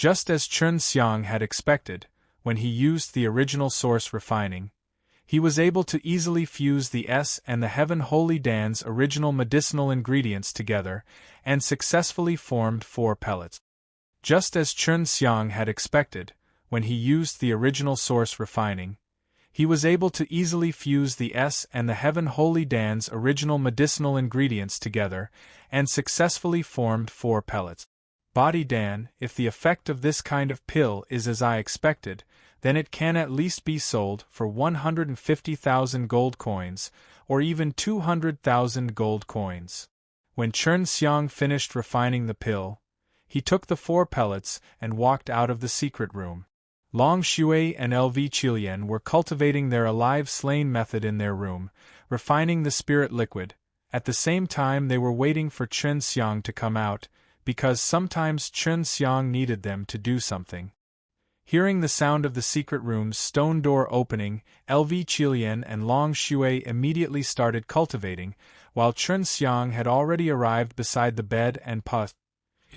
Just as Chun Xiang had expected, when he used the original source refining, he was able to easily fuse the S and the Heaven Holy Dan's original medicinal ingredients together and successfully formed 4 pellets. Just as Chun Xiang had expected, when he used the original source refining, he was able to easily fuse the S and the Heaven Holy Dan's original medicinal ingredients together and successfully formed 4 pellets. Body Dan, if the effect of this kind of pill is as I expected, then it can at least be sold for 150,000 gold coins, or even 200,000 gold coins. When Chun Xiang finished refining the pill, he took the 4 pellets and walked out of the secret room. Long Shui and LV Qilian were cultivating their alive-slain method in their room, refining the spirit liquid. At the same time they were waiting for Chun Xiang to come out, because sometimes Chun Xiang needed them to do something. Hearing the sound of the secret room's stone door opening, LV Qilian and Long Shui immediately started cultivating, while Chun Xiang had already arrived beside the bed and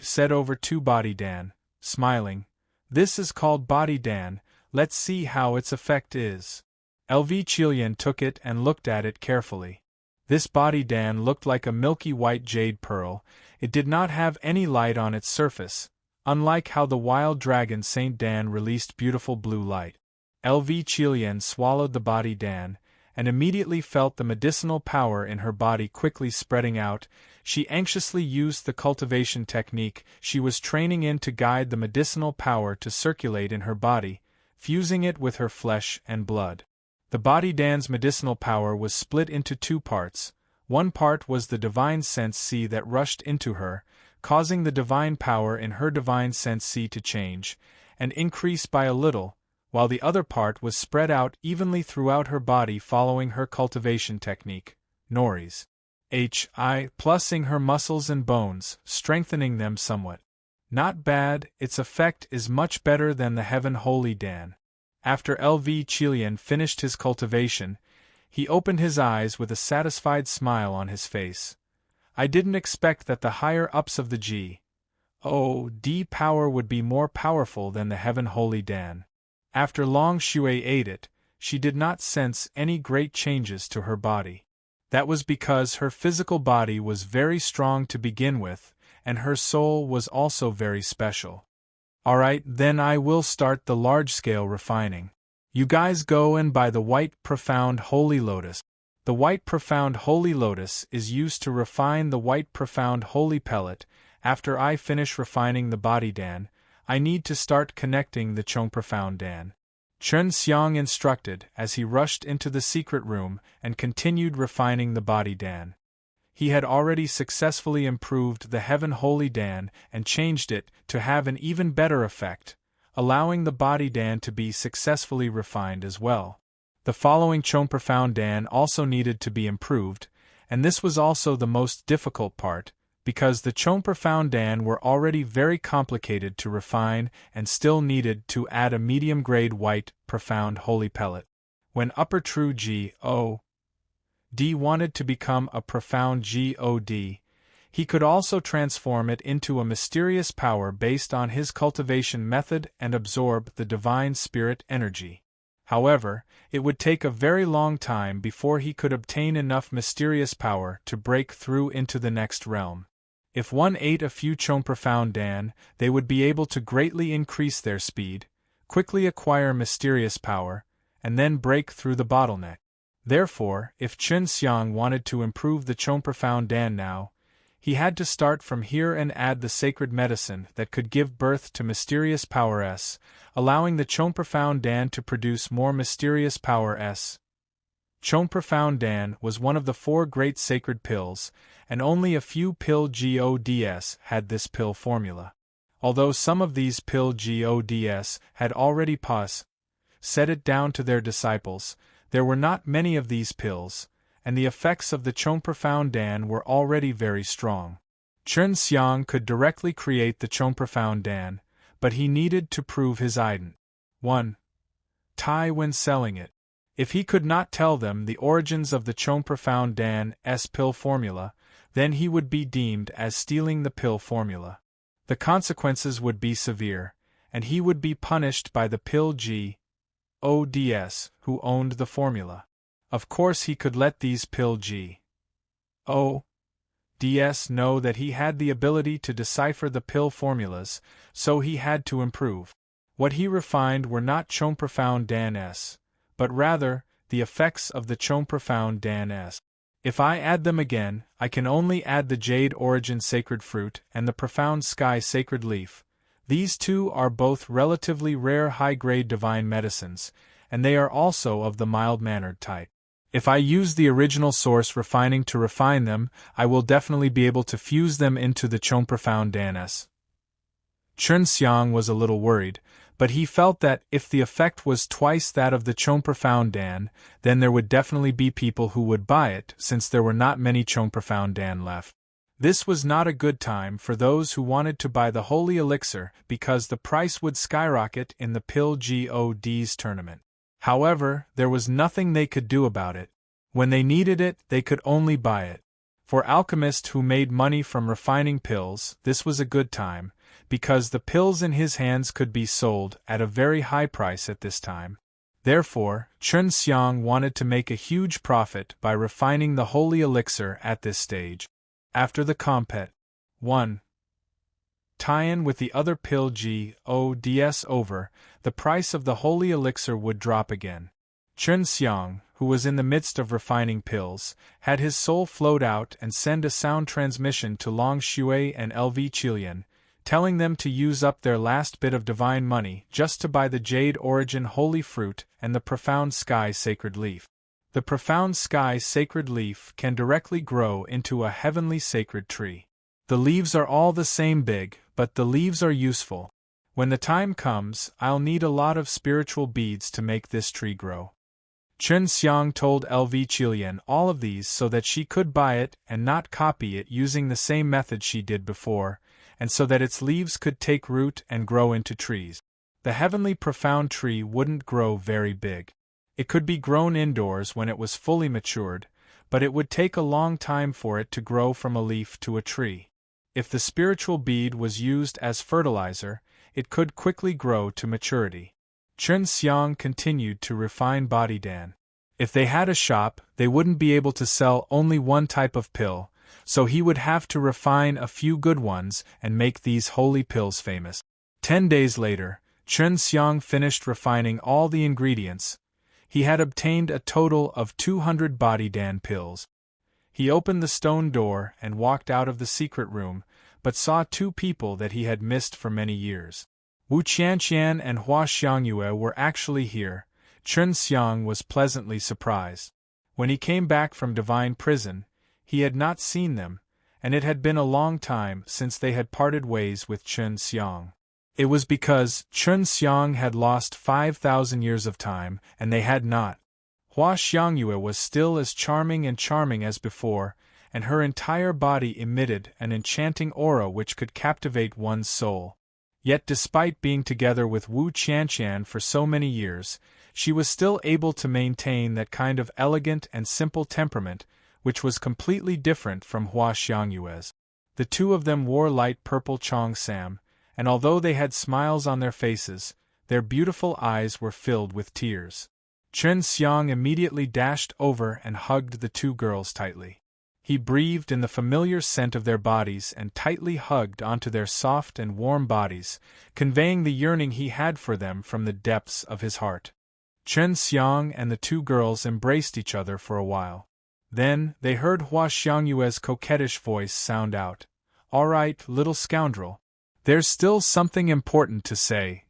said over to Body Dan, smiling, "This is called Body Dan, let's see how its effect is." LV Qilian took it and looked at it carefully. This Body Dan looked like a milky white jade pearl. It did not have any light on its surface, unlike how the wild dragon Saint Dan released beautiful blue light. LV Qilian swallowed the Body Dan, and immediately felt the medicinal power in her body quickly spreading out. She anxiously used the cultivation technique she was training in to guide the medicinal power to circulate in her body, fusing it with her flesh and blood. The Body Dan's medicinal power was split into 2 parts. One part was the divine sense C that rushed into her, causing the divine power in her divine sense C to change and increase by a little, while the other part was spread out evenly throughout her body following her cultivation technique, Nori's plusing her muscles and bones, strengthening them somewhat. Not bad, its effect is much better than the Heaven Holy Dan. After LV Qilian finished his cultivation, he opened his eyes with a satisfied smile on his face. I didn't expect that the higher-ups of the G.O.D. power would be more powerful than the Heaven Holy Dan. After Long Shui ate it, she did not sense any great changes to her body. That was because her physical body was very strong to begin with, and her soul was also very special. Alright, then I will start the large-scale refining. You guys go and buy the White Profound Holy Lotus. The White Profound Holy Lotus is used to refine the White Profound Holy Pellet. After I finish refining the Body Dan, I need to start connecting the Chun Profound Dan. Chun Xiang instructed as he rushed into the secret room and continued refining the Body Dan. He had already successfully improved the Heaven Holy Dan and changed it to have an even better effect, allowing the Body Dan to be successfully refined as well. The following Chun Profound Dan also needed to be improved, and this was also the most difficult part, because the Chun Profound Dan were already very complicated to refine and still needed to add a medium-grade White Profound Holy Pellet. When Upper True G.O.D. wanted to become a Profound G.O.D., he could also transform it into a mysterious power based on his cultivation method and absorb the divine spirit energy. However, it would take a very long time before he could obtain enough mysterious power to break through into the next realm. If one ate a few Chun Profound Dan, they would be able to greatly increase their speed, quickly acquire mysterious power, and then break through the bottleneck. Therefore, if Chun Xiang wanted to improve the Chun Profound Dan now, he had to start from here and add the sacred medicine that could give birth to mysterious power S, allowing the Chun Profound Dan to produce more mysterious power S. Chun Profound Dan was one of the 4 great sacred pills, and only a few pill GODS had this pill formula. Although some of these pill GODS had already set it down to their disciples, there were not many of these pills, and the effects of the Chun Profound Dan were already very strong. Chun Xiang could directly create the Chun Profound Dan, but he needed to prove his ident. 1. Tai when selling it. If he could not tell them the origins of the Chun Profound Dan's pill formula, then he would be deemed as stealing the pill formula. The consequences would be severe, and he would be punished by the pill G.O.D.S., who owned the formula. Of course he could let these pill G.O.D.S. know that he had the ability to decipher the pill formulas, so he had to improve. What he refined were not Chomprofound Dan S, but rather, the effects of the Chomprofound Dan S. If I add them again, I can only add the Jade Origin Sacred Fruit and the Profound Sky Sacred Leaf. These two are both relatively rare high-grade divine medicines, and they are also of the mild-mannered type. If I use the original source refining to refine them, I will definitely be able to fuse them into the Chomprofound Dan S. Chen Xiang was a little worried, but he felt that if the effect was twice that of the Chomprofound Dan, then there would definitely be people who would buy it, since there were not many Chomprofound Dan left. This was not a good time for those who wanted to buy the holy elixir because the price would skyrocket in the Pill God's tournament. However, there was nothing they could do about it. When they needed it, they could only buy it. For alchemists who made money from refining pills, this was a good time, because the pills in his hands could be sold at a very high price at this time. Therefore, Chen Xiang wanted to make a huge profit by refining the holy elixir at this stage. After the compet 1. tie-in with the other pill God's over, the price of the holy elixir would drop again. Chen Xiang, who was in the midst of refining pills, had his soul float out and send a sound transmission to Long Shui and LV Qilian, telling them to use up their last bit of divine money just to buy the Jade Origin Holy Fruit and the Profound Sky Sacred Leaf. The Profound Sky Sacred Leaf can directly grow into a heavenly sacred tree. The leaves are all the same big, but the leaves are useful. When the time comes, I'll need a lot of spiritual beads to make this tree grow. Chen Xiang told LV Qilian all of these so that she could buy it and not copy it using the same method she did before, and so that its leaves could take root and grow into trees. The heavenly profound tree wouldn't grow very big. It could be grown indoors when it was fully matured, but it would take a long time for it to grow from a leaf to a tree. If the spiritual bead was used as fertilizer, it could quickly grow to maturity. Chen Xiang continued to refine Body Dan. If they had a shop, they wouldn't be able to sell only one type of pill, so he would have to refine a few good ones and make these holy pills famous. 10 days later, Chen Xiang finished refining all the ingredients. He had obtained a total of 200 Body Dan pills. He opened the stone door and walked out of the secret room, but saw two people that he had missed for many years. Wu Qianqian and Hua Xiangyue were actually here. Chen Xiang was pleasantly surprised. When he came back from divine prison, he had not seen them, and it had been a long time since they had parted ways with Chen Xiang. It was because Chen Xiang had lost 5,000 years of time, and they had not. Hua Xiangyue was still as charming as before, and her entire body emitted an enchanting aura which could captivate one's soul. Yet despite being together with Wu Qianqian for so many years, she was still able to maintain that kind of elegant and simple temperament, which was completely different from Hua Xiangyue's. The two of them wore light purple cheongsam, and although they had smiles on their faces, their beautiful eyes were filled with tears. Chen Xiang immediately dashed over and hugged the two girls tightly. He breathed in the familiar scent of their bodies and tightly hugged onto their soft and warm bodies, conveying the yearning he had for them from the depths of his heart. Chen Xiang and the two girls embraced each other for a while. Then, they heard Hua Xiangyue's coquettish voice sound out. "All right, little scoundrel. There's still something important to say."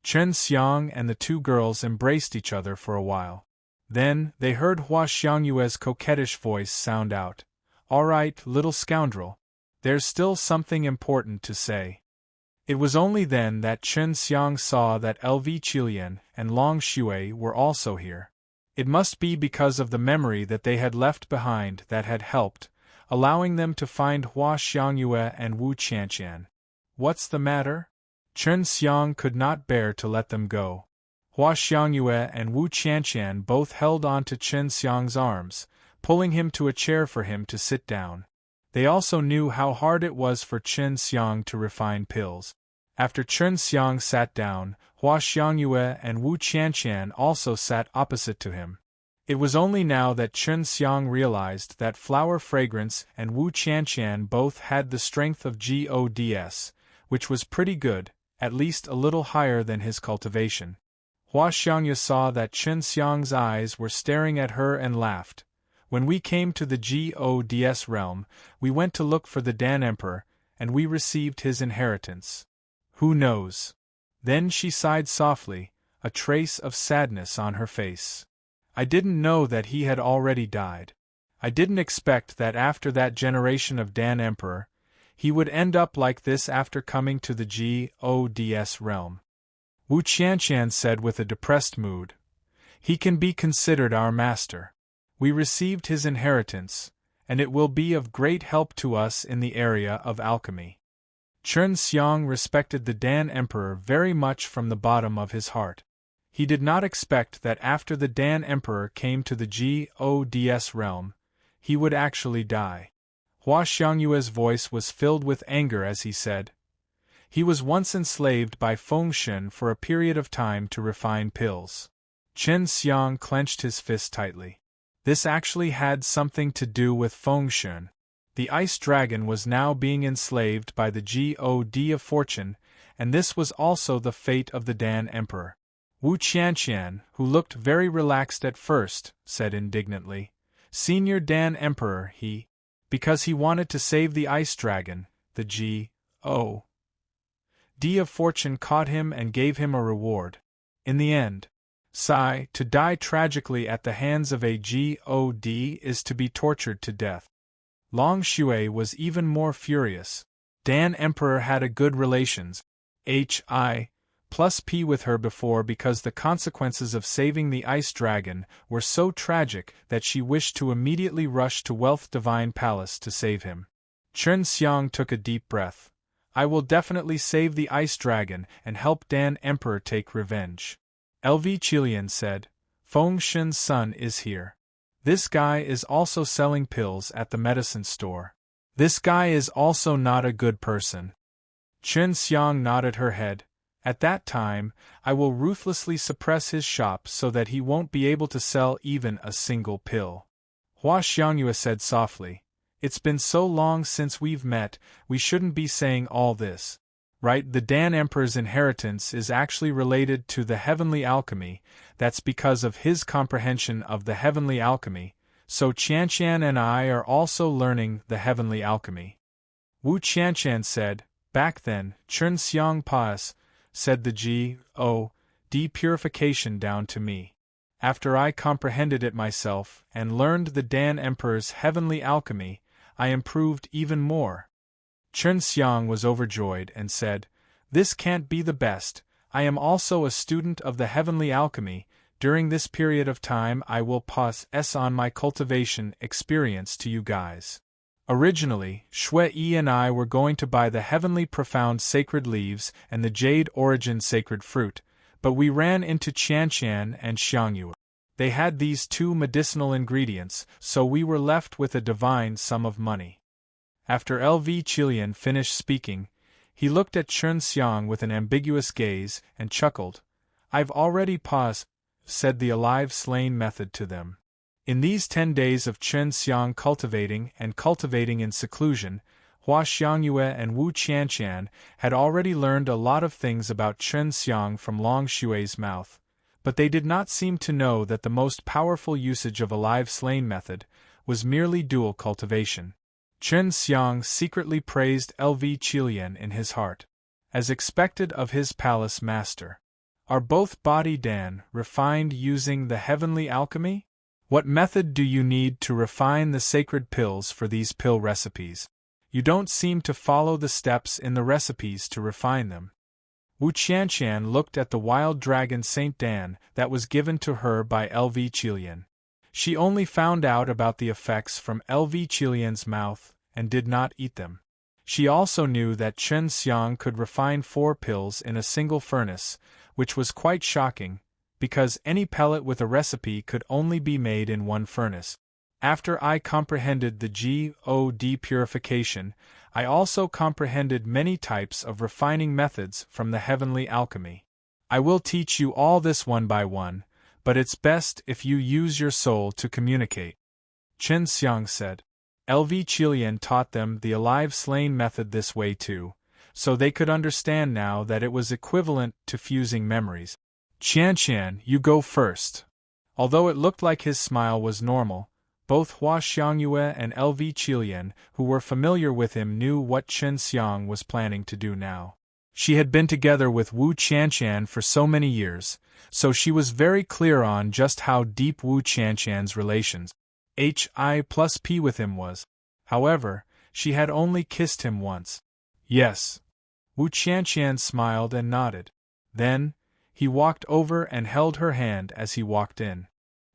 Chen Xiang and the two girls embraced each other for a while. Then, they heard Hua Xiangyue's coquettish voice sound out. "All right, little scoundrel. There's still something important to say." It was only then that Chen Xiang saw that LV Qilian and Long Shui were also here. It must be because of the memory that they had left behind that had helped, allowing them to find Hua Xiangyue and Wu Qianqian. "What's the matter?" Chen Xiang could not bear to let them go. Hua Xiangyue and Wu Qianqian both held on to Chen Xiang's arms, pulling him to a chair for him to sit down. They also knew how hard it was for Chen Xiang to refine pills. After Chen Xiang sat down, Hua Xiangyue and Wu Qianqian also sat opposite to him. It was only now that Chen Xiang realized that flower fragrance and Wu Qianqian both had the strength of gods, which was pretty good, at least a little higher than his cultivation. Hua Xiangyue saw that Chen Xiang's eyes were staring at her and laughed. When we came to the gods realm, we went to look for the Dan Emperor, and we received his inheritance. Who knows? Then she sighed softly, a trace of sadness on her face. I didn't know that he had already died. I didn't expect that after that generation of Dan Emperor, he would end up like this after coming to the gods realm. Wu Qianqian said with a depressed mood. He can be considered our master. We received his inheritance, and it will be of great help to us in the area of alchemy. Chen Xiang respected the Dan Emperor very much from the bottom of his heart. He did not expect that after the Dan Emperor came to the gods realm, he would actually die. Hua Xiangyue's voice was filled with anger as he said, he was once enslaved by Fengshen for a period of time to refine pills. Chen Xiang clenched his fist tightly. This actually had something to do with Fengshen. The ice dragon was now being enslaved by the god of fortune, and this was also the fate of the Dan Emperor. Wu Qianqian, who looked very relaxed at first, said indignantly, Senior Dan Emperor because he wanted to save the ice dragon, the god of fortune caught him and gave him a reward. In the end, to die tragically at the hands of a god is to be tortured to death. Long Shui was even more furious. Dan Emperor had a good relations, Hi+P with her before because the consequences of saving the ice dragon were so tragic that she wished to immediately rush to Wealth Divine Palace to save him. Chen Xiang took a deep breath. I will definitely save the ice dragon and help Dan Emperor take revenge. LV Qilian said, Fengshen's son is here. This guy is also selling pills at the medicine store. This guy is also not a good person. Chen Xiang nodded her head. At that time, I will ruthlessly suppress his shop so that he won't be able to sell even a single pill. Hua Xiangyue said softly, It's been so long since we've met, we shouldn't be saying all this. Right, the Dan Emperor's inheritance is actually related to the heavenly alchemy, that's because of his comprehension of the heavenly alchemy, so Qianqian and I are also learning the heavenly alchemy. Wu Qianqian said, Back then, Chen Xiang said the god purification down to me. After I comprehended it myself and learned the Dan Emperor's heavenly alchemy, I improved even more. Chen Xiang was overjoyed and said, This can't be the best, I am also a student of the heavenly alchemy. During this period of time I will pass on my cultivation experience to you guys. Originally, Shui and I were going to buy the heavenly profound sacred leaves and the jade origin sacred fruit, but we ran into Qianqian and Xiangyue. They had these two medicinal ingredients, so we were left with a divine sum of money. After LV Qilian finished speaking, he looked at Chen Xiang with an ambiguous gaze and chuckled. I've already said the alive slain method to them. In these 10 days of Chen Xiang cultivating in seclusion, Hua Xiangyue and Wu Qianqian had already learned a lot of things about Chen Xiang from Long Shui's mouth, but they did not seem to know that the most powerful usage of alive slain method was merely dual cultivation. Chen Xiang secretly praised LV Qilian in his heart. As expected of his palace master. Are both body Dan refined using the heavenly alchemy? What method do you need to refine the sacred pills for these pill recipes? You don't seem to follow the steps in the recipes to refine them. Wu Qianqian looked at the wild dragon Saint Dan that was given to her by LV Qilian. She only found out about the effects from LV Qilian's mouth and did not eat them. She also knew that Chen Xiang could refine 4 pills in a single furnace, which was quite shocking, because any pellet with a recipe could only be made in one furnace. After I comprehended the god purification, I also comprehended many types of refining methods from the heavenly alchemy. I will teach you all this one by one, but it's best if you use your soul to communicate. Chen Xiang said. LV Qilian taught them the alive-slain method this way too, so they could understand now that it was equivalent to fusing memories. Qianqian, you go first. Although it looked like his smile was normal, both Hua Xiangyue and LV Qilian, who were familiar with him, knew what Chen Xiang was planning to do now. She had been together with Wu Qianqian for so many years, so she was very clear on just how deep Wu Qianqian's relations Hi+P with him was. However, she had only kissed him once. Yes. Wu Qianqian smiled and nodded. Then, he walked over and held her hand as he walked in.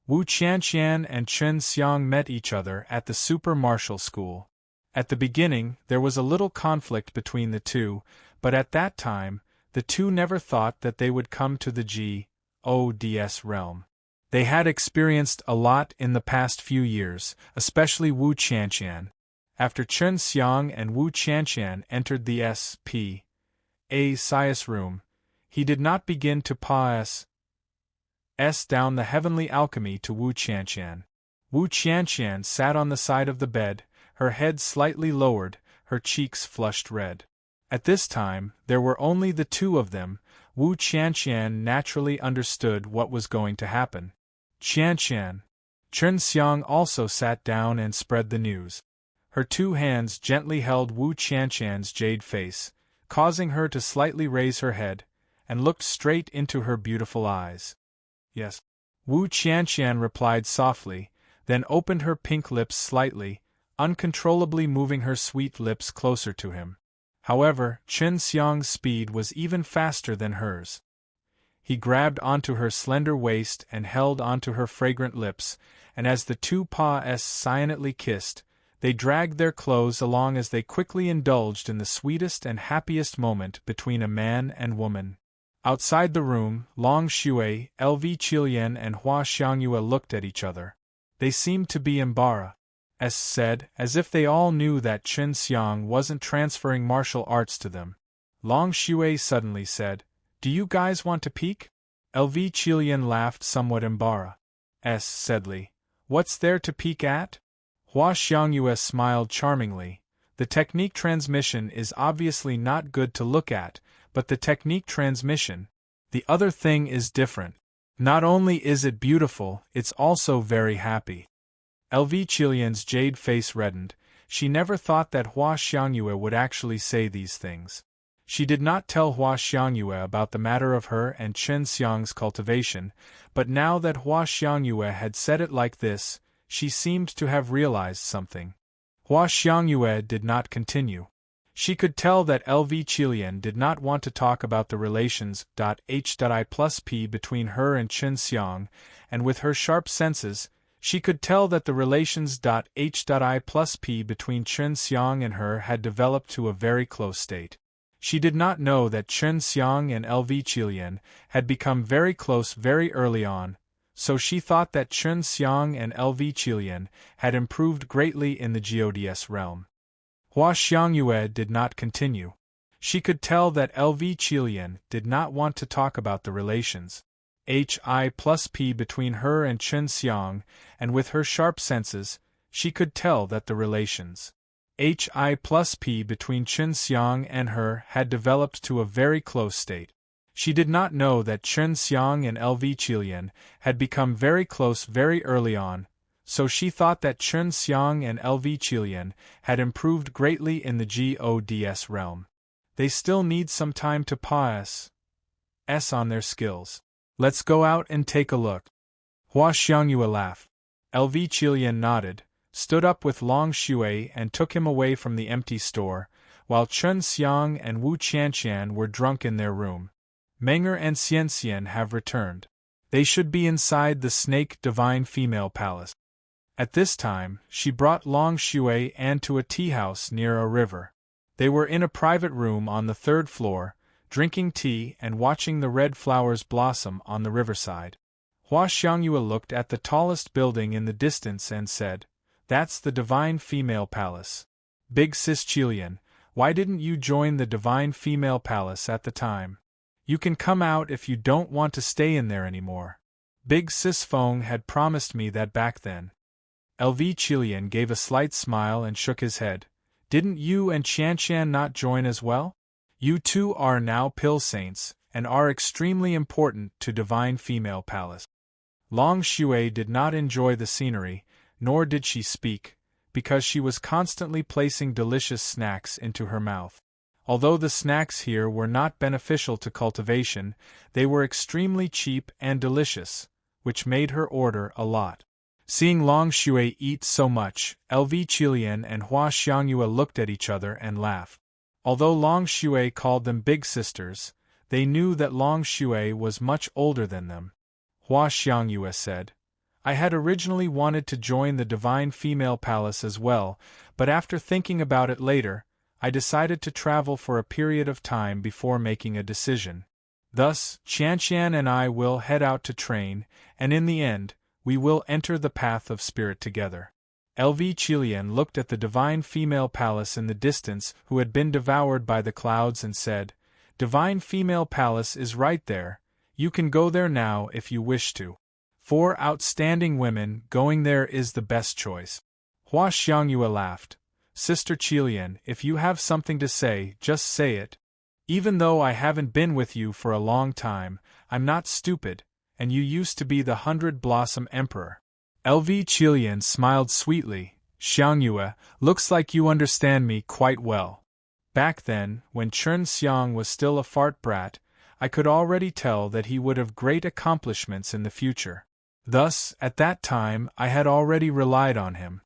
Wu Qianqian and Chen Xiang met each other at the Super Martial School. At the beginning, there was a little conflict between the two, but at that time, the two never thought that they would come to the Gods realm. They had experienced a lot in the past few years, especially Wu Qianqian. After Chen Xiang and Wu Qianqian entered the Science room, he did not begin to pass down the heavenly alchemy to Wu Qianqian. Wu Qianqian sat on the side of the bed, her head slightly lowered, her cheeks flushed red. At this time, there were only the two of them. Wu Qianqian naturally understood what was going to happen. Qianqian. Chen Xiang also sat down and spread the news. Her two hands gently held Wu Qianqian's jade face, causing her to slightly raise her head, and looked straight into her beautiful eyes. Yes. Wu Qianqian replied softly, then opened her pink lips slightly, uncontrollably moving her sweet lips closer to him. However, Chen Xiang's speed was even faster than hers. He grabbed onto her slender waist and held onto her fragrant lips, and as the two paws silently kissed, they dragged their clothes along as they quickly indulged in the sweetest and happiest moment between a man and woman. Outside the room, Long Shui, LV Qilian and Hua Xiangyue looked at each other. They seemed to be embarrassed, as if they all knew that Chen Xiang wasn't transferring martial arts to them. Long Shui suddenly said, "Do you guys want to peek?" LV Qilian laughed somewhat embarrassed. Saidly, "What's there to peek at?" Hua Xiangyue smiled charmingly. The technique transmission is obviously not good to look at, but the technique transmission, the other thing is different. Not only is it beautiful, it's also very happy. LV Qilian's jade face reddened. She never thought that Hua Xiangyue would actually say these things. She did not tell Hua Xiangyue about the matter of her and Chen Xiang's cultivation, but now that Hua Xiangyue had said it like this, she seemed to have realized something. Hua Xiangyue did not continue. She could tell that LV Qilian did not want to talk about the relations Hi+P between her and Chen Xiang, and with her sharp senses, she could tell that the relations Hi+P between Chen Xiang and her had developed to a very close state. She did not know that Chen Xiang and LV Qilian had become very close very early on, so she thought that Chen Xiang and LV Qilian had improved greatly in the Gods realm. Hua Xiangyue did not continue. She could tell that LV Qilian did not want to talk about the relations Hi+P between her and Chen Xiang, and with her sharp senses, she could tell that the relations Hi+P between Chen Xiang and her had developed to a very close state. She did not know that Chen Xiang and LV Qilian had become very close very early on, so she thought that Chen Xiang and LV Qilian had improved greatly in the Gods realm. They still need some time to pass on their skills. Let's go out and take a look. Hua Xiangyue laughed. LV Qilian nodded, stood up with Long Shui and took him away from the empty store, while Chen Xiang and Wu Qianqian were drunk in their room. Menger and Xianxian have returned. They should be inside the Snake Divine Female Palace. At this time, she brought Long Shui and to a tea house near a river. They were in a private room on the third floor, drinking tea and watching the red flowers blossom on the riverside. Hua Xiangyue looked at the tallest building in the distance and said, "That's the Divine Female Palace. Big Sis Qilian, Why didn't you join the Divine Female Palace at the time? You can come out if you don't want to stay in there anymore. Big Sis Feng had promised me that back then. LV Qilian gave a slight smile and shook his head. Didn't you and Qianshan not join as well? You two are now pill saints, and are extremely important to Divine Female Palace. Long Xue did not enjoy the scenery, nor did she speak, because she was constantly placing delicious snacks into her mouth. Although the snacks here were not beneficial to cultivation, they were extremely cheap and delicious, which made her order a lot. Seeing Long Xue eat so much, LV Qilian and Hua Xiangyue looked at each other and laughed. Although Long Xue called them big sisters, they knew that Long Xue was much older than them. Hua Xiangyue said, I had originally wanted to join the Divine Female Palace as well, but after thinking about it later, I decided to travel for a period of time before making a decision. Thus, Qianshan and I will head out to train, and in the end, we will enter the path of spirit together. LV Qilian looked at the Divine Female Palace in the distance who had been devoured by the clouds and said, Divine Female Palace is right there, you can go there now if you wish to. 4 outstanding women, going there is the best choice. Hua Xiangyue laughed. Sister Qilian, if you have something to say, just say it. Even though I haven't been with you for a long time, I'm not stupid, and you used to be the 100-blossom emperor. LV Qilian smiled sweetly. Xiangyue, looks like you understand me quite well. Back then, when Chen Xiang was still a fart brat, I could already tell that he would have great accomplishments in the future. Thus, at that time, I had already relied on him.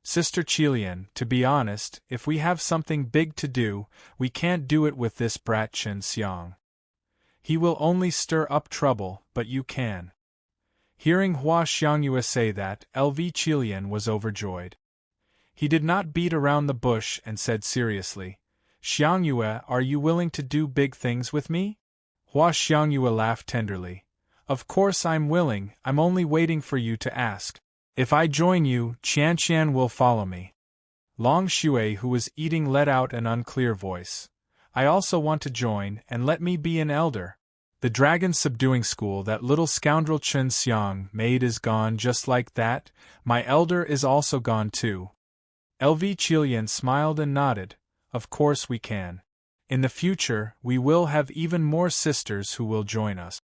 Sister Qilian, to be honest, if we have something big to do, we can't do it with this brat Chen Xiang. He will only stir up trouble, but you can. Hearing Hua Xiangyue say that, LV Qilian was overjoyed. He did not beat around the bush and said seriously, Xiangyue, are you willing to do big things with me? Hua Xiangyue laughed tenderly. Of course I'm willing, I'm only waiting for you to ask. If I join you, Qianshan will follow me. Long Xue, who was eating, let out an unclear voice. I also want to join, and let me be an elder. The dragon subduing school that little scoundrel Chen Xiang made is gone just like that, my elder is also gone too. LV Qilian smiled and nodded. Of course we can. In the future, we will have even more sisters who will join us.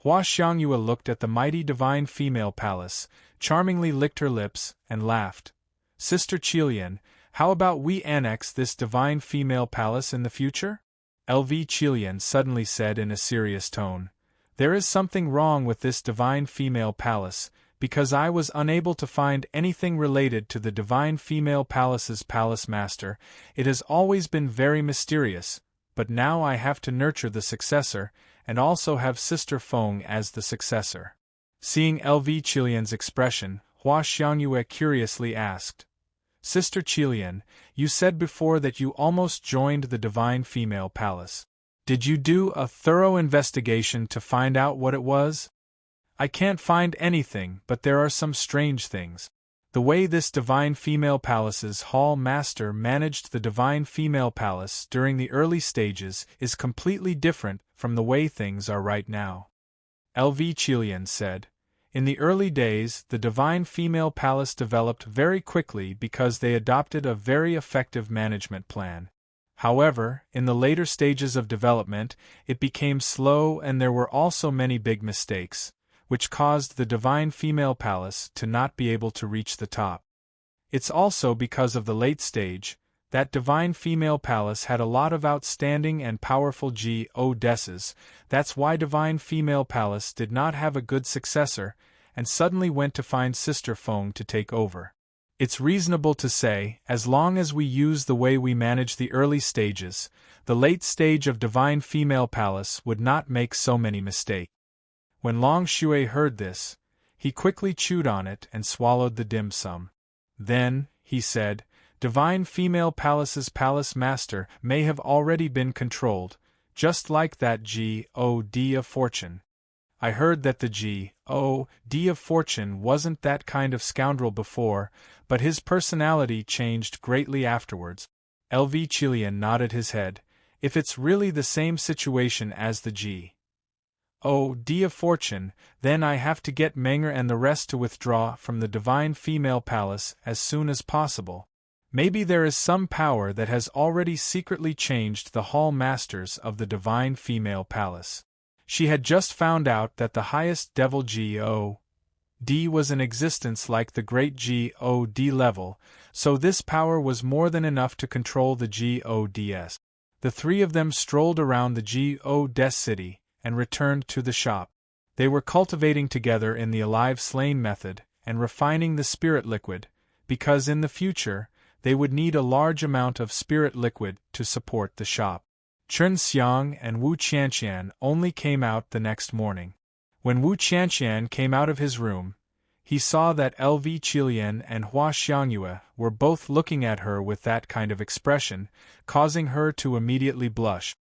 Hua Xiangyue looked at the mighty Divine Female Palace, charmingly licked her lips, and laughed. Sister Qilian, how about we annex this Divine Female Palace in the future? LV Qilian suddenly said in a serious tone. There is something wrong with this Divine Female Palace, because I was unable to find anything related to the Divine Female Palace's palace master. It has always been very mysterious, but now I have to nurture the successor, and also have Sister Feng as the successor. Seeing LV Qilian's expression, Hua Xiangyue curiously asked, Sister Qilian, you said before that you almost joined the Divine Female Palace. Did you do a thorough investigation to find out what it was? I can't find anything, but there are some strange things. The way this Divine Female Palace's Hall Master managed the Divine Female Palace during the early stages is completely different from the way things are right now. LV Qilian said, in the early days, the Divine Female Palace developed very quickly because they adopted a very effective management plan. However, in the later stages of development, it became slow and there were also many big mistakes, which caused the Divine Female Palace to not be able to reach the top. It's also because of the late stage, that Divine Female Palace had a lot of outstanding and powerful goddesses. That's why Divine Female Palace did not have a good successor, and suddenly went to find Sister Feng to take over. It's reasonable to say, as long as we use the way we manage the early stages, the late stage of Divine Female Palace would not make so many mistakes. When Long Xue heard this, he quickly chewed on it and swallowed the dim sum. Then, he said, Divine Female Palace's palace master may have already been controlled, just like that God of Fortune. I heard that the God of Fortune wasn't that kind of scoundrel before, but his personality changed greatly afterwards. LV Chilian nodded his head. If it's really the same situation as the G.O.D. of Fortune, then I have to get Menger and the rest to withdraw from the Divine Female Palace as soon as possible. Maybe there is some power that has already secretly changed the Hall Masters of the Divine Female Palace. She had just found out that the highest devil G.O.D. was in existence like the great G.O.D. level, so this power was more than enough to control the G.O.D.s. The three of them strolled around the G.O.D. city and returned to the shop. They were cultivating together in the alive-slain method and refining the spirit liquid, because in the future, they would need a large amount of spirit liquid to support the shop. Chen Xiang and Wu Qianqian only came out the next morning. When Wu Qianqian came out of his room, he saw that LV Qilian and Hua Xiangyue were both looking at her with that kind of expression, causing her to immediately blush.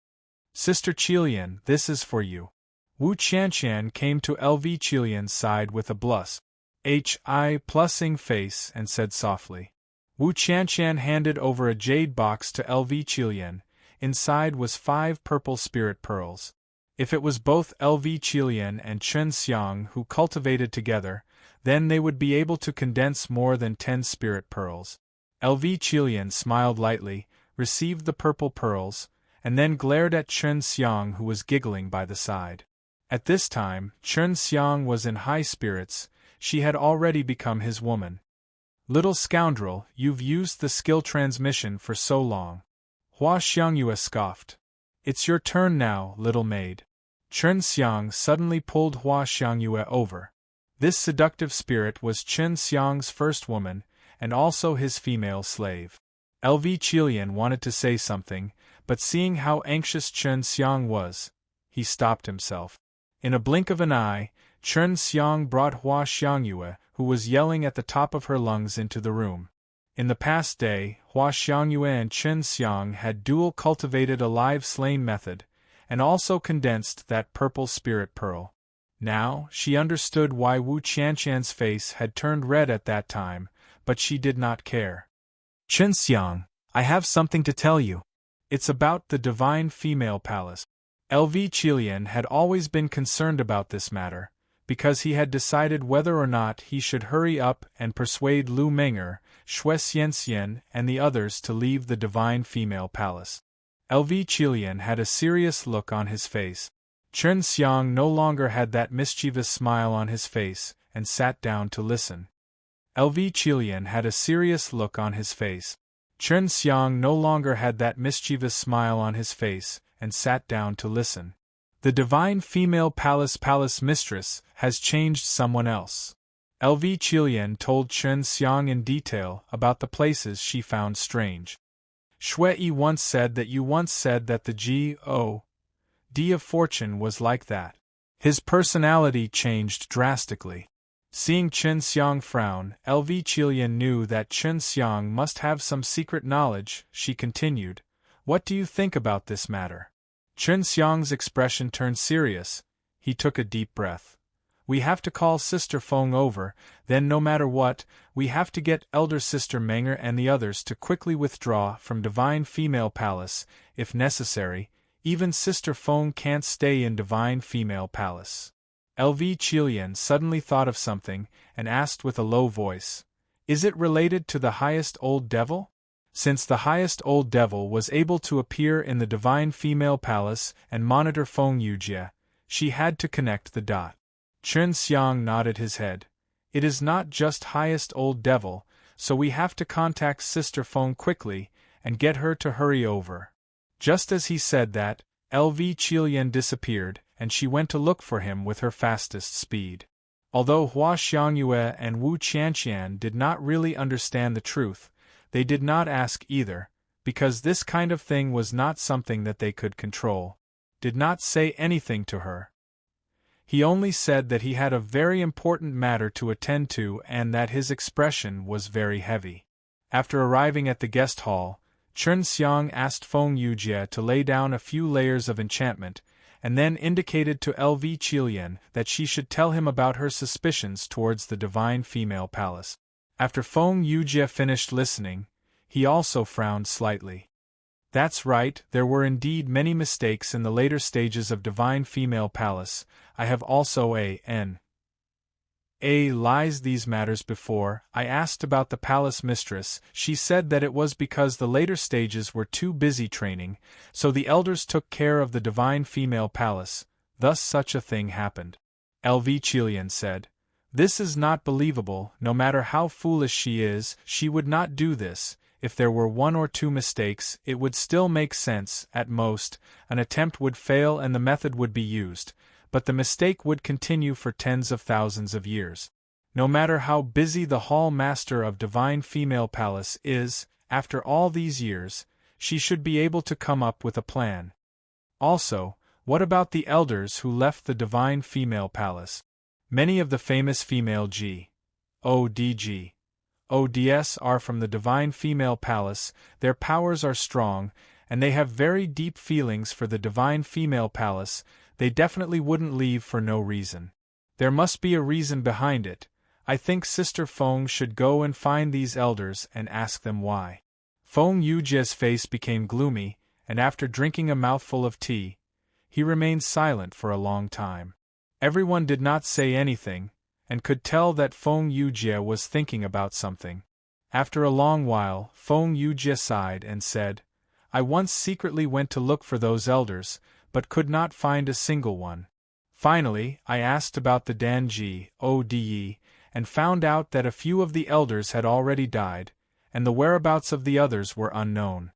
"Sister Qilian, this is for you." Wu Qianqian came to LV Qilian's side with a blushing face and said softly. Wu Qianqian handed over a jade box to LV Qilian. Inside was 5 purple spirit pearls. If it was both LV Qilian and Chen Xiang who cultivated together, then they would be able to condense more than 10 spirit pearls. LV Qilian smiled lightly, received the purple pearls, and then glared at Chen Xiang who was giggling by the side. At this time, Chen Xiang was in high spirits. She had already become his woman. "Little scoundrel, you've used the skill transmission for so long." Hua Xiangyue scoffed. "It's your turn now, little maid." Chen Xiang suddenly pulled Hua Xiangyue over. This seductive spirit was Chen Xiang's first woman, and also his female slave. LV Qilian wanted to say something, but seeing how anxious Chen Xiang was, he stopped himself. In a blink of an eye, Chen Xiang brought Hua Xiangyue, who was yelling at the top of her lungs, into the room. In the past day, Hua Xiangyue and Chen Xiang had dual cultivated a live-slain method, and also condensed that purple spirit pearl. Now, she understood why Wu Qianqian's face had turned red at that time, but she did not care. "Chen Xiang, I have something to tell you. It's about the Divine Female Palace." LV Qilian had always been concerned about this matter, because he had decided whether or not he should hurry up and persuade Lu Menger, Xue Xianxian, and the others to leave the Divine Female Palace. LV Qilian had a serious look on his face. Chen Xiang no longer had that mischievous smile on his face, and sat down to listen. LV Qilian had a serious look on his face. Chen Xiang no longer had that mischievous smile on his face, and sat down to listen. The Divine Female Palace Mistress has changed someone else. LV Qilian told Chen Xiang in detail about the places she found strange. "Shui once said that you once said that the G.O.D. of Fortune was like that." His personality changed drastically. Seeing Chen Xiang frown, LV Qilian knew that Chen Xiang must have some secret knowledge. She continued, "What do you think about this matter?" Chen Xiang's expression turned serious. He took a deep breath. "We have to call Sister Feng over, then no matter what, we have to get Elder Sister Menger and the others to quickly withdraw from Divine Female Palace, if necessary. Even Sister Feng can't stay in Divine Female Palace." LV Qilian suddenly thought of something, and asked with a low voice, "Is it related to the highest old devil?" Since the highest old devil was able to appear in the Divine Female Palace and monitor Feng Yujie, she had to connect the dot. Chen Xiang nodded his head. "It is not just highest old devil, so we have to contact Sister Feng quickly, and get her to hurry over." Just as he said that, LV Qilian disappeared, and she went to look for him with her fastest speed. Although Hua Xiangyue and Wu Qianqian did not really understand the truth, they did not ask either, because this kind of thing was not something that they could control. Did not say anything to her. He only said that he had a very important matter to attend to and that his expression was very heavy. After arriving at the guest hall, Chen Xiang asked Feng Yujie to lay down a few layers of enchantment, and then indicated to LV Qilian that she should tell him about her suspicions towards the Divine Female Palace. After Feng Yujie finished listening, he also frowned slightly. That's right, there were indeed many mistakes in the later stages of Divine Female Palace. I have also lies these matters before. I asked about the palace mistress. She said that it was because the later stages were too busy training, so the elders took care of the Divine Female Palace, thus such a thing happened. LV Chilian said, "This is not believable. No matter how foolish she is, she would not do this. If there were one or two mistakes, it would still make sense. At most, an attempt would fail and the method would be used, but the mistake would continue for tens of thousands of years. No matter how busy the Hall Master of Divine Female Palace is, after all these years, she should be able to come up with a plan. Also, what about the elders who left the Divine Female Palace? Many of the famous female ODS are from the Divine Female Palace. Their powers are strong, and they have very deep feelings for the Divine Female Palace. They definitely wouldn't leave for no reason. There must be a reason behind it. I think Sister Feng should go and find these elders and ask them why." Feng Yujie's face became gloomy, and after drinking a mouthful of tea, he remained silent for a long time. Everyone did not say anything, and could tell that Feng Yujie was thinking about something. After a long while, Feng Yujie sighed and said, "I once secretly went to look for those elders, but could not find a single one. Finally, I asked about the Danji Ode, and found out that a few of the elders had already died, and the whereabouts of the others were unknown."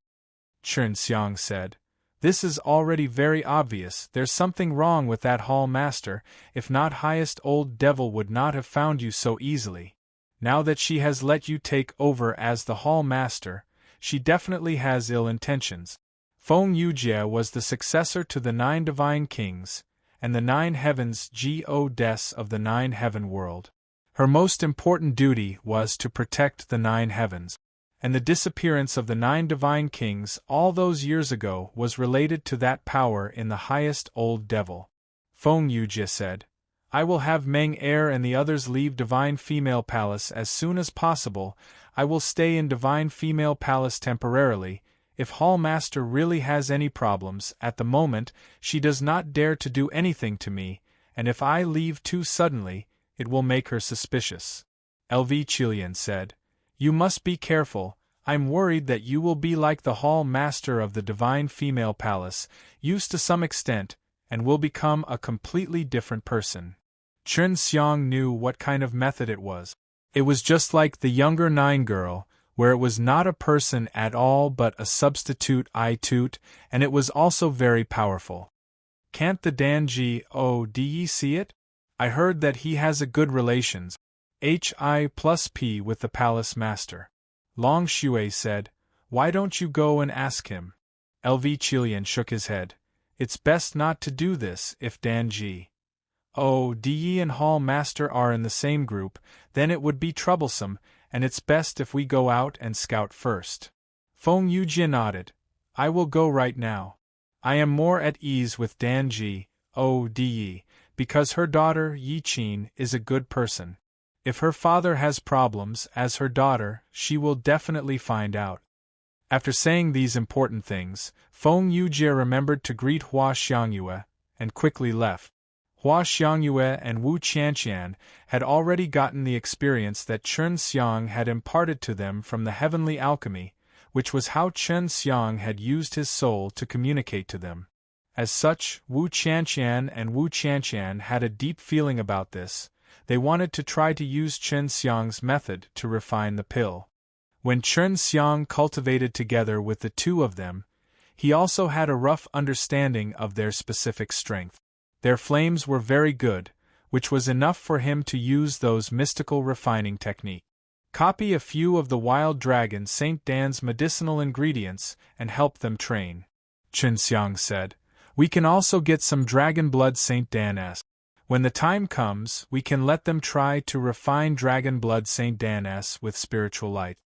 Chen Xiang said, "This is already very obvious. There's something wrong with that Hall Master. If not, highest old devil would not have found you so easily. Now that she has let you take over as the Hall Master, she definitely has ill intentions." Feng Yujie was the successor to the 9 divine kings, and the 9 heavens goddess of the 9 heaven world. Her most important duty was to protect the 9 heavens, and the disappearance of the 9 divine kings all those years ago was related to that power in the highest old devil. Feng Yujie said, "I will have Meng Er and the others leave Divine Female Palace as soon as possible. I will stay in Divine Female Palace temporarily. If Hall Master really has any problems, at the moment, she does not dare to do anything to me, and if I leave too suddenly, it will make her suspicious." LV Chilian said, "You must be careful. I'm worried that you will be like the Hall Master of the Divine Female Palace, used to some extent, and will become a completely different person." Chen Xiang knew what kind of method it was. It was just like the younger 9 girl, where it was not a person at all but a substitute I-toot, and it was also very powerful. "Can't the Danji Ode see it? I heard that he has a good relations, Hi+P with the Palace Master." Long Shui said, "Why don't you go and ask him?" LV Chilian shook his head. "It's best not to do this. If Danji Ode and Hall Master are in the same group, then it would be troublesome, and it's best if we go out and scout first." Feng Yujie nodded. "I will go right now. I am more at ease with Danji Ode, because her daughter Yi Qin is a good person. If her father has problems as her daughter, she will definitely find out." After saying these important things, Feng Yujie remembered to greet Hua Xiangyue, and quickly left. Hua Xiangyue and Wu Qianqian had already gotten the experience that Chen Xiang had imparted to them from the heavenly alchemy, which was how Chen Xiang had used his soul to communicate to them. As such, Wu Qianqian and Wu Qianqian had a deep feeling about this. They wanted to try to use Chen Xiang's method to refine the pill. When Chen Xiang cultivated together with the 2 of them, he also had a rough understanding of their specific strength. Their flames were very good, which was enough for him to use those mystical refining technique. Copy a few of the wild dragon Saint Dan's medicinal ingredients and help them train. Chen Xiang said, "We can also get some dragon blood Saint Dan-s. When the time comes, we can let them try to refine dragon blood Saint Dan-s with spiritual light."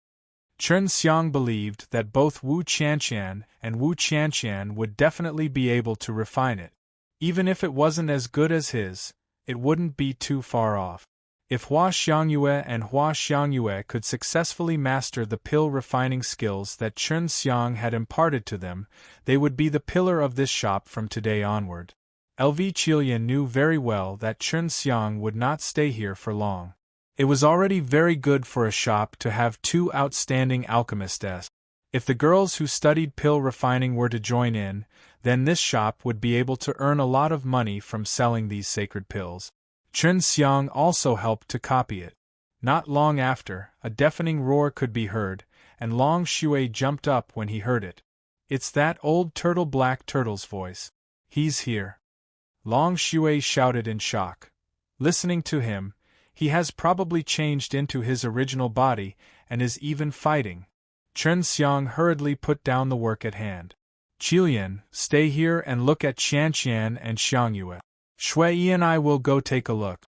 Chen Xiang believed that both Wu Qianqian and Wu Qianqian would definitely be able to refine it. Even if it wasn't as good as his, it wouldn't be too far off. If Hua Xiangyue and Hua Xiangyue could successfully master the pill refining skills that Chen Xiang had imparted to them, they would be the pillar of this shop from today onward. LV Qilian knew very well that Chen Xiang would not stay here for long. It was already very good for a shop to have two outstanding alchemists. If the girls who studied pill refining were to join in, then this shop would be able to earn a lot of money from selling these sacred pills. Chen Xiang also helped to copy it. Not long after, a deafening roar could be heard, and Long Shui jumped up when he heard it. It's that old turtle Black Turtle's voice. He's here. Long Shui shouted in shock. Listening to him, he has probably changed into his original body and is even fighting. Chen Xiang hurriedly put down the work at hand. Qilian, stay here and look at Qianqian and Xiangyue. Shui and I will go take a look.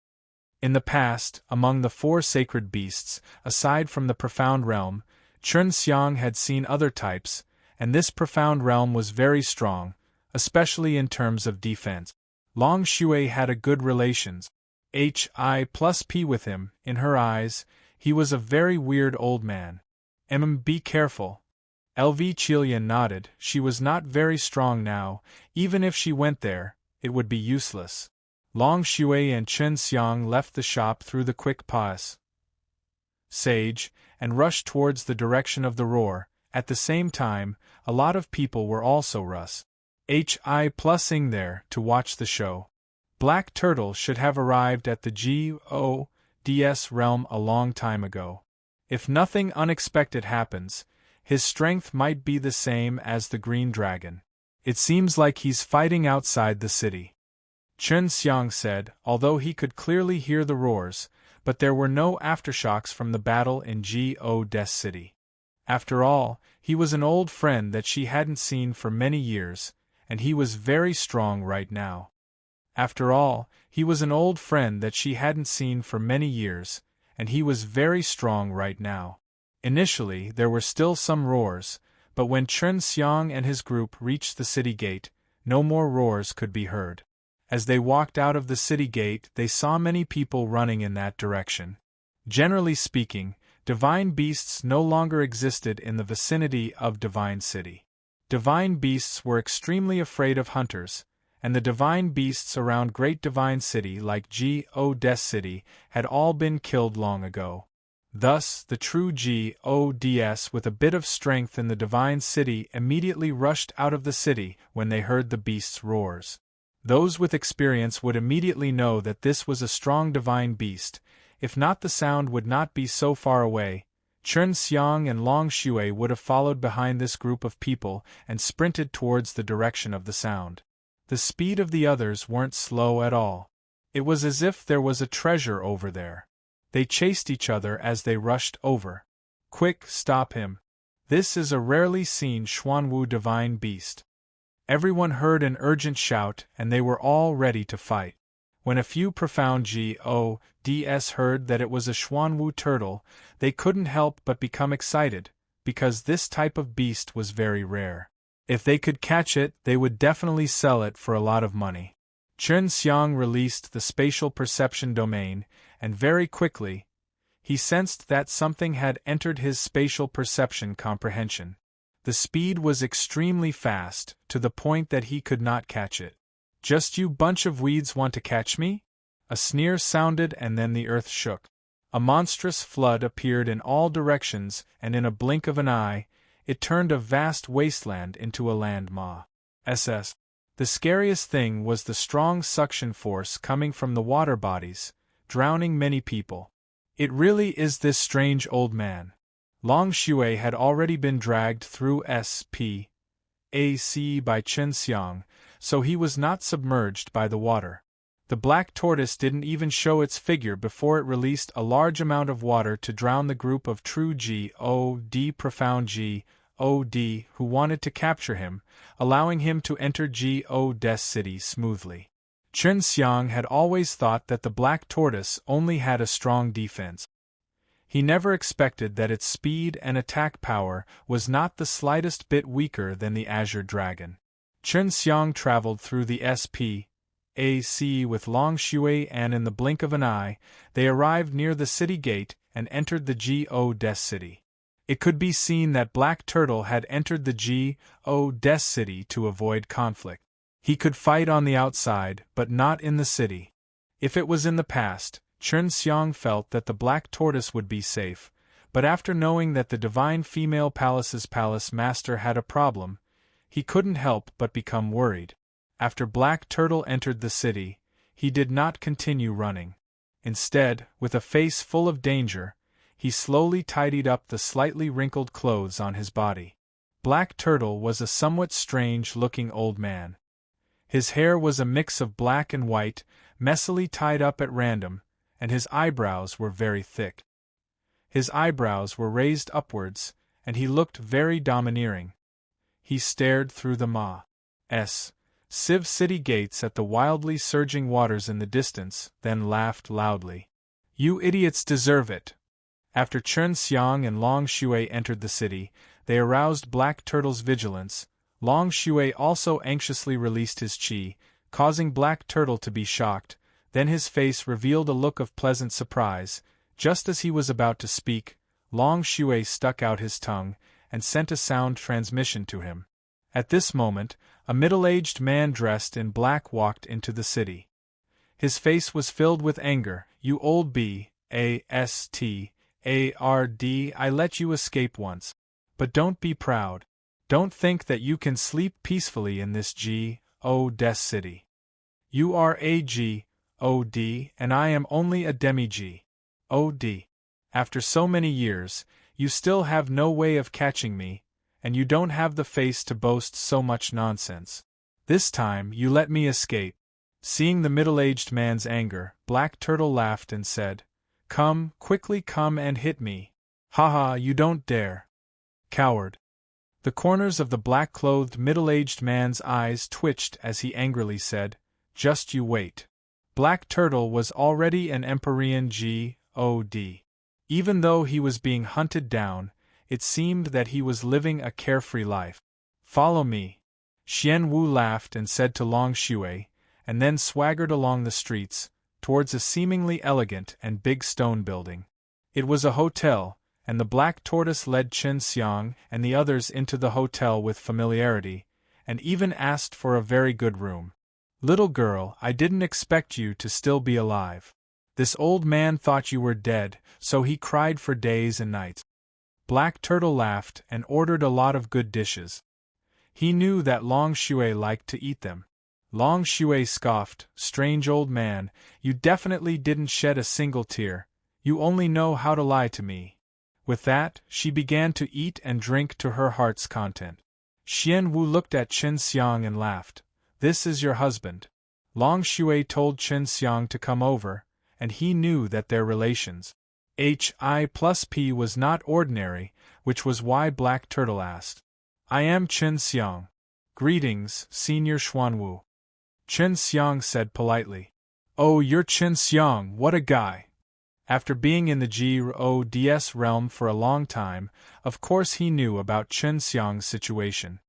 In the past, among the four sacred beasts, aside from the profound realm, Chen Xiang had seen other types, and this profound realm was very strong, especially in terms of defense. Long Shui had a good relations, Hi+P with him. In her eyes, he was a very weird old man. Be careful. LV Qilian nodded. She was not very strong now. Even if she went there, it would be useless. Long Shui and Chen Xiang left the shop through the quick passage and rushed towards the direction of the roar. At the same time, a lot of people were also Hi+ing there to watch the show. Black Turtle should have arrived at the GODS realm a long time ago. If nothing unexpected happens, his strength might be the same as the Green Dragon. It seems like he's fighting outside the city. Chen Xiang said, although he could clearly hear the roars, but there were no aftershocks from the battle in GODS city. After all, he was an old friend that she hadn't seen for many years, and he was very strong right now. After all, he was an old friend that she hadn't seen for many years, and he was very strong right now. Initially, there were still some roars, but when Chen Xiang and his group reached the city gate, no more roars could be heard. As they walked out of the city gate, they saw many people running in that direction. Generally speaking, divine beasts no longer existed in the vicinity of Divine City. Divine beasts were extremely afraid of hunters, and the divine beasts around Great Divine City like GODS City had all been killed long ago. Thus, the true GODS with a bit of strength in the Divine City immediately rushed out of the city when they heard the beast's roars. Those with experience would immediately know that this was a strong divine beast. If not, the sound would not be so far away. Chen Xiang and Long Shui would have followed behind this group of people and sprinted towards the direction of the sound. The speed of the others weren't slow at all. It was as if there was a treasure over there. They chased each other as they rushed over. Quick, stop him. This is a rarely seen Xuanwu divine beast. Everyone heard an urgent shout and they were all ready to fight. When a few profound GODS heard that it was a Xuanwu turtle, they couldn't help but become excited, because this type of beast was very rare. If they could catch it, they would definitely sell it for a lot of money. Chen Xiang released the spatial perception domain, and very quickly, he sensed that something had entered his spatial perception comprehension. The speed was extremely fast, to the point that he could not catch it. Just you bunch of weeds want to catch me? A sneer sounded and then the earth shook. A monstrous flood appeared in all directions and in a blink of an eye, it turned a vast wasteland into a land mass. The scariest thing was the strong suction force coming from the water bodies, drowning many people. It really is this strange old man. Long Shui had already been dragged through SPAC by Chen Xiang, so he was not submerged by the water. The black tortoise didn't even show its figure before it released a large amount of water to drown the group of true profound GOD who wanted to capture him, allowing him to enter GODS City smoothly. Chen Xiang had always thought that the black tortoise only had a strong defense. He never expected that its speed and attack power was not the slightest bit weaker than the Azure Dragon. Chen Xiang traveled through the SPAC AC with Long Shui, and in the blink of an eye, they arrived near the city gate and entered the Go-Des city. It could be seen that Black Turtle had entered the Go-Des city to avoid conflict. He could fight on the outside, but not in the city. If it was in the past, Chen Xiang felt that the Black Tortoise would be safe, but after knowing that the Divine Female Palace's palace master had a problem, he couldn't help but become worried. After Black Turtle entered the city, he did not continue running. Instead, with a face full of danger, he slowly tidied up the slightly wrinkled clothes on his body. Black Turtle was a somewhat strange-looking old man. His hair was a mix of black and white, messily tied up at random, and his eyebrows were very thick. His eyebrows were raised upwards, and he looked very domineering. He stared through the Ma.S. Civ city gates at the wildly surging waters in the distance, then laughed loudly. "You idiots deserve it!" After Chen Xiang and Long Shui entered the city, they aroused Black Turtle's vigilance. Long Shui also anxiously released his qi, causing Black Turtle to be shocked. Then his face revealed a look of pleasant surprise. Just as he was about to speak, Long Shui stuck out his tongue and sent a sound transmission to him. At this moment, a middle-aged man dressed in black walked into the city. His face was filled with anger. "You old bastard, I let you escape once. But don't be proud. Don't think that you can sleep peacefully in this Go-Des city. You are a God, and I am only a demi-God. After so many years, you still have no way of catching me, and you don't have the face to boast so much nonsense. This time you let me escape." Seeing the middle-aged man's anger, Black Turtle laughed and said, "Come, quickly come and hit me. Ha, you don't dare. Coward." The corners of the black-clothed middle-aged man's eyes twitched as he angrily said, "Just you wait." Black Turtle was already an Empyrean God. Even though he was being hunted down, it seemed that he was living a carefree life. "Follow me." Xian Wu laughed and said to Long Shui, and then swaggered along the streets, towards a seemingly elegant and big stone building. It was a hotel, and the Black Tortoise led Chen Xiang and the others into the hotel with familiarity, and even asked for a very good room. "Little girl, I didn't expect you to still be alive. This old man thought you were dead, so he cried for days and nights." Black Turtle laughed and ordered a lot of good dishes. He knew that Long Shui liked to eat them. Long Shui scoffed, "Strange old man, you definitely didn't shed a single tear. You only know how to lie to me." With that, she began to eat and drink to her heart's content. Xian Wu looked at Chen Xiang and laughed. "This is your husband." Long Shui told Chen Xiang to come over, and he knew that their relations Hi+P was not ordinary, which was why Black Turtle asked, "I am Chen Xiang. Greetings, Senior Xuanwu." Chen Xiang said politely, "Oh, you're Chen Xiang, what a guy." After being in the Go-Des realm for a long time, of course he knew about Chen Xiang's situation.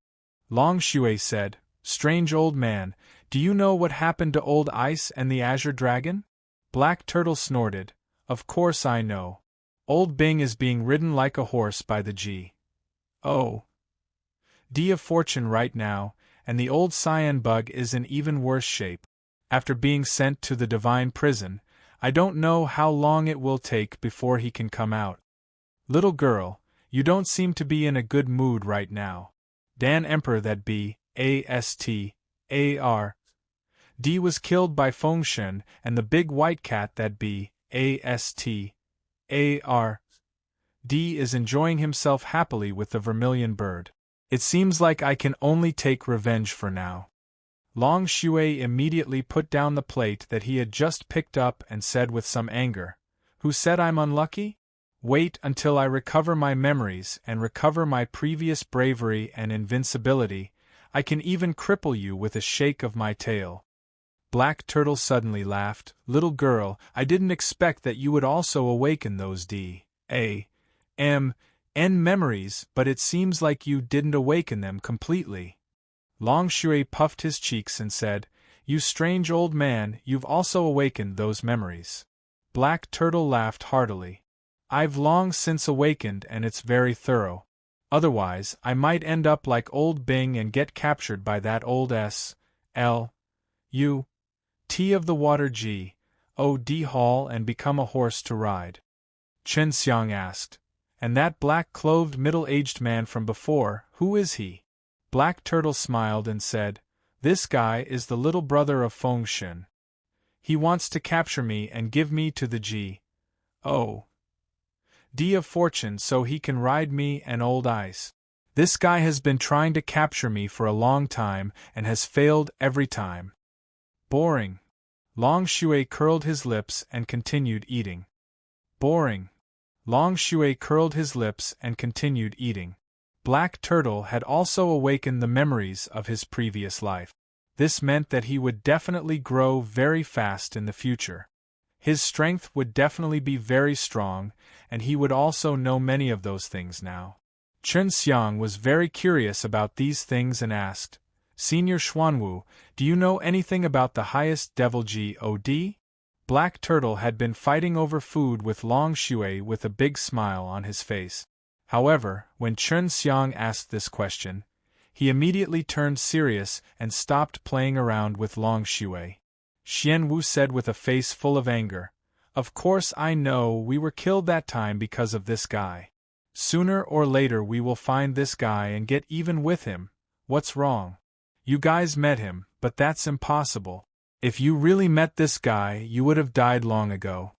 Long Shui said, "Strange old man, do you know what happened to Old Ice and the Azure Dragon?" Black Turtle snorted, "Of course I know. Old Bing is being ridden like a horse by the Go-Des of Fortune right now, and the old cyan bug is in even worse shape. After being sent to the divine prison, I don't know how long it will take before he can come out. Little girl, you don't seem to be in a good mood right now. Dan Emperor that Bastard was killed by Fengshen, and the big white cat that Bastard is enjoying himself happily with the vermilion bird. It seems like I can only take revenge for now." Long Shui immediately put down the plate that he had just picked up and said with some anger, "Who said I'm unlucky? Wait until I recover my memories and recover my previous bravery and invincibility. I can even cripple you with a shake of my tail." Black Turtle suddenly laughed. "Little girl, I didn't expect that you would also awaken those memories, but it seems like you didn't awaken them completely." Long Shui puffed his cheeks and said, You strange old man, you've also awakened those memories. Black Turtle laughed heartily. I've long since awakened and it's very thorough. Otherwise, I might end up like old Bing and get captured by that old S.L.U.T. of the water G.O.D. Hall and become a horse to ride. Chen Xiang asked. And that black-clothed middle-aged man from before, who is he? Black Turtle smiled and said, This guy is the little brother of Feng Shen. He wants to capture me and give me to the G.O.D. of fortune so he can ride me and old ice. This guy has been trying to capture me for a long time and has failed every time. Boring. Long Shui curled his lips and continued eating. Boring. Long Shui curled his lips and continued eating. Black Turtle had also awakened the memories of his previous life. This meant that he would definitely grow very fast in the future. His strength would definitely be very strong, and he would also know many of those things now. Chen Xiang was very curious about these things and asked, Senior Xuanwu, do you know anything about the highest devil God? Black Turtle had been fighting over food with Long Shui with a big smile on his face. However, when Chen Xiang asked this question, he immediately turned serious and stopped playing around with Long Shui. Xian Wu said with a face full of anger, Of course I know we were killed that time because of this guy. Sooner or later we will find this guy and get even with him. What's wrong? You guys met him, but that's impossible. If you really met this guy, you would have died long ago.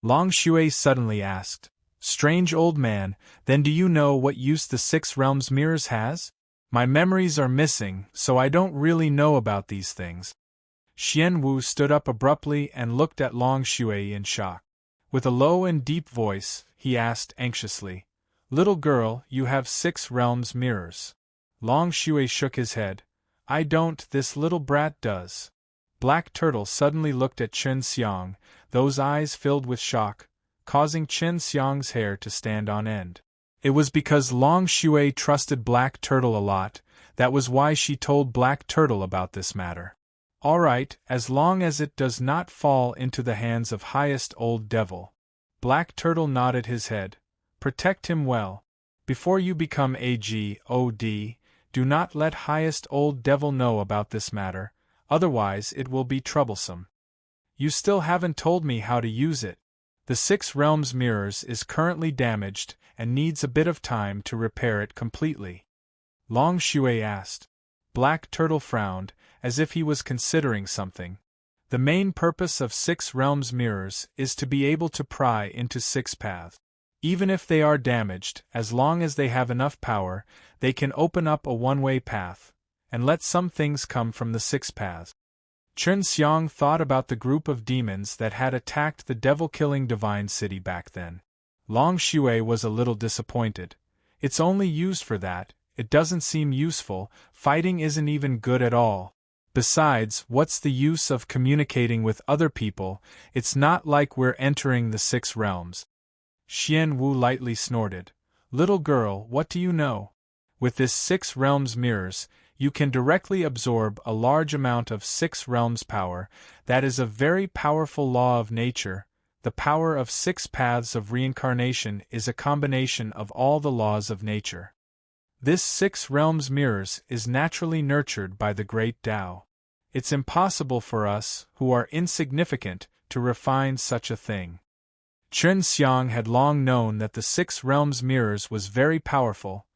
Long Shui suddenly asked, Strange old man, then do you know what use the Six Realms mirrors has? My memories are missing, so I don't really know about these things. Xian Wu stood up abruptly and looked at Long Shui in shock. With a low and deep voice, he asked anxiously, Little girl, you have 6 realms mirrors. Long Shui shook his head. I don't, this little brat does. Black Turtle suddenly looked at Chen Xiang, those eyes filled with shock, causing Chen Xiang's hair to stand on end. It was because Long Shui trusted Black Turtle a lot, that was why she told Black Turtle about this matter. All right, as long as it does not fall into the hands of highest old devil. Black Turtle nodded his head. Protect him well. Before you become a God, do not let highest old devil know about this matter, otherwise it will be troublesome. You still haven't told me how to use it. The 6 realms mirrors is currently damaged and needs a bit of time to repair it completely. Long Shui asked. Black Turtle frowned, as if he was considering something. The main purpose of 6 realms mirrors is to be able to pry into 6 paths. Even if they are damaged, as long as they have enough power, they can open up a one-way path, and let some things come from the 6 paths. Chen Xiang thought about the group of demons that had attacked the devil-killing divine city back then. Long Shui was a little disappointed. It's only used for that, it doesn't seem useful, fighting isn't even good at all. Besides, what's the use of communicating with other people? It's not like we're entering the 6 realms. Xian Wu lightly snorted. Little girl, what do you know? With this 6 realms mirrors, you can directly absorb a large amount of 6 realms power. That is a very powerful law of nature. The power of 6 paths of reincarnation is a combination of all the laws of nature. This 6 realms mirrors is naturally nurtured by the great Tao. It's impossible for us, who are insignificant, to refine such a thing. Chen Xiang had long known that the 6 realms mirrors was very powerful.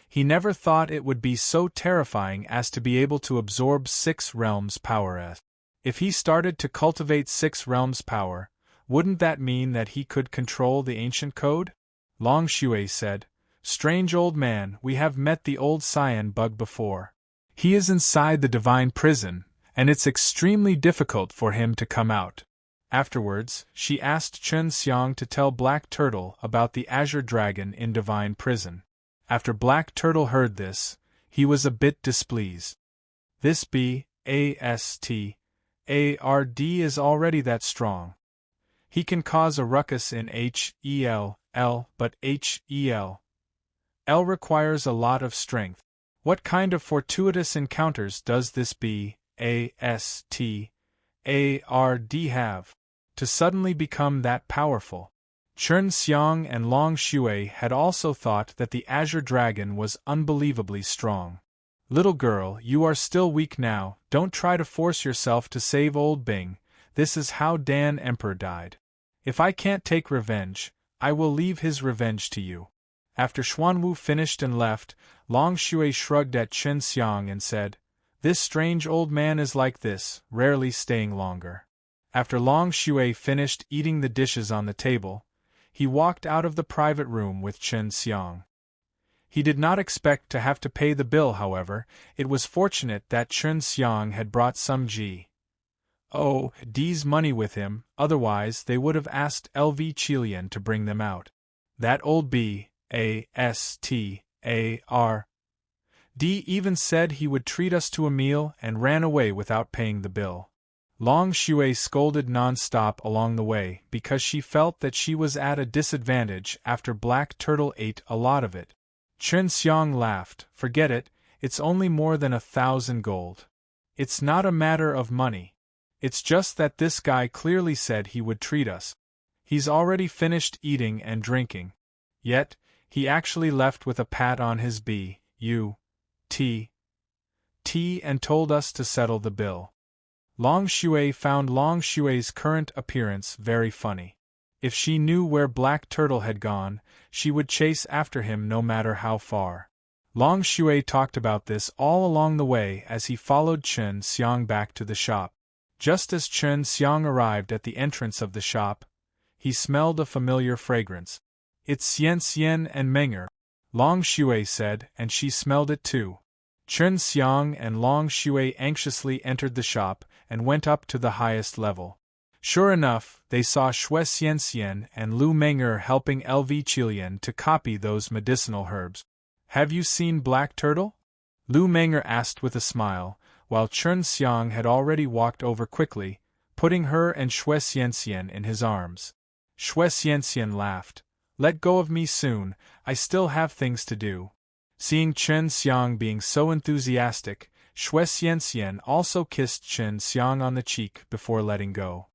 He never thought it would be so terrifying as to be able to absorb 6 realms power. If he started to cultivate 6 realms power, wouldn't that mean that he could control the ancient code? Long Shui said, Strange old man, we have met the old cyan bug before. He is inside the divine prison, and it's extremely difficult for him to come out. Afterwards, she asked Chen Xiang to tell Black Turtle about the Azure Dragon in divine prison. After Black Turtle heard this, he was a bit displeased. This Bastard is already that strong. He can cause a ruckus in Hell, but Hell requires a lot of strength. What kind of fortuitous encounters does this have to suddenly become that powerful. Chen Xiang and Long Shui had also thought that the Azure Dragon was unbelievably strong. Little girl, you are still weak now, don't try to force yourself to save old Bing, this is how Dan Emperor died. If I can't take revenge, I will leave his revenge to you. After Xuanwu finished and left, Long Shui shrugged at Chen Xiang and said, this strange old man is like this, rarely staying longer. After Long Shui finished eating the dishes on the table, he walked out of the private room with Chen Xiang. He did not expect to have to pay the bill, however. It was fortunate that Chen Xiang had brought some D's money with him, otherwise they would have asked LV Qilian to bring them out. That old Bastard even said he would treat us to a meal and ran away without paying the bill. Long Shui scolded non-stop along the way because she felt that she was at a disadvantage after Black Turtle ate a lot of it. Chen Xiang laughed, forget it, it's only more than 1,000 gold. It's not a matter of money. It's just that this guy clearly said he would treat us. He's already finished eating and drinking. Yet, he actually left with a pat on his butt and told us to settle the bill. Long Shui found Long Shui's current appearance very funny. If she knew where Black Turtle had gone, she would chase after him no matter how far. Long Shui talked about this all along the way as he followed Chen Xiang back to the shop. Just as Chen Xiang arrived at the entrance of the shop, he smelled a familiar fragrance. It's Xian Xian and Menger, Long Shui said, and she smelled it too. Chen Xiang and Long Shui anxiously entered the shop and went up to the highest level. Sure enough, they saw Xue Xianxian and Lu Menger helping LV Qilian to copy those medicinal herbs. Have you seen Black Turtle? Lu Menger asked with a smile, while Chen Xiang had already walked over quickly, putting her and Xue Xianxian in his arms. Xue Xianxian laughed. Let go of me soon, I still have things to do. Seeing Chen Xiang being so enthusiastic, Xue Xianxian also kissed Chen Xiang on the cheek before letting go.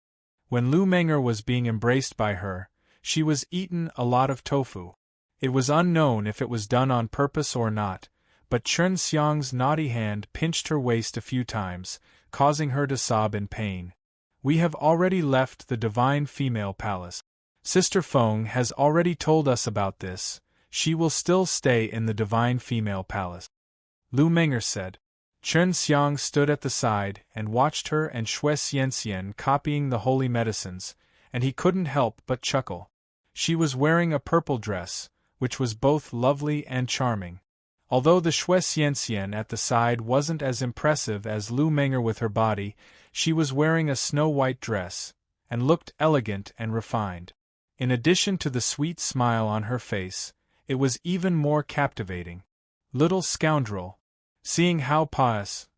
When Lu Menger was being embraced by her, she was eaten a lot of tofu. It was unknown if it was done on purpose or not, but Chen Xiang's naughty hand pinched her waist a few times, causing her to sob in pain. We have already left the Divine Female Palace. Sister Feng has already told us about this. She will still stay in the Divine Female Palace. Lu Menger said. Chen Xiang stood at the side and watched her and Xue Xianxian copying the holy medicines, and he couldn't help but chuckle. She was wearing a purple dress, which was both lovely and charming. Although the Xue Xianxian at the side wasn't as impressive as Lu Menger with her body, she was wearing a snow-white dress, and looked elegant and refined. In addition to the sweet smile on her face, it was even more captivating. Little scoundrel! Seeing how pious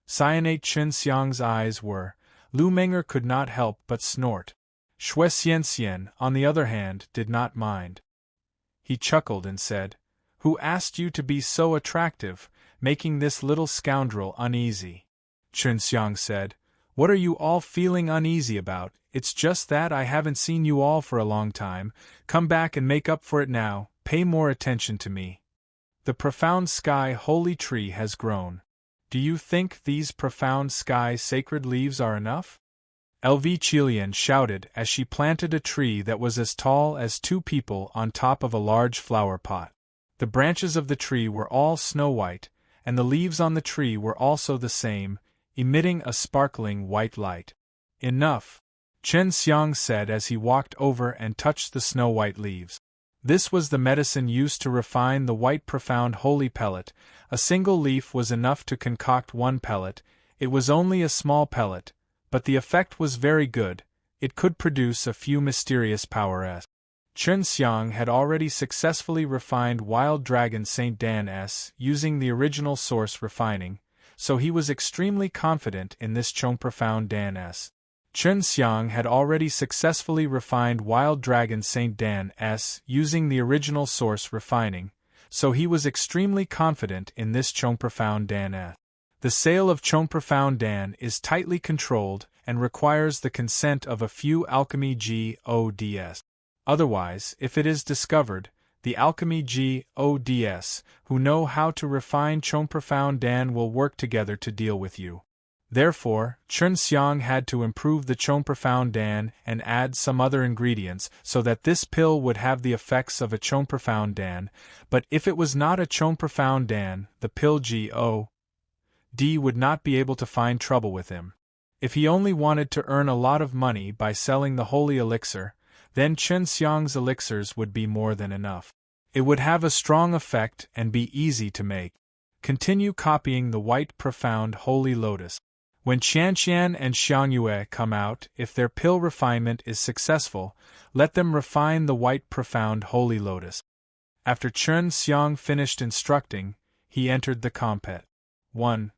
cyanate Chen Xiang's eyes were, Lu Menger could not help but snort. Xue Xianxian, on the other hand, did not mind. He chuckled and said, Who asked you to be so attractive, making this little scoundrel uneasy? Chen Xiang said, What are you all feeling uneasy about? It's just that I haven't seen you all for a long time. Come back and make up for it now, pay more attention to me. The profound sky holy tree has grown. Do you think these profound sky sacred leaves are enough? LV Qilian shouted as she planted a tree that was as tall as 2 people on top of a large flower pot. The branches of the tree were all snow-white, and the leaves on the tree were also the same, emitting a sparkling white light. Enough, Chen Xiang said as he walked over and touched the snow-white leaves. This was the medicine used to refine the white profound holy pellet. A single leaf was enough to concoct 1 pellet. It was only a small pellet, but the effect was very good. It could produce a few mysterious powers. Chen Xiang had already successfully refined Wild Dragon Saint Dan S using the original source refining, so he was extremely confident in this Chong Profound Dan S. Chen Xiang had already successfully refined Wild Dragon Saint Dan S using the original source refining, so he was extremely confident in this Chong Profound Dan S. The sale of Chong Profound Dan is tightly controlled and requires the consent of a few alchemy gods. Otherwise, if it is discovered, the alchemy gods, who know how to refine Chong Profound Dan, will work together to deal with you. Therefore, Chun Xiang had to improve the Chong Profound Dan and add some other ingredients so that this pill would have the effects of a Chong Profound Dan, but if it was not a Chong Profound Dan, the pill God would not be able to find trouble with him. If he only wanted to earn a lot of money by selling the holy elixir, then Chun Xiang's elixirs would be more than enough. It would have a strong effect and be easy to make. Continue copying the white profound holy lotus. When Qianqian and Xiangyue come out, if their pill refinement is successful, let them refine the white profound holy lotus. After Chun Xiang finished instructing, he entered the compet. 1.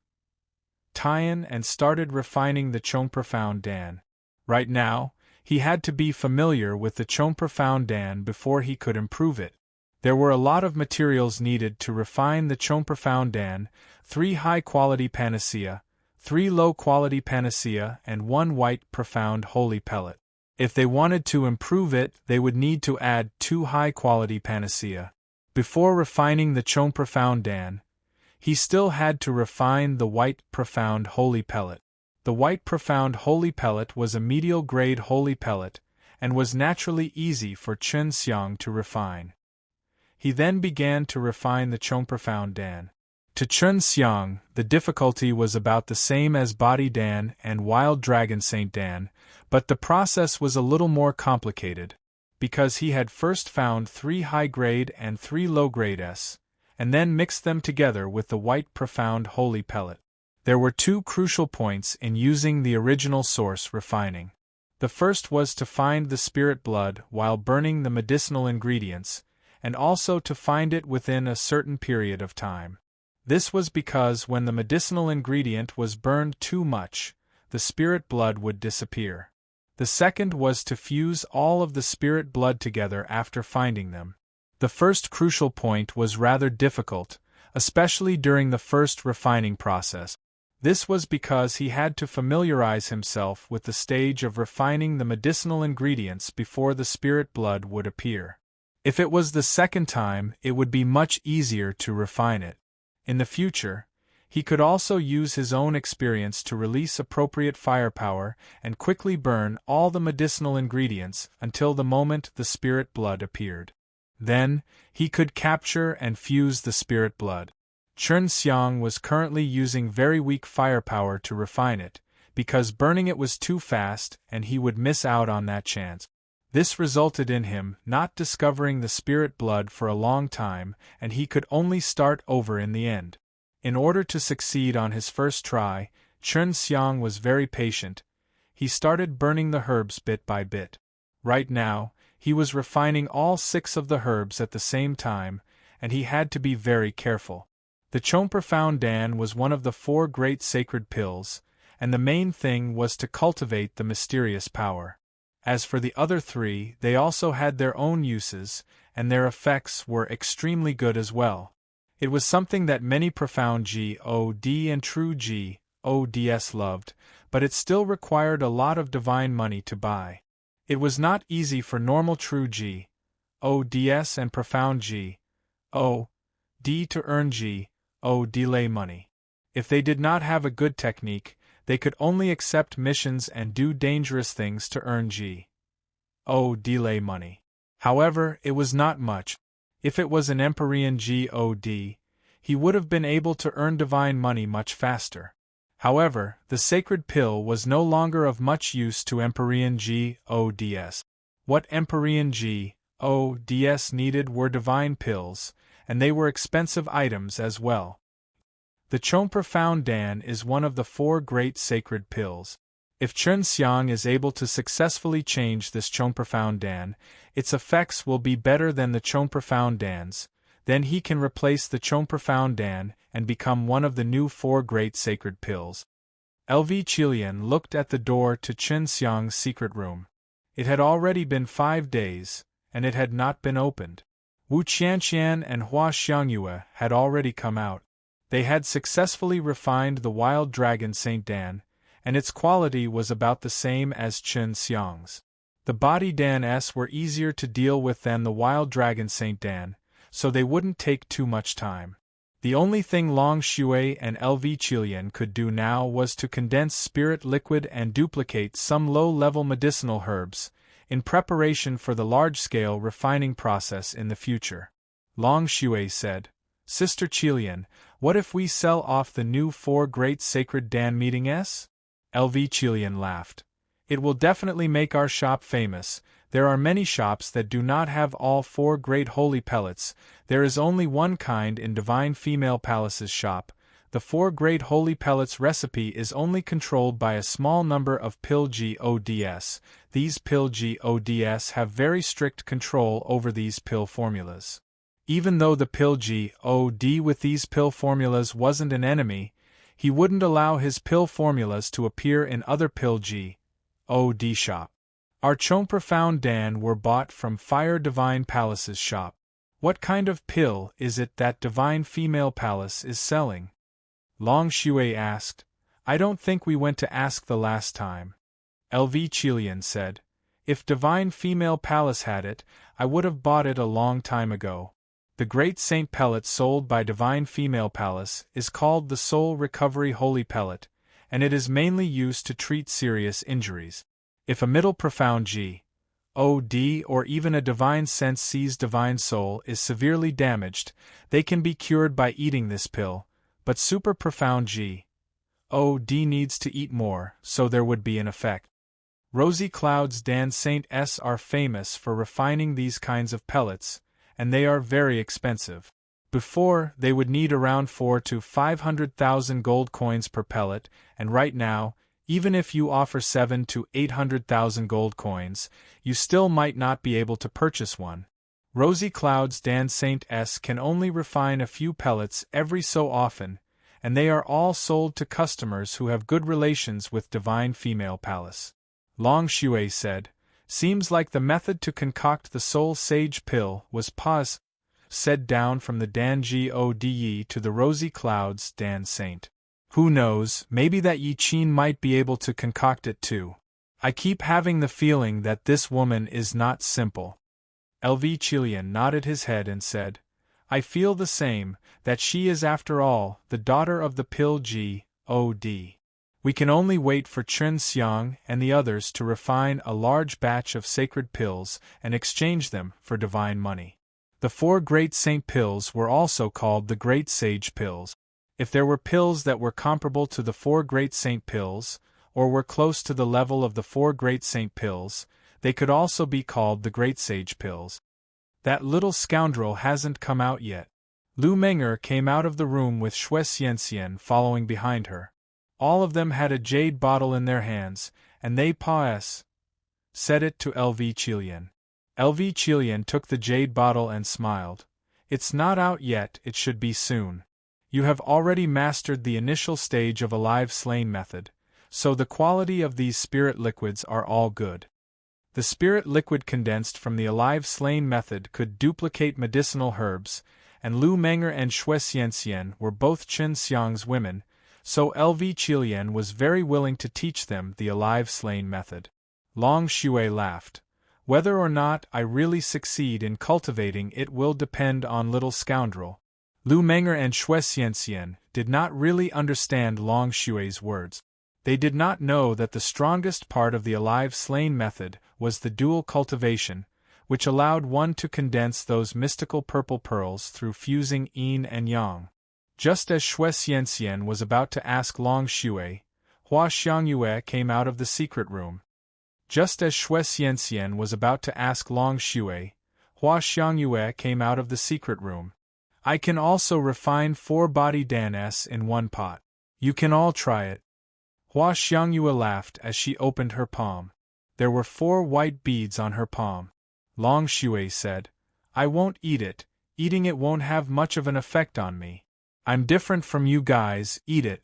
Tian and started refining the Chong Profound Dan. Right now, he had to be familiar with the Chong Profound Dan before he could improve it. There were a lot of materials needed to refine the Chong Profound Dan: 3 high-quality panacea, 3 low-quality panacea, and 1 white profound holy pellet. If they wanted to improve it, they would need to add 2 high-quality panacea. Before refining the Chong Profound Dan, he still had to refine the white profound holy pellet. The white profound holy pellet was a medial-grade holy pellet, and was naturally easy for Chun Xiang to refine. He then began to refine the Chong Profound Dan. To Chun Xiang, the difficulty was about the same as Body Dan and Wild Dragon Saint Dan, but the process was a little more complicated, because he had first found 3 high-grade and 3 low-grade S, and then mixed them together with the white profound holy pellet. There were 2 crucial points in using the original source refining. The first was to find the spirit blood while burning the medicinal ingredients, and also to find it within a certain period of time. This was because when the medicinal ingredient was burned too much, the spirit blood would disappear. The second was to fuse all of the spirit blood together after finding them. The first crucial point was rather difficult, especially during the first refining process. This was because he had to familiarize himself with the stage of refining the medicinal ingredients before the spirit blood would appear. If it was the second time, it would be much easier to refine it. In the future, he could also use his own experience to release appropriate firepower and quickly burn all the medicinal ingredients until the moment the spirit blood appeared. Then, he could capture and fuse the spirit blood. Chun Xiang was currently using very weak firepower to refine it, because burning it was too fast and he would miss out on that chance. This resulted in him not discovering the spirit blood for a long time, and he could only start over in the end. In order to succeed on his first try, Chun Xiang was very patient. He started burning the herbs bit by bit. Right now, he was refining all 6 of the herbs at the same time, and he had to be very careful. The Chong Profound Dan was one of the 4 great sacred pills, and the main thing was to cultivate the mysterious power. As for the other 3, they also had their own uses, and their effects were extremely good as well. It was something that many profound God and true gods loved, but it still required a lot of divine money to buy. It was not easy for normal true gods and profound God to earn God money. If they did not have a good technique, they could only accept missions and do dangerous things to earn God money. However, it was not much. If it was an Empyrean God, he would have been able to earn divine money much faster. However, the sacred pill was no longer of much use to Empyrean gods. What Empyrean gods needed were divine pills, and they were expensive items as well. The Chong Profound Dan is one of the 4 great sacred pills. If Chun Xiang is able to successfully change this Chong Profound Dan, its effects will be better than the Chong Profound Dan's. Then he can replace the Chong Profound Dan and become one of the new 4 great sacred pills. LV Qilian looked at the door to Chun Xiang's secret room. It had already been 5 days, and it had not been opened. Wu Qianqian and Hua Xiangyue had already come out. They had successfully refined the wild dragon Saint Dan, and its quality was about the same as Chen Xiang's. The body Dan-s were easier to deal with than the wild dragon Saint Dan, so they wouldn't take too much time. The only thing Long Shui and LV Qilian could do now was to condense spirit liquid and duplicate some low-level medicinal herbs, in preparation for the large-scale refining process in the future. Long Shui said, "Sister Qilian, what if we sell off the new 4 great sacred Dan meetings?" LV Qilian laughed. "It will definitely make our shop famous. There are many shops that do not have all 4 great holy pellets. There is only one kind in Divine Female Palace's shop. The 4 great holy pellets recipe is only controlled by a small number of pill gods. These pill gods have very strict control over these pill formulas. Even though the pill god with these pill formulas wasn't an enemy, he wouldn't allow his pill formulas to appear in other pill god shop. Our Chong Profound Dan were bought from Fire Divine Palace's shop. What kind of pill is it that Divine Female Palace is selling?" Long Shui asked. "I don't think we went to ask the last time." LV Qilian said, "If Divine Female Palace had it, I would have bought it a long time ago. The Great Saint Pellet sold by Divine Female Palace is called the Soul Recovery Holy Pellet, and it is mainly used to treat serious injuries. If a middle profound god or even a divine sense sees divine soul is severely damaged, they can be cured by eating this pill, but super profound god needs to eat more, so there would be an effect. Rosy Clouds Dan Saint-S are famous for refining these kinds of pellets, and they are very expensive. Before, they would need around 4 to 500,000 gold coins per pellet, and right now, even if you offer 7 to 800,000 gold coins, you still might not be able to purchase one. Rosy Clouds Dan Saint-S can only refine a few pellets every so often, and they are all sold to customers who have good relations with Divine Female Palace." Long Shui said, "Seems like the method to concoct the Soul Sage pill was said down from the Dan Gode to the Rosy Clouds Dan Saint. Who knows, maybe that Yi Qin might be able to concoct it too. I keep having the feeling that this woman is not simple." LV Qilian nodded his head and said, "I feel the same, that she is after all the daughter of the pill god. We can only wait for Chen Xiang and the others to refine a large batch of sacred pills and exchange them for divine money. The 4 great saint pills were also called the Great Sage pills. If there were pills that were comparable to the 4 great saint pills, or were close to the level of the 4 great saint pills, they could also be called the Great Sage pills. That little scoundrel hasn't come out yet." Lu Meng'er came out of the room with Xue Xianxian following behind her. All of them had a jade bottle in their hands, and they said it to LV Qilian. LV Qilian took the jade bottle and smiled. "It's not out yet, it should be soon. You have already mastered the initial stage of alive slain method, so the quality of these spirit liquids are all good." The spirit liquid condensed from the alive slain method could duplicate medicinal herbs, and Lu Meng'er and Xue Xianxian were both Chen Xiang's women, so LV Qilian was very willing to teach them the alive slain method. Long Shui laughed. "Whether or not I really succeed in cultivating it will depend on little scoundrel." Lu Meng'er and Xue Xianxian did not really understand Long Shui's words. They did not know that the strongest part of the alive slain method was the dual cultivation, which allowed one to condense those mystical purple pearls through fusing yin and yang. Just as Xue Xianxian was about to ask Long Shui, Hua Xiangyue came out of the secret room. Just as Xue Xianxian was about to ask Long Shui, Hua Xiangyue came out of the secret room. "I can also refine 4 body Dan-s in one pot. You can all try it." Hua Xiangyue laughed as she opened her palm. There were 4 white beads on her palm. Long Shui said, "I won't eat it, eating it won't have much of an effect on me. I'm different from you guys, eat it."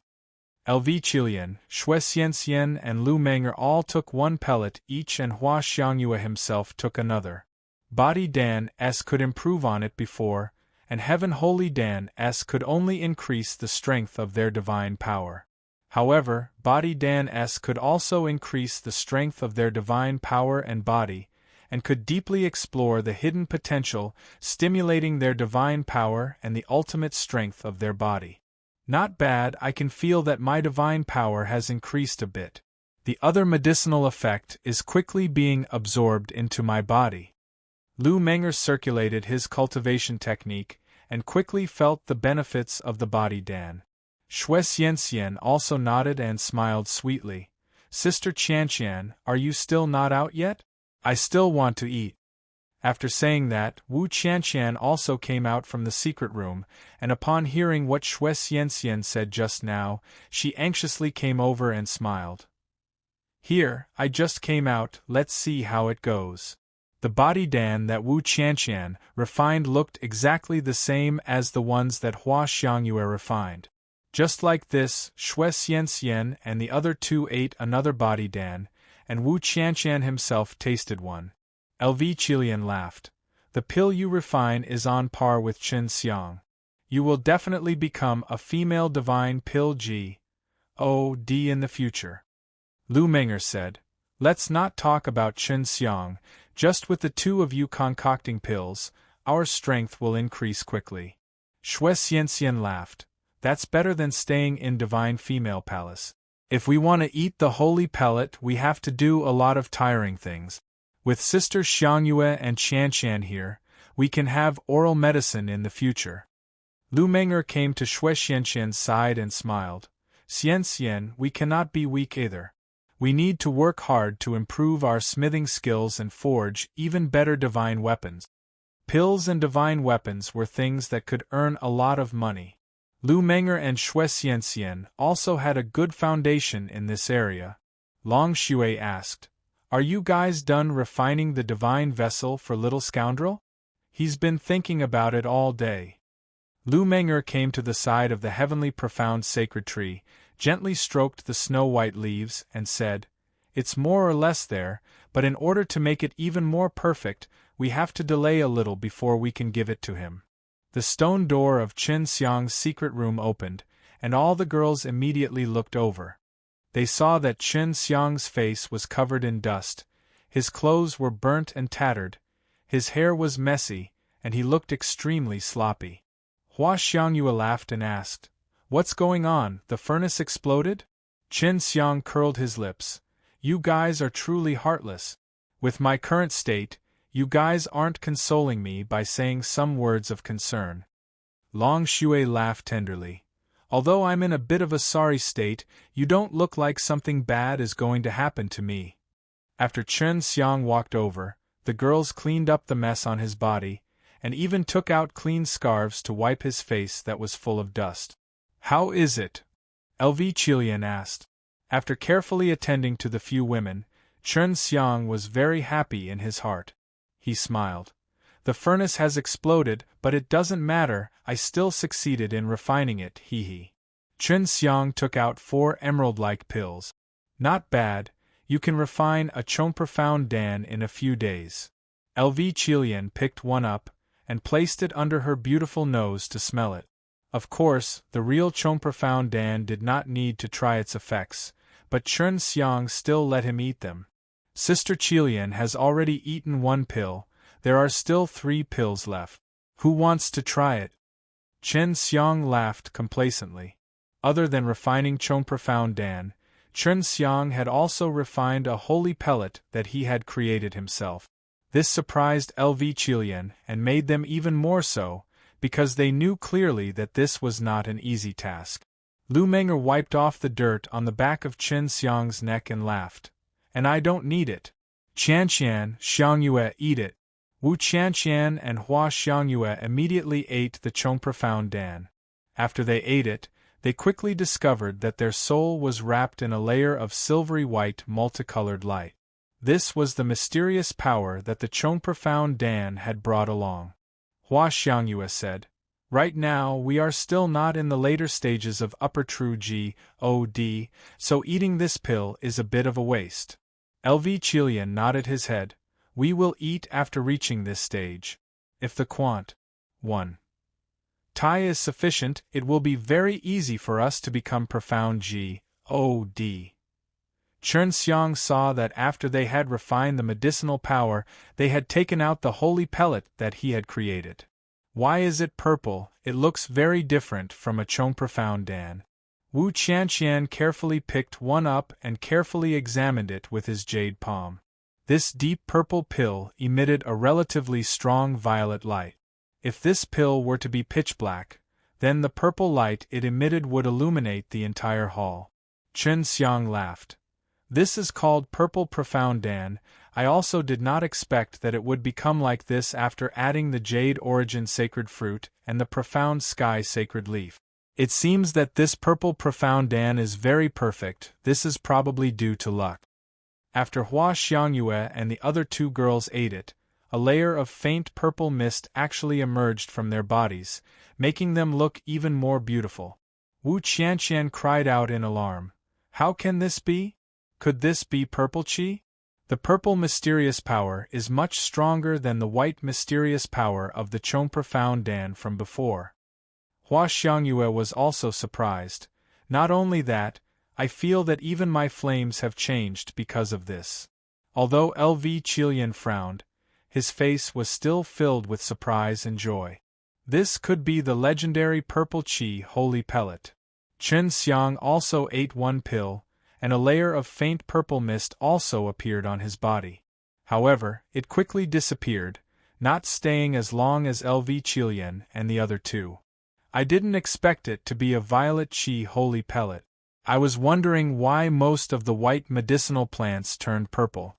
LV Qilian, Xue Xianxian and Lu Meng'er all took 1 pellet each and Hua Xiangyue himself took another. Body Dan-s could improve on it before, and Heaven Holy Dan-s could only increase the strength of their divine power. However, Body Dan-s could also increase the strength of their divine power and body, and could deeply explore the hidden potential, stimulating their divine power and the ultimate strength of their body. Not bad, I can feel that my divine power has increased a bit. The other medicinal effect is quickly being absorbed into my body. Lu Menger circulated his cultivation technique, and quickly felt the benefits of the body Dan. Shui Xianxian also nodded and smiled sweetly. Sister Qianqian, are you still not out yet? I still want to eat. After saying that, Wu Qianqian also came out from the secret room, and upon hearing what Shui Xianxian said just now, she anxiously came over and smiled. Here, I just came out, let's see how it goes. The body Dan that Wu Qianqian refined looked exactly the same as the ones that Hua Xiangyue refined. Just like this, Shui Xianxian and the other two ate another body Dan, and Wu Qianqian himself tasted one. LV Qilian laughed. The pill you refine is on par with Qin Xiang. You will definitely become a female divine pill G.O.D. in the future. Lu Menger said, let's not talk about Qin Xiang, just with the two of you concocting pills, our strength will increase quickly. Shui Xianxian laughed. That's better than staying in Divine Female Palace. If we want to eat the holy pellet, we have to do a lot of tiring things. With Sister Xiangyue and Qianqian here, we can have oral medicine in the future. Lu Menger came to Shui Xianxian's side and smiled. Xianxian, we cannot be weak either. We need to work hard to improve our smithing skills and forge even better divine weapons. Pills and divine weapons were things that could earn a lot of money. Lu Menger and Shui Xianxian also had a good foundation in this area. Long Shui asked, are you guys done refining the divine vessel for Little Scoundrel? He's been thinking about it all day. Lu Menger came to the side of the heavenly profound sacred tree, gently stroked the snow-white leaves, and said, it's more or less there, but in order to make it even more perfect, we have to delay a little before we can give it to him. The stone door of Qin Xiang's secret room opened, and all the girls immediately looked over. They saw that Qin Xiang's face was covered in dust, his clothes were burnt and tattered, his hair was messy, and he looked extremely sloppy. Hua Xiangyue laughed and asked, what's going on, the furnace exploded? Qin Xiang curled his lips. You guys are truly heartless. With my current state, you guys aren't consoling me by saying some words of concern. Long Shui laughed tenderly. Although I'm in a bit of a sorry state, you don't look like something bad is going to happen to me. After Qin Xiang walked over, the girls cleaned up the mess on his body, and even took out clean scarves to wipe his face that was full of dust. How is it? LV Qilian asked. After carefully attending to the few women, Qin Xiang was very happy in his heart. He smiled. The furnace has exploded, but it doesn't matter, I still succeeded in refining it, hee. Qin Xiang took out 4 emerald-like pills. Not bad, you can refine a Chong Profound Dan in a few days. LV Qilian picked one up, and placed it under her beautiful nose to smell it. Of course, the real Chong Profound Dan did not need to try its effects, but Qin Xiang still let him eat them. Sister Qilian has already eaten 1 pill, there are still 3 pills left. Who wants to try it? Qin Xiang laughed complacently. Other than refining Chong Profound Dan, Qin Xiang had also refined a holy pellet that he had created himself. This surprised LV Qilian and made them even more so, because they knew clearly that this was not an easy task. Lu Menger wiped off the dirt on the back of Qin Xiang's neck and laughed. And I don't need it. Qianqian, Xiangyue, eat it. Wu Qianqian and Hua Xiangyue immediately ate the Chong Profound Dan. After they ate it, they quickly discovered that their soul was wrapped in a layer of silvery white multicolored light. This was the mysterious power that the Chong Profound Dan had brought along. Hua Xiangyue said, right now we are still not in the later stages of upper true G.O.D., so eating this pill is a bit of a waste. LV Qilian nodded his head. We will eat after reaching this stage. If the quant. 1. Tai is sufficient, it will be very easy for us to become profound God. Chen Xiang saw that after they had refined the medicinal power, they had taken out the holy pellet that he had created. Why is it purple? It looks very different from a Chong profound Dan. Wu Qianqian carefully picked one up and carefully examined it with his jade palm. This deep purple pill emitted a relatively strong violet light. If this pill were to be pitch black, then the purple light it emitted would illuminate the entire hall. Chen Xiang laughed. This is called purple profound Dan. I also did not expect that it would become like this after adding the jade origin sacred fruit and the profound sky sacred leaf. It seems that this purple profound Dan is very perfect. This is probably due to luck. After Hua Xiangyue and the other two girls ate it, a layer of faint purple mist actually emerged from their bodies, making them look even more beautiful. Wu Qianqian cried out in alarm. How can this be? Could this be purple qi? The purple mysterious power is much stronger than the white mysterious power of the Chong profound Dan from before. Hua Xiangyue was also surprised. Not only that, I feel that even my flames have changed because of this. Although LV Qilian frowned, his face was still filled with surprise and joy. This could be the legendary purple qi holy pellet. Chen Xiang also ate one pill, and a layer of faint purple mist also appeared on his body. However, it quickly disappeared, not staying as long as LV Qilian and the other two. I didn't expect it to be a violet qi holy pellet. I was wondering why most of the white medicinal plants turned purple.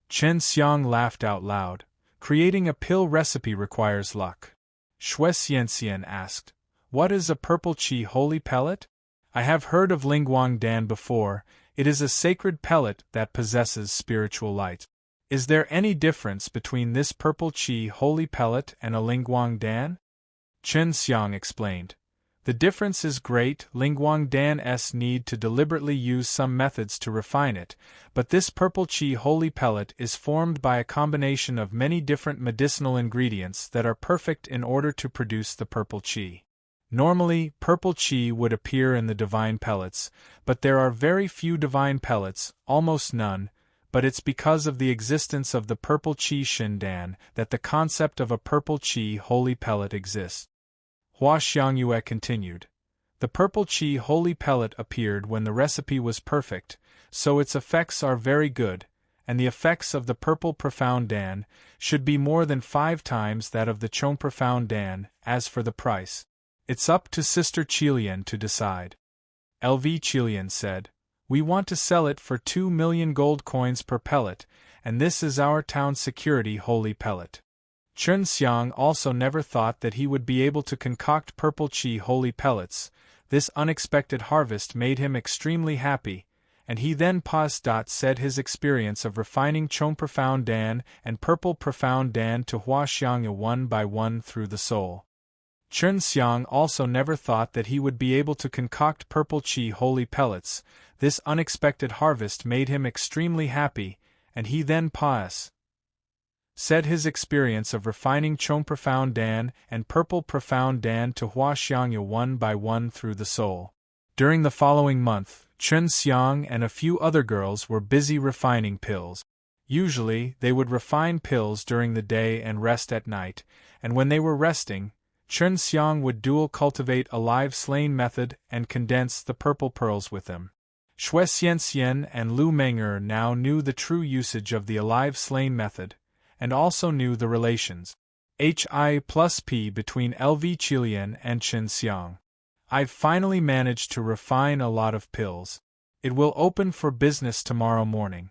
Chen Xiang laughed out loud. Creating a pill recipe requires luck. Shui Xianxian asked, What is a purple qi holy pellet? I have heard of Lingguang Dan before. It is a sacred pellet that possesses spiritual light. Is there any difference between this purple qi holy pellet and a Lingguang Dan? Chen Xiang explained. The difference is great. Lingguang Dan's need to deliberately use some methods to refine it, but this purple qi holy pellet is formed by a combination of many different medicinal ingredients that are perfect in order to produce the purple qi. Normally, purple qi would appear in the divine pellets, but there are very few divine pellets, almost none, but it's because of the existence of the purple qi Shindan that the concept of a purple qi holy pellet exists. Hua Xiangyue continued. The purple qi holy pellet appeared when the recipe was perfect, so its effects are very good, and the effects of the purple profound Dan should be more than 5 times that of the Chong profound Dan. As for the price, it's up to Sister Qilian to decide. LV Qilian said, We want to sell it for 2 million gold coins per pellet, and this is our town security holy pellet. Chen Xiang also never thought that he would be able to concoct purple qi holy pellets. This unexpected harvest made him extremely happy, and he then said his experience of refining Chong profound Dan and purple profound Dan to Hua Xiangyue one by one through the soul. Chen Xiang also never thought that he would be able to concoct purple qi holy pellets. This unexpected harvest made him extremely happy, and he then said his experience of refining Chong profound Dan and purple profound Dan to Hua Xiangyue one by one through the soul. During the following month, Chen Xiang and a few other girls were busy refining pills. Usually, they would refine pills during the day and rest at night, and when they were resting, Chen Xiang would dual cultivate a live slain method and condense the purple pearls with them. Shui Xianxian and Lu Meng'er now knew the true usage of the alive slain method, and also knew the relations Hi+P between LV Qilian and Chen Xiang. I've finally managed to refine a lot of pills. It will open for business tomorrow morning.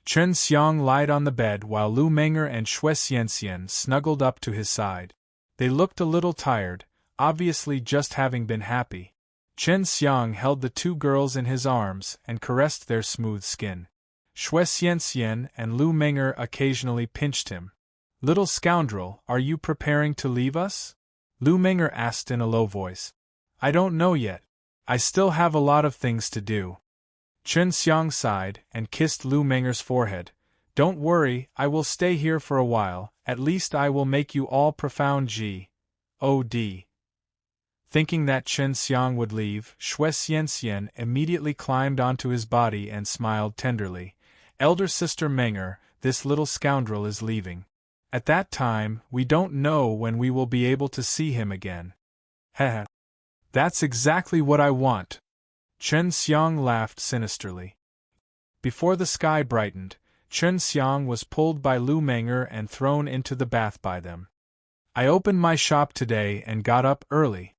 Chen Xiang lied on the bed while Lu Meng'er and Shui Xianxian snuggled up to his side. They looked a little tired, obviously just having been happy. Chen Xiang held the 2 girls in his arms and caressed their smooth skin. Shui Xianxian and Lu Meng'er occasionally pinched him. Little scoundrel, are you preparing to leave us? Lu Meng'er asked in a low voice. I don't know yet. I still have a lot of things to do. Chen Xiang sighed and kissed Lu Meng'er's forehead. Don't worry, I will stay here for a while, at least I will make you all profound God. Thinking that Chen Xiang would leave, Shui Xianxian immediately climbed onto his body and smiled tenderly. Elder Sister Menger, this little scoundrel is leaving. At that time, we don't know when we will be able to see him again. Heh. That's exactly what I want. Chen Xiang laughed sinisterly. Before the sky brightened, Chen Xiang was pulled by Lu Menger and thrown into the bath by them. I opened my shop today and got up early.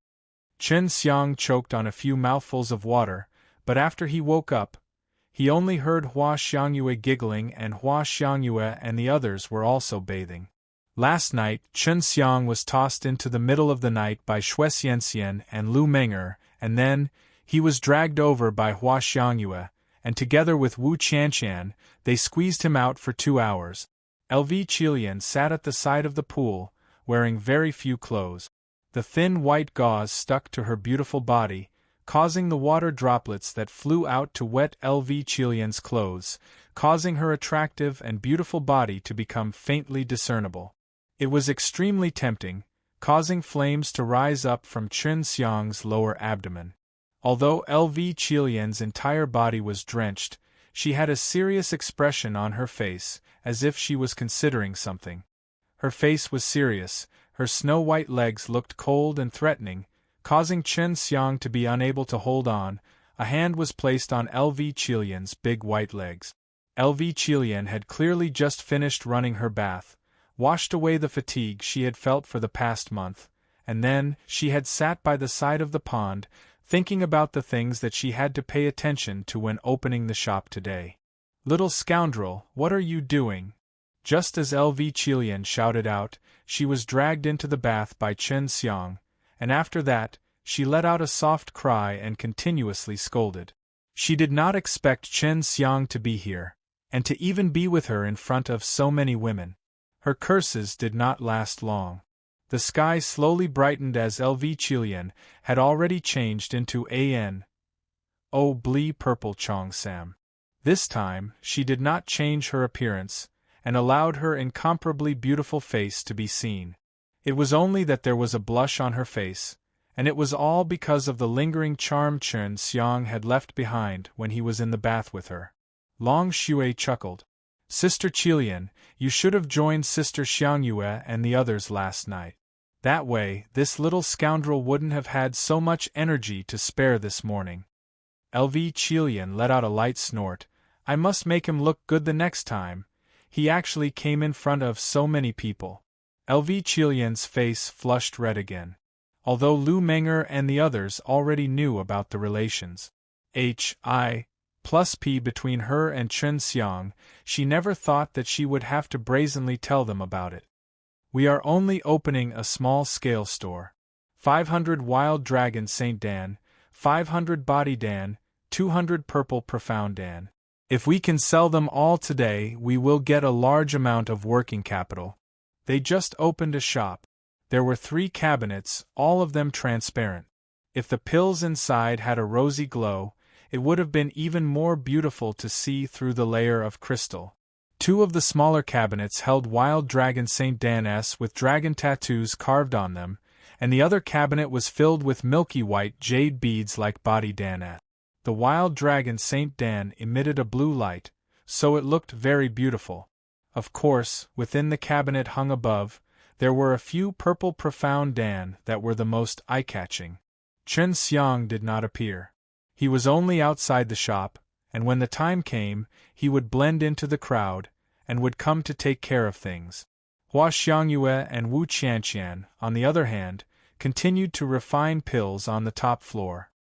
Chen Xiang choked on a few mouthfuls of water, but after he woke up, he only heard Hua Xiangyue giggling, and Hua Xiangyue and the others were also bathing. Last night, Chen Xiang was tossed into the middle of the night by Shui Xianxian and Lu Menger, and then he was dragged over by Hua Xiangyue, and together with Wu Qianqian, they squeezed him out for 2 hours. LV Qilian sat at the side of the pool, wearing very few clothes. The thin white gauze stuck to her beautiful body, causing the water droplets that flew out to wet LV Qilian's clothes, causing her attractive and beautiful body to become faintly discernible. It was extremely tempting, causing flames to rise up from Chen Xiang's lower abdomen. Although LV Qilian's entire body was drenched, she had a serious expression on her face, as if she was considering something. Her face was serious, her snow-white legs looked cold and threatening, causing Chen Xiang to be unable to hold on. A hand was placed on LV Qilian's big white legs. LV Qilian had clearly just finished running her bath, washed away the fatigue she had felt for the past month, and then she had sat by the side of the pond, thinking about the things that she had to pay attention to when opening the shop today. "Little scoundrel, what are you doing?" Just as LV Qilian shouted out, she was dragged into the bath by Chen Xiang, and after that, she let out a soft cry and continuously scolded. She did not expect Chen Xiang to be here, and to even be with her in front of so many women. Her curses did not last long. The sky slowly brightened as LV Qilian had already changed into blee purple Chong Sam. This time, she did not change her appearance, and allowed her incomparably beautiful face to be seen. It was only that there was a blush on her face, and it was all because of the lingering charm Chen Xiang had left behind when he was in the bath with her. Long Shui chuckled. "Sister Qilian, you should have joined Sister Xiangyue and the others last night. That way, this little scoundrel wouldn't have had so much energy to spare this morning." LV Qilian let out a light snort. "I must make him look good the next time. He actually came in front of so many people." LV Qilian's face flushed red again. Although Lu Menger and the others already knew about the relations HI+P between her and Chen Xiang, she never thought that she would have to brazenly tell them about it. "We are only opening a small-scale store. 500 Wild Dragon Saint Dan, 500 Body Dan, 200 Purple Profound Dan. If we can sell them all today, we will get a large amount of working capital." They just opened a shop. There were 3 cabinets, all of them transparent. If the pills inside had a rosy glow, it would have been even more beautiful to see through the layer of crystal. 2 of the smaller cabinets held Wild Dragon Saint Dan S with dragon tattoos carved on them, and the other cabinet was filled with milky white jade beads like Body Dan S. The Wild Dragon Saint Dan emitted a blue light, so it looked very beautiful. Of course, within the cabinet hung above, there were a few Purple Profound Dan that were the most eye-catching. Chen Xiang did not appear. He was only outside the shop, and when the time came, he would blend into the crowd, and would come to take care of things. Hua Xiangyue and Wu Qianqian, on the other hand, continued to refine pills on the top floor.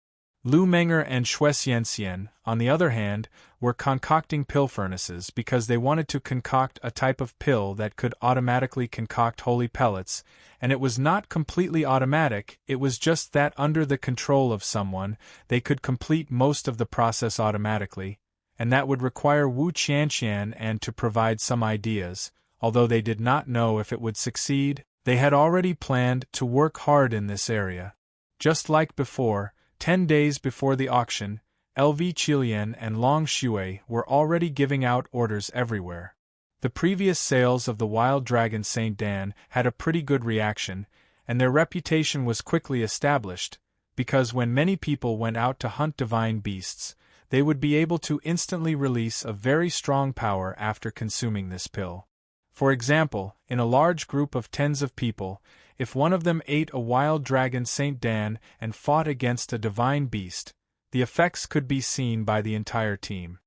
Lu Menger and Shui Xianxian, on the other hand, were concocting pill furnaces because they wanted to concoct a type of pill that could automatically concoct holy pellets, and it was not completely automatic, it was just that under the control of someone, they could complete most of the process automatically, and that would require Wu Qianqian and to provide some ideas. Although they did not know if it would succeed, they had already planned to work hard in this area. Just like before, 10 days before the auction, LV Qilian and Long Shui were already giving out orders everywhere. The previous sales of the Wild Dragon Saint Dan had a pretty good reaction, and their reputation was quickly established, because when many people went out to hunt divine beasts, they would be able to instantly release a very strong power after consuming this pill. For example, in a large group of tens of people, if one of them ate a wild dragon Saint Dan and fought against a divine beast, the effects could be seen by the entire team.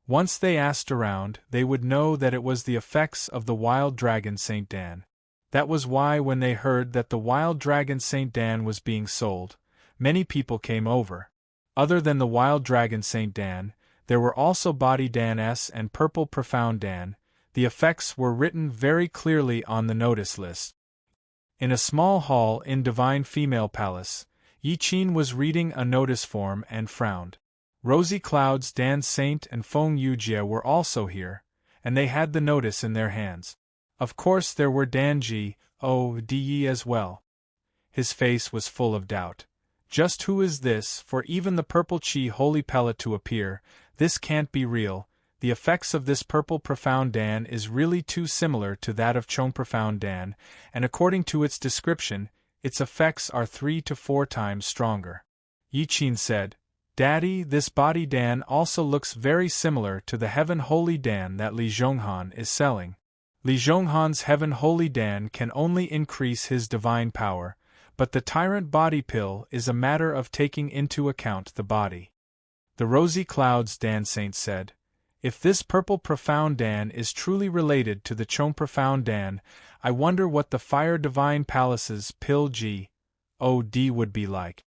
Once they asked around, they would know that it was the effects of the wild dragon Saint Dan. That was why when they heard that the wild dragon Saint Dan was being sold, many people came over. Other than the wild dragon Saint Dan, there were also Body Dan S and Purple Profound Dan. The effects were written very clearly on the notice list. In a small hall in Divine Female Palace, Yi Qin was reading a notice form and frowned. Rosy Clouds Dan Saint and Feng Yujie were also here, and they had the notice in their hands. Of course there were Dan Ji, Yi as well. His face was full of doubt. Just who is this, for even the purple chi holy pellet to appear? This can't be real. The effects of this Purple Profound Dan is really too similar to that of Chong Profound Dan, and according to its description, its effects are 3 to 4 times stronger. Yi Qin said, Daddy, this Body Dan also looks very similar to the Heaven Holy Dan that Li Zhonghan is selling. Li Zhonghan's Heaven Holy Dan can only increase his divine power, but the Tyrant Body Pill is a matter of taking into account the body. The Rosy Clouds Dan Saint said, If this Purple Profound Dan is truly related to the Chong Profound Dan, I wonder what the Fire Divine Palace's Pill G.O.D. would be like.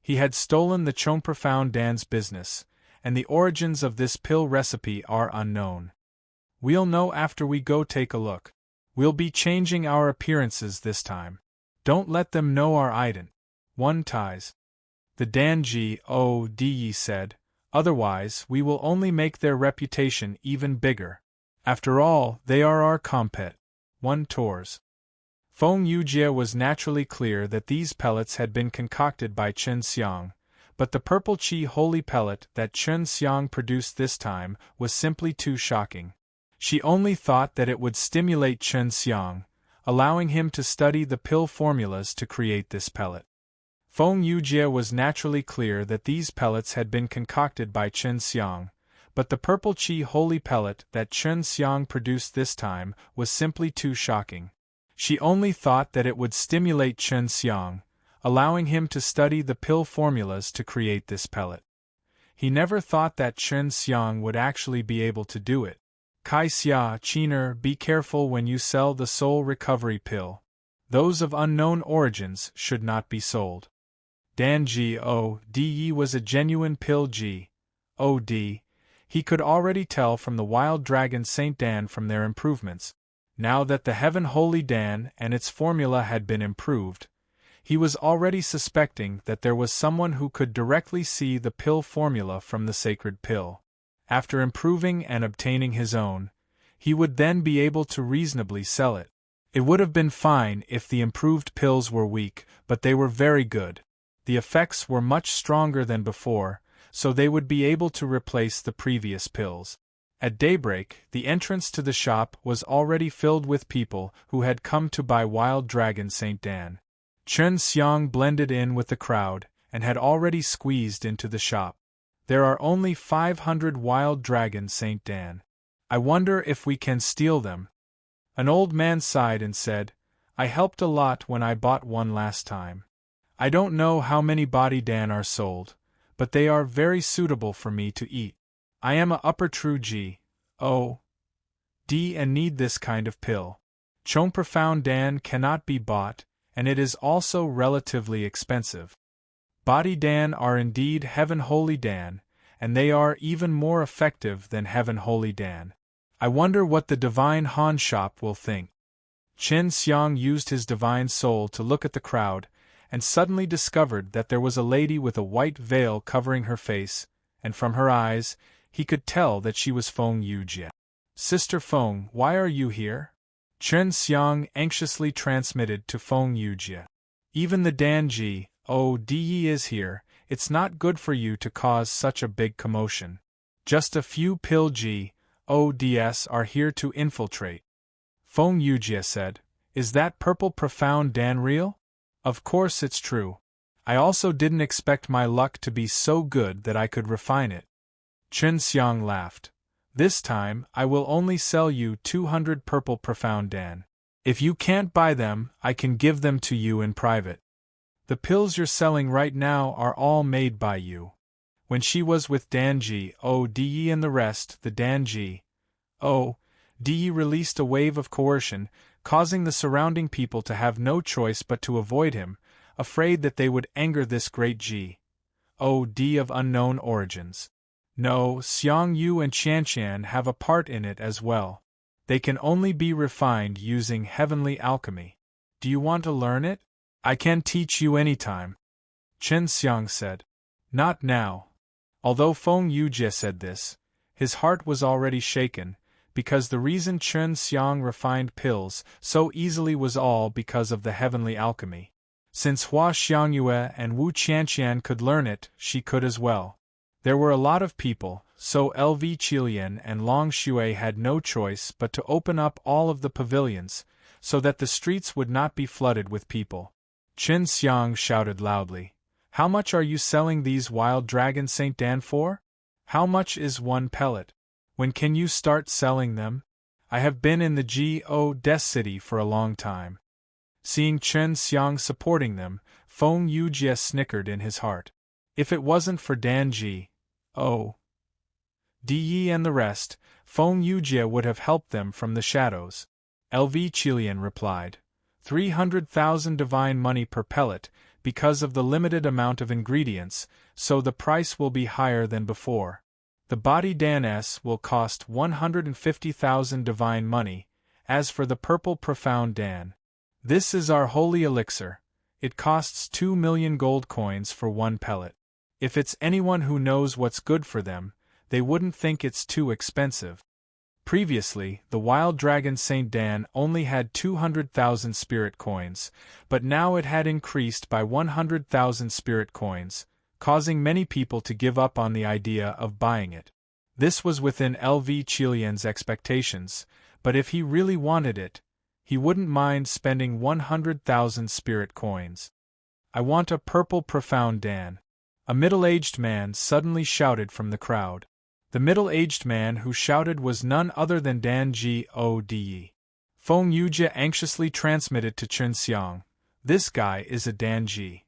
He had stolen the Chong Profound Dan's business, and the origins of this pill recipe are unknown. We'll know after we go take a look. We'll be changing our appearances this time. Don't let them know our ident. One ties. The Dan G.O.D. said, Otherwise we will only make their reputation even bigger. After all, they are our compet. One tours. Feng Yujie was naturally clear that these pellets had been concocted by Chen Xiang, but the purple chi holy pellet that Chen Xiang produced this time was simply too shocking. She only thought that it would stimulate Chen Xiang, allowing him to study the pill formulas to create this pellet. Feng Yujie was naturally clear that these pellets had been concocted by Chen Xiang, but the purple chi holy pellet that Chen Xiang produced this time was simply too shocking. She only thought that it would stimulate Chen Xiang, allowing him to study the pill formulas to create this pellet. He never thought that Chen Xiang would actually be able to do it. Kai Xia, Qiner, be careful when you sell the soul recovery pill. Those of unknown origins should not be sold. Dan G.O.D. was a genuine pill G.O.D. He could already tell from the wild dragon Saint Dan from their improvements. Now that the Heaven Holy Dan and its formula had been improved, he was already suspecting that there was someone who could directly see the pill formula from the sacred pill. After improving and obtaining his own, he would then be able to reasonably sell it. It would have been fine if the improved pills were weak, but they were very good. The effects were much stronger than before, so they would be able to replace the previous pills. At daybreak, the entrance to the shop was already filled with people who had come to buy Wild Dragon Saint Dan. Chen Xiang blended in with the crowd and had already squeezed into the shop. There are only 500 Wild Dragon Saint Dan. I wonder if we can steal them. An old man sighed and said, I helped a lot when I bought one last time. I don't know how many Body Dan are sold, but they are very suitable for me to eat. I am a upper true G.O.D. and need this kind of pill. Chong Profound Dan cannot be bought, and it is also relatively expensive. Body Dan are indeed Heaven Holy Dan, and they are even more effective than Heaven Holy Dan. I wonder what the Divine Han shop will think. Chen Xiang used his divine soul to look at the crowd, and suddenly discovered that there was a lady with a white veil covering her face, and from her eyes, he could tell that she was Feng Yujie. Sister Feng, why are you here? Chen Xiang anxiously transmitted to Feng Yujie. Even the Dan G.O.D. is here. It's not good for you to cause such a big commotion. Just a few pill G.O.D.s are here to infiltrate. Feng Yujie said, Is that Purple Profound Dan real? Of course it's true. I also didn't expect my luck to be so good that I could refine it. Chen Xiang laughed. This time, I will only sell you 200 purple profound Dan. If you can't buy them, I can give them to you in private. The pills you're selling right now are all made by you. When she was with Danji, Di and the rest, the Danji, Di released a wave of coercion, causing the surrounding people to have no choice but to avoid him, afraid that they would anger this great Di of unknown origins. No, Xiang Yu and Qianqian have a part in it as well. They can only be refined using heavenly alchemy. Do you want to learn it? I can teach you anytime. Chen Xiang said. Not now. Although Feng Yujie said this, his heart was already shaken, because the reason Chen Xiang refined pills so easily was all because of the heavenly alchemy. Since Hua Xiangyue and Wu Qianqian could learn it, she could as well. There were a lot of people, so LV Qilian and Long Shui had no choice but to open up all of the pavilions, so that the streets would not be flooded with people. Chen Xiang shouted loudly. How much are you selling these wild dragon Saint Dan for? How much is one pellet? When can you start selling them? I have been in the Des city for a long time. Seeing Chen Xiang supporting them, Feng Yujie snickered in his heart. If it wasn't for Danji, Di and the rest, Feng Yujie would have helped them from the shadows. LV Qilian replied. 300,000 divine money per pellet, because of the limited amount of ingredients, so the price will be higher than before. The body Dan S will cost 150,000 divine money, as for the purple profound Dan. This is our holy elixir. It costs 2 million gold coins for one pellet. If it's anyone who knows what's good for them, they wouldn't think it's too expensive. Previously, the wild dragon Saint Dan only had 200,000 spirit coins, but now it had increased by 100,000 spirit coins, causing many people to give up on the idea of buying it. This was within LV Qilian's expectations, but if he really wanted it, he wouldn't mind spending 100,000 spirit coins. I want a purple profound Dan. A middle-aged man suddenly shouted from the crowd. The middle-aged man who shouted was none other than Danji Di. Feng Yujie anxiously transmitted to Chen Xiang. This guy is a Danji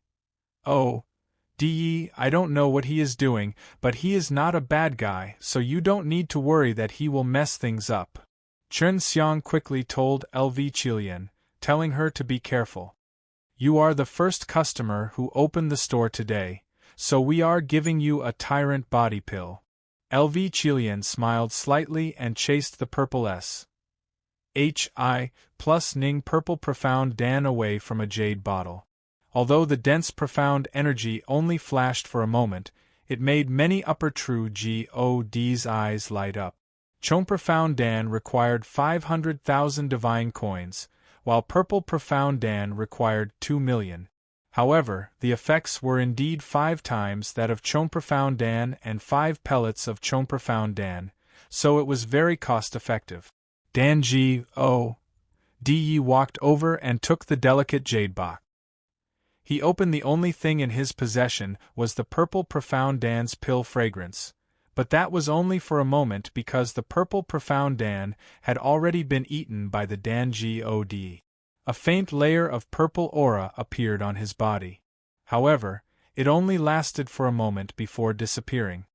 Di. I don't know what he is doing, but he is not a bad guy, so you don't need to worry that he will mess things up. Chen Xiang quickly told LV Qilian, telling her to be careful. You are the first customer who opened the store today, so we are giving you a tyrant body pill. LV Qilian smiled slightly and chased the purple Hi plus Ning purple profound Dan away from a jade bottle. Although the dense profound energy only flashed for a moment, it made many upper true God's eyes light up. Chong profound Dan required 500,000 divine coins, while purple profound Dan required 2 million. However, the effects were indeed 5 times that of Chong profound Dan and 5 pellets of Chong profound Dan, so it was very cost-effective. Danji Di walked over and took the delicate jade box. He opened. The only thing in his possession was the purple profound Dan's pill fragrance, but that was only for a moment because the purple profound Dan had already been eaten by the Danji Di. A faint layer of purple aura appeared on his body. However, it only lasted for a moment before disappearing.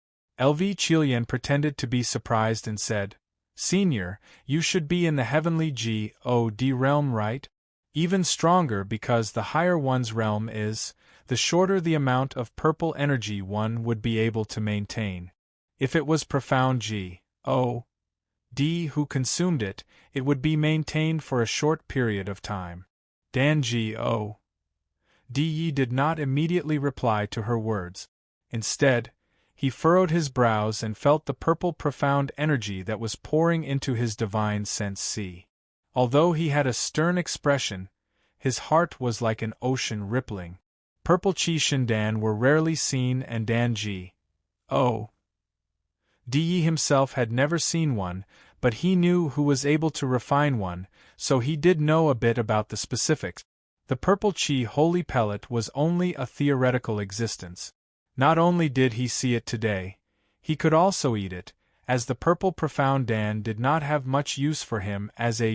LV Qilian pretended to be surprised and said, Senior, you should be in the heavenly God realm, right? Even stronger because the higher one's realm is, the shorter the amount of purple energy one would be able to maintain. If it was profound D who consumed it, it would be maintained for a short period of time. Danji Di did not immediately reply to her words. Instead, he furrowed his brows and felt the purple profound energy that was pouring into his divine sense sea. Although he had a stern expression, his heart was like an ocean rippling. Purple Qi Shindan were rarely seen, and Danji Di himself had never seen one, but he knew who was able to refine one, so he did know a bit about the specifics. The purple chi holy pellet was only a theoretical existence. Not only did he see it today, he could also eat it, as the purple profound Dan did not have much use for him as a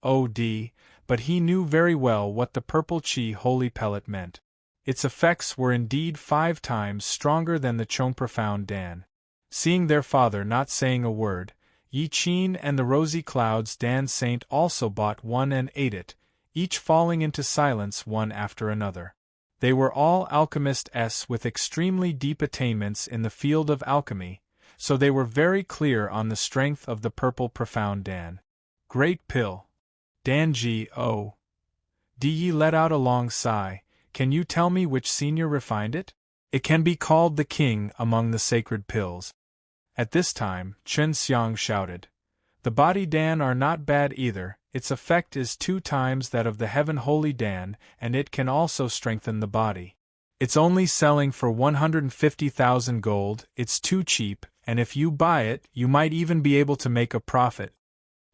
God, but he knew very well what the purple chi holy pellet meant. Its effects were indeed 5 times stronger than the Chong profound Dan. Seeing their father not saying a word, Yi Qin and the rosy clouds Dan Saint also bought one and ate it, each falling into silence one after another. They were all alchemists with extremely deep attainments in the field of alchemy, so they were very clear on the strength of the purple profound Dan. Great pill! Dan G.O. D. Yi let out a long sigh. Can you tell me which senior refined it? It can be called the king among the sacred pills. At this time, Chen Xiang shouted. The body Dan are not bad either, its effect is 2 times that of the heaven holy Dan, and it can also strengthen the body. It's only selling for 150,000 gold, it's too cheap, and if you buy it, you might even be able to make a profit.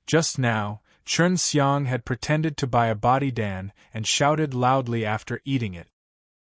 Just now, Chen Xiang had pretended to buy a body Dan and shouted loudly after eating it.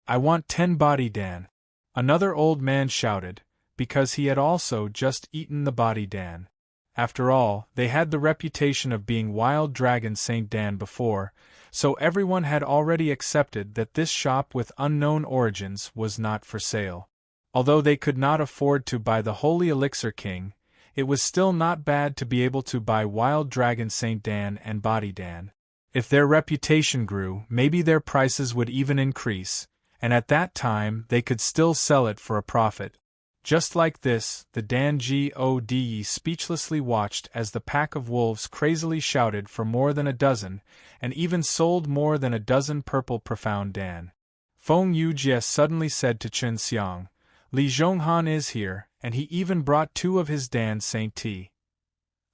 I want 10 body Dan. Another old man shouted, because he had also just eaten the body Dan. After all, they had the reputation of being wild dragon Saint Dan before, so everyone had already accepted that this shop with unknown origins was not for sale. Although they could not afford to buy the Holy Elixir King, it was still not bad to be able to buy Wild Dragon Saint Dan and Body Dan. If their reputation grew, maybe their prices would even increase, and at that time they could still sell it for a profit. Just like this, the Dan God speechlessly watched as the pack of wolves crazily shouted for more than a dozen, and even sold more than a dozen purple profound Dan. Feng Yujie suddenly said to Chen Xiang, Li Zhonghan is here, and he even brought 2 of his Dan Saint T.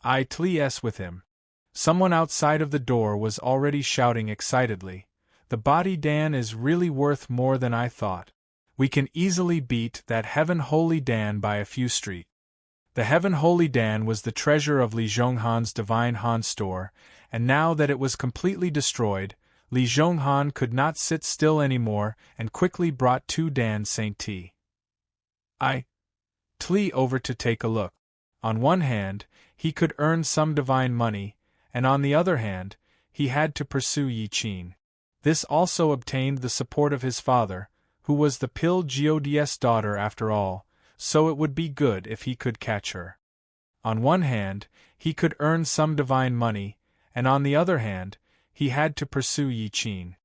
I Tli with him. Someone outside of the door was already shouting excitedly, the body Dan is really worth more than I thought. We can easily beat that Heaven Holy Dan by a few street. The Heaven Holy Dan was the treasure of Li Zhonghan's Divine Han store, and now that it was completely destroyed, Li Zhonghan could not sit still anymore and quickly brought 2 Dan Saint T. I Tli over to take a look. On one hand, he could earn some divine money, and on the other hand, he had to pursue Yi Qin. This also obtained the support of his father, who was the Pil God's daughter after all, so it would be good if he could catch her. On one hand, he could earn some divine money, and on the other hand, he had to pursue Yi Qin.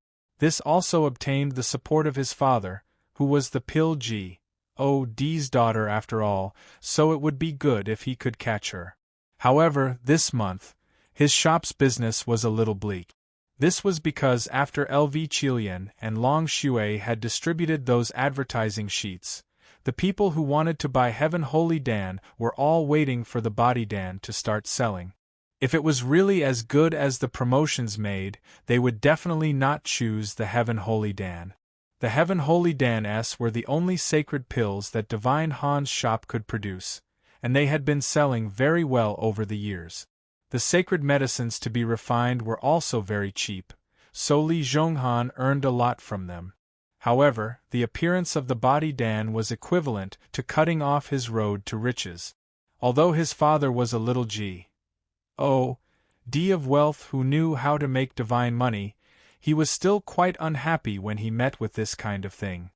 This also obtained the support of his father, who was the Pil God's daughter after all, so it would be good if he could catch her. However, this month, his shop's business was a little bleak. This was because after LV Qilian and Long Shui had distributed those advertising sheets, the people who wanted to buy Heaven Holy Dan were all waiting for the body Dan to start selling. If it was really as good as the promotions made, they would definitely not choose the Heaven Holy Dan. The Heaven Holy Dan were the only sacred pills that Divine Han's shop could produce, and they had been selling very well over the years. The sacred medicines to be refined were also very cheap, so Li Zhonghan earned a lot from them. However, the appearance of the body Dan was equivalent to cutting off his road to riches. Although his father was a little G.O.D. of wealth who knew how to make divine money, he was still quite unhappy when he met with this kind of thing.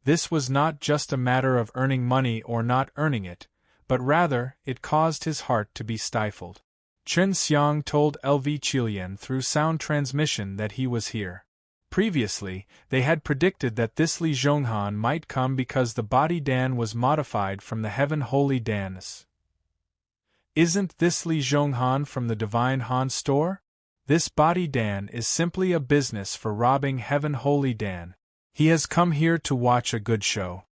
This was not just a matter of earning money or not earning it, but rather, it caused his heart to be stifled. Chen Xiang told LV Qilian through sound transmission that he was here. Previously, they had predicted that this Li Zhonghan might come because the body Dan was modified from the Heaven Holy Danis. Isn't this Li Zhonghan from the Divine Han store? This body Dan is simply a business for robbing Heaven Holy Dan. He has come here to watch a good show.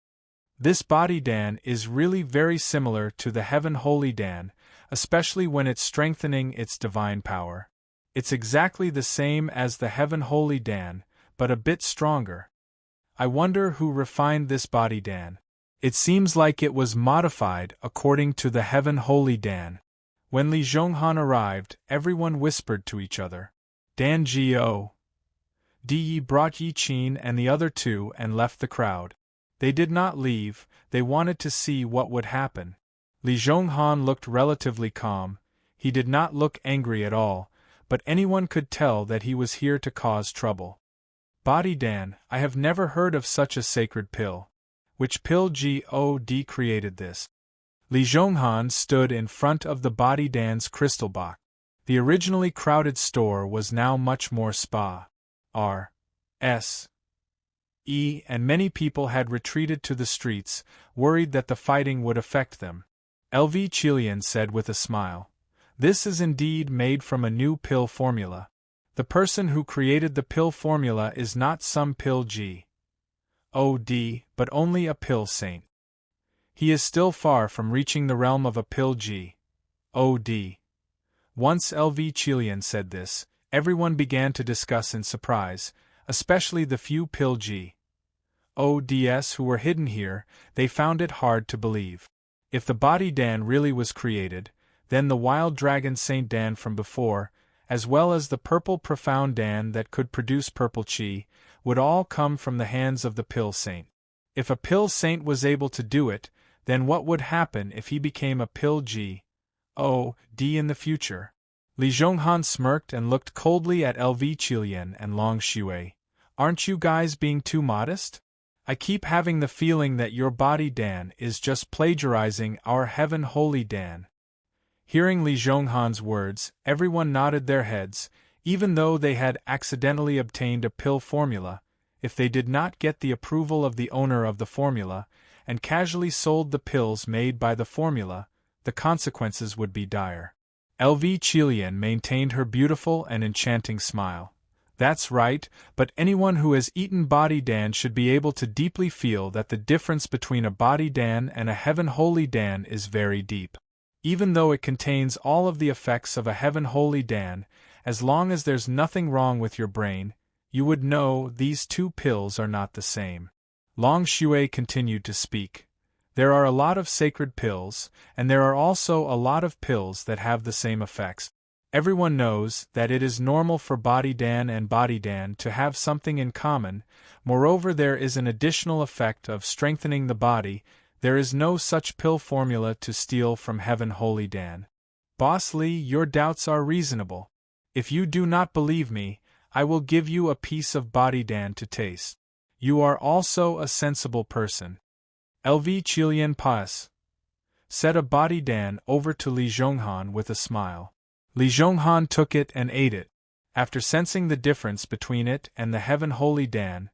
This body Dan is really very similar to the Heaven Holy Dan, especially when it's strengthening its divine power. It's exactly the same as the Heaven Holy Dan, but a bit stronger. I wonder who refined this body Dan. It seems like it was modified according to the Heaven Holy Dan. When Li Zhonghan arrived, everyone whispered to each other. Dan G.O.D. Yi brought Yi Qin and the other two and left the crowd. They did not leave, they wanted to see what would happen. Li Zhonghan looked relatively calm, he did not look angry at all, but anyone could tell that he was here to cause trouble. Body Dan, I have never heard of such a sacred pill. Which pill God created this? Li Zhonghan stood in front of the Body Dan's crystal box. The originally crowded store was now much more and many people had retreated to the streets, worried that the fighting would affect them. LV Qilian said with a smile. This is indeed made from a new pill formula. The person who created the pill formula is not some pill God, but only a pill saint. He is still far from reaching the realm of a pill God. Once LV Qilian said this, everyone began to discuss in surprise, especially the few pill GODs who were hidden here. They found it hard to believe. If the Body Dan really was created, then the Wild Dragon Saint Dan from before, as well as the Purple Profound Dan that could produce purple chi, would all come from the hands of the Pill Saint. If a Pill Saint was able to do it, then what would happen if he became a Pill God in the future? Li Zhonghan smirked and looked coldly at LV Qilian and Long Shui. Aren't you guys being too modest? I keep having the feeling that your Body Dan is just plagiarizing our Heaven Holy Dan. Hearing Li Zhonghan's words, everyone nodded their heads, even though they had accidentally obtained a pill formula. If they did not get the approval of the owner of the formula, and casually sold the pills made by the formula, the consequences would be dire. LV Qilian maintained her beautiful and enchanting smile. That's right, but anyone who has eaten Body Dan should be able to deeply feel that the difference between a Body Dan and a Heaven Holy Dan is very deep. Even though it contains all of the effects of a Heaven Holy Dan, as long as there's nothing wrong with your brain, you would know these two pills are not the same. Long Shui continued to speak. There are a lot of sacred pills, and there are also a lot of pills that have the same effects. Everyone knows that it is normal for Body Dan and Body Dan to have something in common. Moreover, there is an additional effect of strengthening the body. There is no such pill formula to steal from Heaven Holy Dan. Boss Li, your doubts are reasonable. If you do not believe me, I will give you a piece of Body Dan to taste. You are also a sensible person. LV Qilian Pas said a Body Dan over to Li Zhonghan with a smile. Li Zhonghan took it and ate it. After sensing the difference between it and the Heaven Holy Dan,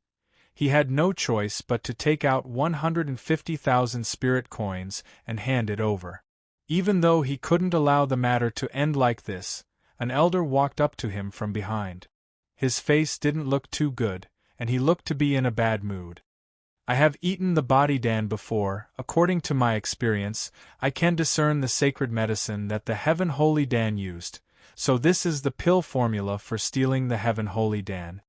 he had no choice but to take out 150,000 spirit coins and hand it over. Even though he couldn't allow the matter to end like this, an elder walked up to him from behind. His face didn't look too good, and he looked to be in a bad mood. I have eaten the Body Dan before. According to my experience, I can discern the sacred medicine that the Heaven Holy Dan used, so this is the pill formula for stealing the Heaven Holy Dan.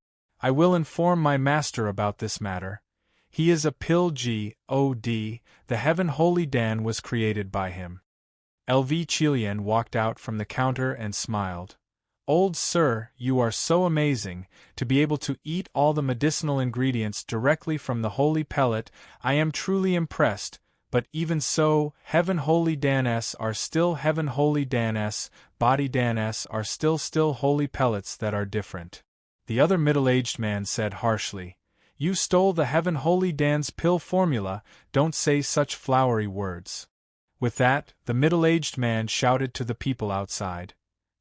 I will inform my master about this matter. He is a pill God, the Heaven Holy Dan was created by him. LV Qilian walked out from the counter and smiled. Old sir, you are so amazing, to be able to eat all the medicinal ingredients directly from the holy pellet. I am truly impressed, but even so, Heaven Holy Dan-s are still Heaven Holy Dan-s, Body Dan-s are still holy pellets that are different. The other middle-aged man said harshly, You stole the Heaven Holy Dan's pill formula, don't say such flowery words. With that, the middle-aged man shouted to the people outside.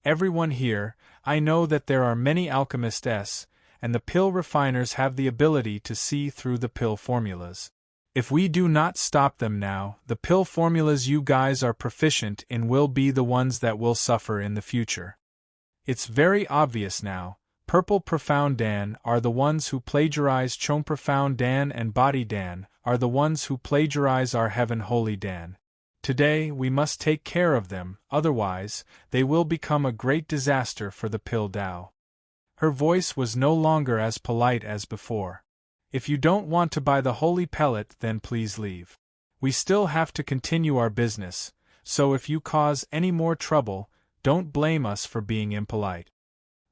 Everyone here, I know that there are many alchemists, and the pill refiners have the ability to see through the pill formulas. If we do not stop them now, the pill formulas you guys are proficient in will be the ones that will suffer in the future. It's very obvious now, Purple Profound Dan are the ones who plagiarize Chong Profound Dan and Body Dan are the ones who plagiarize our Heaven Holy Dan. Today we must take care of them, otherwise, they will become a great disaster for the Pill Dao. Her voice was no longer as polite as before. If you don't want to buy the holy pellet, then please leave. We still have to continue our business, so if you cause any more trouble, don't blame us for being impolite.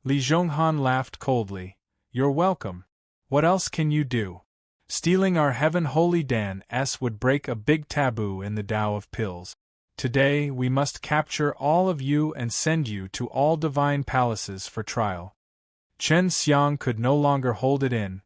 Li Zhonghan laughed coldly. You're welcome. What else can you do? Stealing our Heaven Holy Dan's would break a big taboo in the Tao of pills. Today we must capture all of you and send you to all divine palaces for trial. Chen Xiang could no longer hold it in.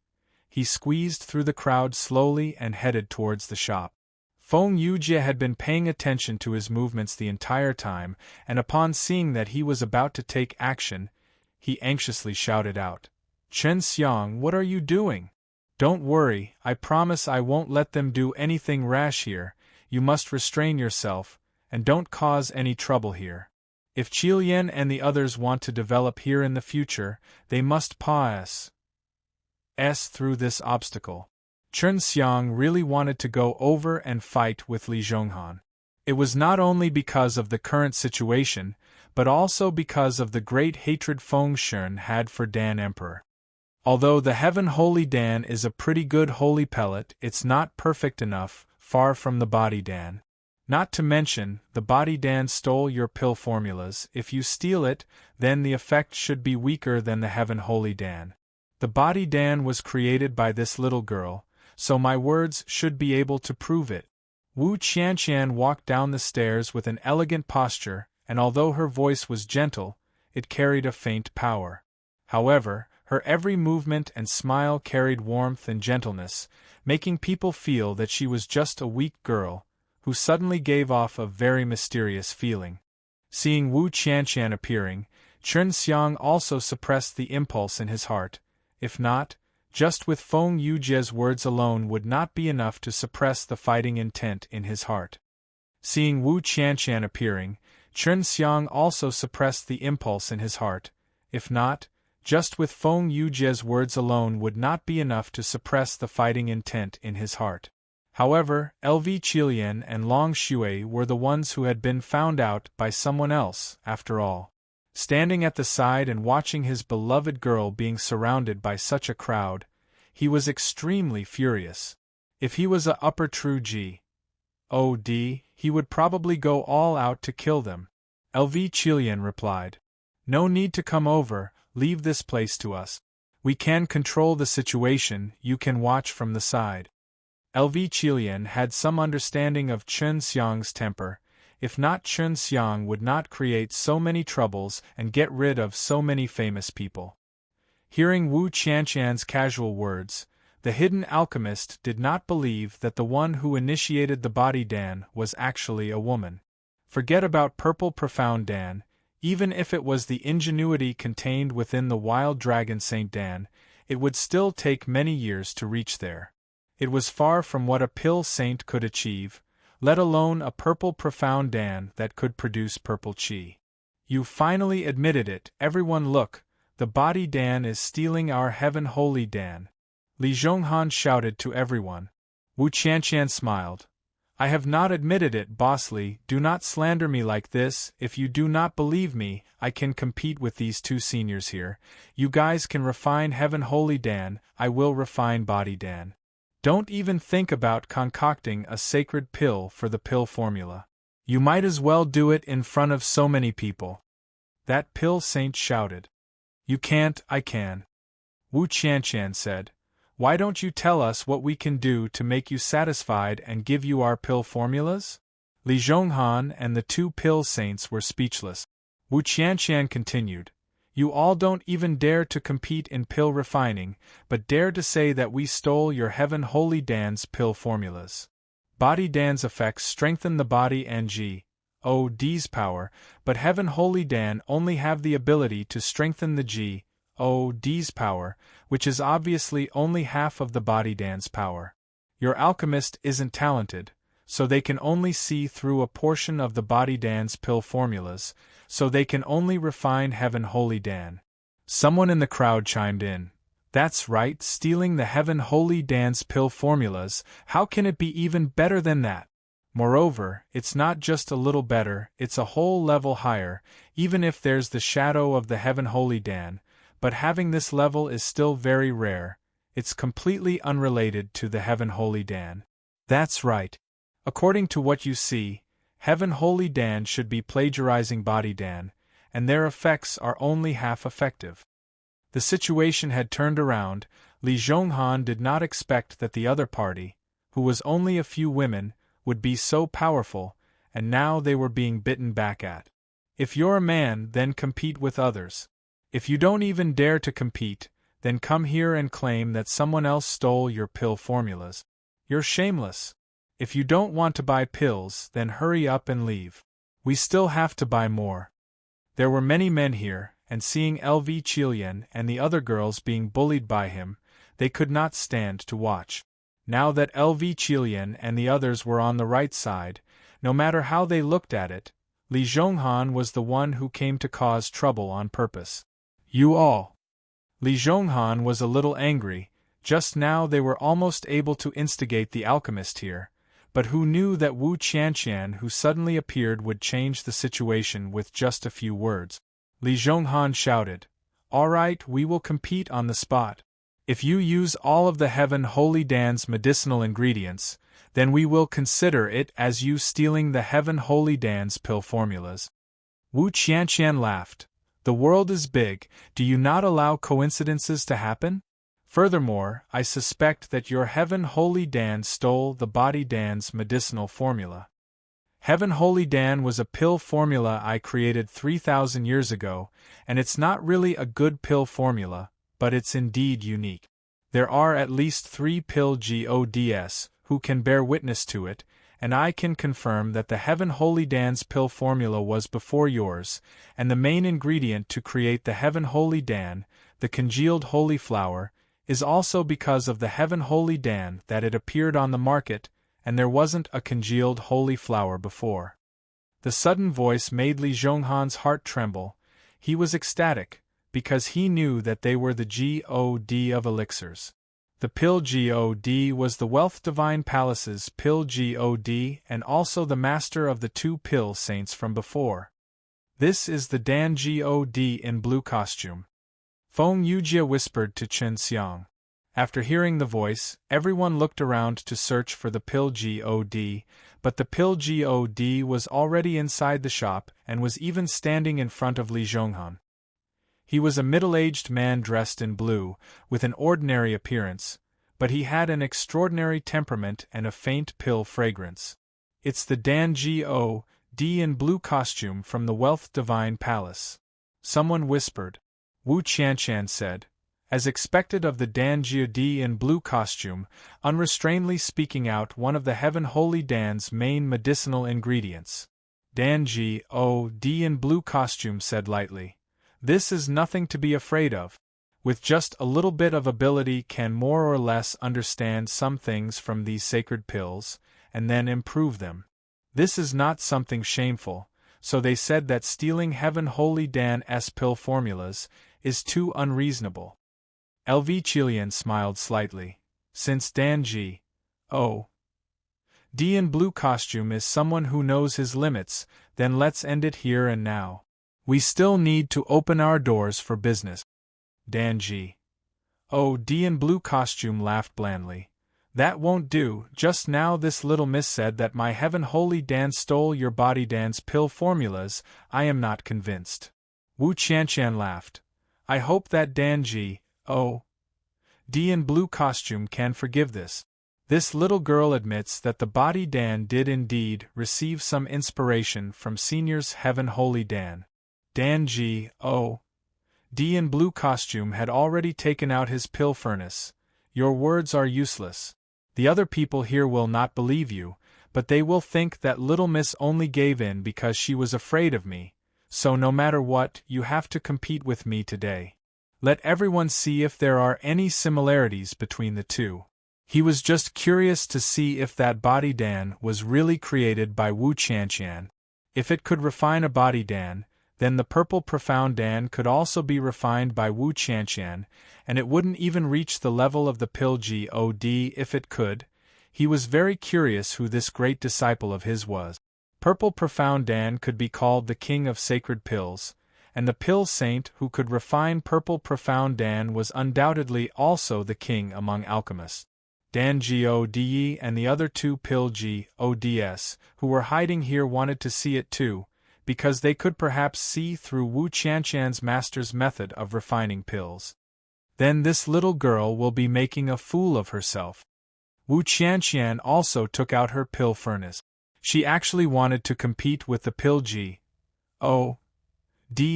He squeezed through the crowd slowly and headed towards the shop. Feng Yujie had been paying attention to his movements the entire time, and upon seeing that he was about to take action, he anxiously shouted out, "Chen Xiang, what are you doing? Don't worry, I promise I won't let them do anything rash here. You must restrain yourself, and don't cause any trouble here. If Qilian and the others want to develop here in the future, they must pass through this obstacle." Chen Xiang really wanted to go over and fight with Li Zhonghan. It was not only because of the current situation, but also because of the great hatred Feng Shen had for Dan Emperor. Although the Heaven Holy Dan is a pretty good holy pellet, it's not perfect enough, far from the body Dan. Not to mention, the body Dan stole your pill formulas. If you steal it, then the effect should be weaker than the Heaven Holy Dan. The body Dan was created by this little girl, so my words should be able to prove it. Wu Qianqian walked down the stairs with an elegant posture, and although her voice was gentle, it carried a faint power. However, her every movement and smile carried warmth and gentleness, making people feel that she was just a weak girl, who suddenly gave off a very mysterious feeling. Seeing Wu Qianqian appearing, Chen Xiang also suppressed the impulse in his heart. If not, just with Feng Yujie's words alone would not be enough to suppress the fighting intent in his heart. Seeing Wu Qianqian appearing, Chen Xiang also suppressed the impulse in his heart. If not, just with Feng Yujie's words alone would not be enough to suppress the fighting intent in his heart. However, LV Qilian and Long Shui were the ones who had been found out by someone else, after all. Standing at the side and watching his beloved girl being surrounded by such a crowd, he was extremely furious. If he was a upper true God, he would probably go all out to kill them. LV Qilian replied, "No need to come over, leave this place to us. We can control the situation, you can watch from the side." LV Qilian had some understanding of Chen Xiang's temper. If not, Chen Xiang would not create so many troubles and get rid of so many famous people. Hearing Wu Qianqian's casual words, the hidden alchemist did not believe that the one who initiated the body Dan was actually a woman. Forget about purple profound Dan, even if it was the ingenuity contained within the wild dragon Saint Dan, it would still take many years to reach there. It was far from what a pill saint could achieve, let alone a purple profound Dan that could produce purple chi. You finally admitted it, everyone look, the body Dan is stealing our Heaven Holy Dan. Li Zhonghan shouted to everyone. Wu Qianqian smiled. I have not admitted it, Boss Li, do not slander me like this. If you do not believe me, I can compete with these two seniors here. You guys can refine Heaven Holy Dan, I will refine body Dan. Don't even think about concocting a sacred pill for the pill formula. You might as well do it in front of so many people. That pill saint shouted. You can't, I can. Wu Qianqian said. Why don't you tell us what we can do to make you satisfied and give you our pill formulas? Li Zhonghan and the two pill saints were speechless. Wu Qianqian continued. You all don't even dare to compete in pill refining, but dare to say that we stole your Heaven Holy Dan's pill formulas. Body Dan's effects strengthen the body and G.O.D's power, but Heaven Holy Dan only have the ability to strengthen the G.O.D's power, which is obviously only half of the body Dan's power. Your alchemist isn't talented, so they can only see through a portion of the body Dan's pill formulas, so they can only refine Heaven Holy Dan. Someone in the crowd chimed in. That's right, stealing the Heaven Holy Dan's pill formulas, how can it be even better than that? Moreover, it's not just a little better, it's a whole level higher, even if there's the shadow of the Heaven Holy Dan, but having this level is still very rare, it's completely unrelated to the Heaven Holy Dan. That's right. According to what you see, Heaven Holy Dan should be plagiarizing body Dan, and their effects are only half effective. The situation had turned around. Li Zhonghan did not expect that the other party, who was only a few women, would be so powerful, and now they were being bitten back at. If you're a man, then compete with others. If you don't even dare to compete, then come here and claim that someone else stole your pill formulas. You're shameless. If you don't want to buy pills, then hurry up and leave. We still have to buy more. There were many men here, and seeing LV Qilian and the other girls being bullied by him, they could not stand to watch. Now that LV Qilian and the others were on the right side, no matter how they looked at it, Li Zhonghan was the one who came to cause trouble on purpose. You all. Li Zhonghan was a little angry. Just now they were almost able to instigate the alchemist here, but who knew that Wu Qianqian who suddenly appeared would change the situation with just a few words. Li Zhonghan shouted, "All right, we will compete on the spot. If you use all of the Heaven Holy Dan's medicinal ingredients, then we will consider it as you stealing the Heaven Holy Dan's pill formulas." Wu Qianqian laughed. The world is big, do you not allow coincidences to happen? Furthermore, I suspect that your Heaven Holy Dan stole the Body Dan's medicinal formula. Heaven Holy Dan was a pill formula I created 3,000 years ago, and it's not really a good pill formula, but it's indeed unique. There are at least 3 pill gods who can bear witness to it, and I can confirm that the Heaven Holy Dan's pill formula was before yours, and the main ingredient to create the Heaven Holy Dan, the congealed holy flower, is also because of the Heaven Holy Dan that it appeared on the market, and there wasn't a congealed holy flower before. The sudden voice made Li Zhonghan's heart tremble. He was ecstatic, because he knew that they were the god of elixirs. The pill god was the Wealth Divine Palace's pill god and also the master of the 2 pill saints from before. This is the Dan god in blue costume. Feng Yujia whispered to Chen Xiang. After hearing the voice, everyone looked around to search for the pill god, but the pill god was already inside the shop and was even standing in front of Li Zhonghan. He was a middle-aged man dressed in blue, with an ordinary appearance, but he had an extraordinary temperament and a faint pill fragrance. It's the Dan god in blue costume from the Wealth Divine Palace. Someone whispered. Wu Qianqian said, as expected of the Dan god in blue costume, unrestrainedly speaking out one of the Heaven Holy Dan's main medicinal ingredients. Dan god in blue costume said lightly. This is nothing to be afraid of. With just a little bit of ability can more or less understand some things from these sacred pills, and then improve them. This is not something shameful, so they said that stealing Heaven Holy Dan's pill formulas is too unreasonable. LV Qilian smiled slightly. Since Dan god in blue costume is someone who knows his limits, then let's end it here and now. We still need to open our doors for business. Dan god in blue costume laughed blandly. That won't do. Just now this little miss said that my Heaven Holy Dan stole your Body Dan's pill formulas. I am not convinced. Wu Qianqian laughed. I hope that Dan god in blue costume can forgive this. This little girl admits that the Body Dan did indeed receive some inspiration from Senior's Heaven Holy Dan. Dan god in blue costume had already taken out his pill furnace. Your words are useless. The other people here will not believe you, but they will think that little miss only gave in because she was afraid of me, so no matter what, you have to compete with me today. Let everyone see if there are any similarities between the two. He was just curious to see if that Body Dan was really created by Wu Qianqian. If it could refine a Body Dan, then the Purple Profound Dan could also be refined by Wu Qianqian, and it wouldn't even reach the level of the pill god if it could. He was very curious who this great disciple of his was. Purple Profound Dan could be called the king of sacred pills, and the pill saint who could refine Purple Profound Dan was undoubtedly also the king among alchemists. Dan god and the other 2 pill gods who were hiding here wanted to see it too. because they could perhaps see through Wu Qianshan's master's method of refining pills. Then this little girl will be making a fool of herself. Wu Qianshan also took out her pill furnace. She actually wanted to compete with the pill G.O.D.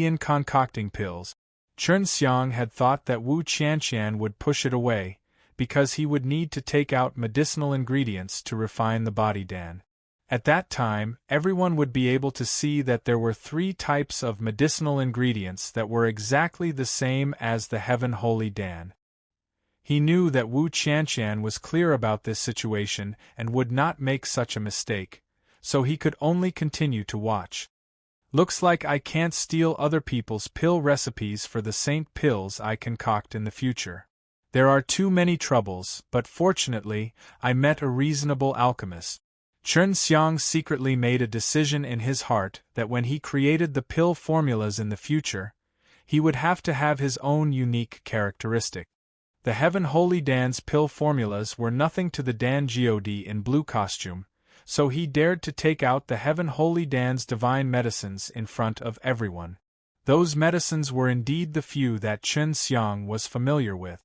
in concocting pills. Chen Xiang had thought that Wu Qianshan would push it away, because he would need to take out medicinal ingredients to refine the body dan. At that time, everyone would be able to see that there were 3 types of medicinal ingredients that were exactly the same as the Heaven Holy Dan. He knew that Wu Qianshan was clear about this situation and would not make such a mistake, so he could only continue to watch. Looks like I can't steal other people's pill recipes for the saint pills I concoct in the future. There are too many troubles, but fortunately, I met a reasonable alchemist. Chen Xiang secretly made a decision in his heart that when he created the pill formulas in the future, he would have to have his own unique characteristic. The Heaven Holy Dan's pill formulas were nothing to the Dan God in blue costume, so he dared to take out the Heaven Holy Dan's divine medicines in front of everyone. Those medicines were indeed the few that Chen Xiang was familiar with.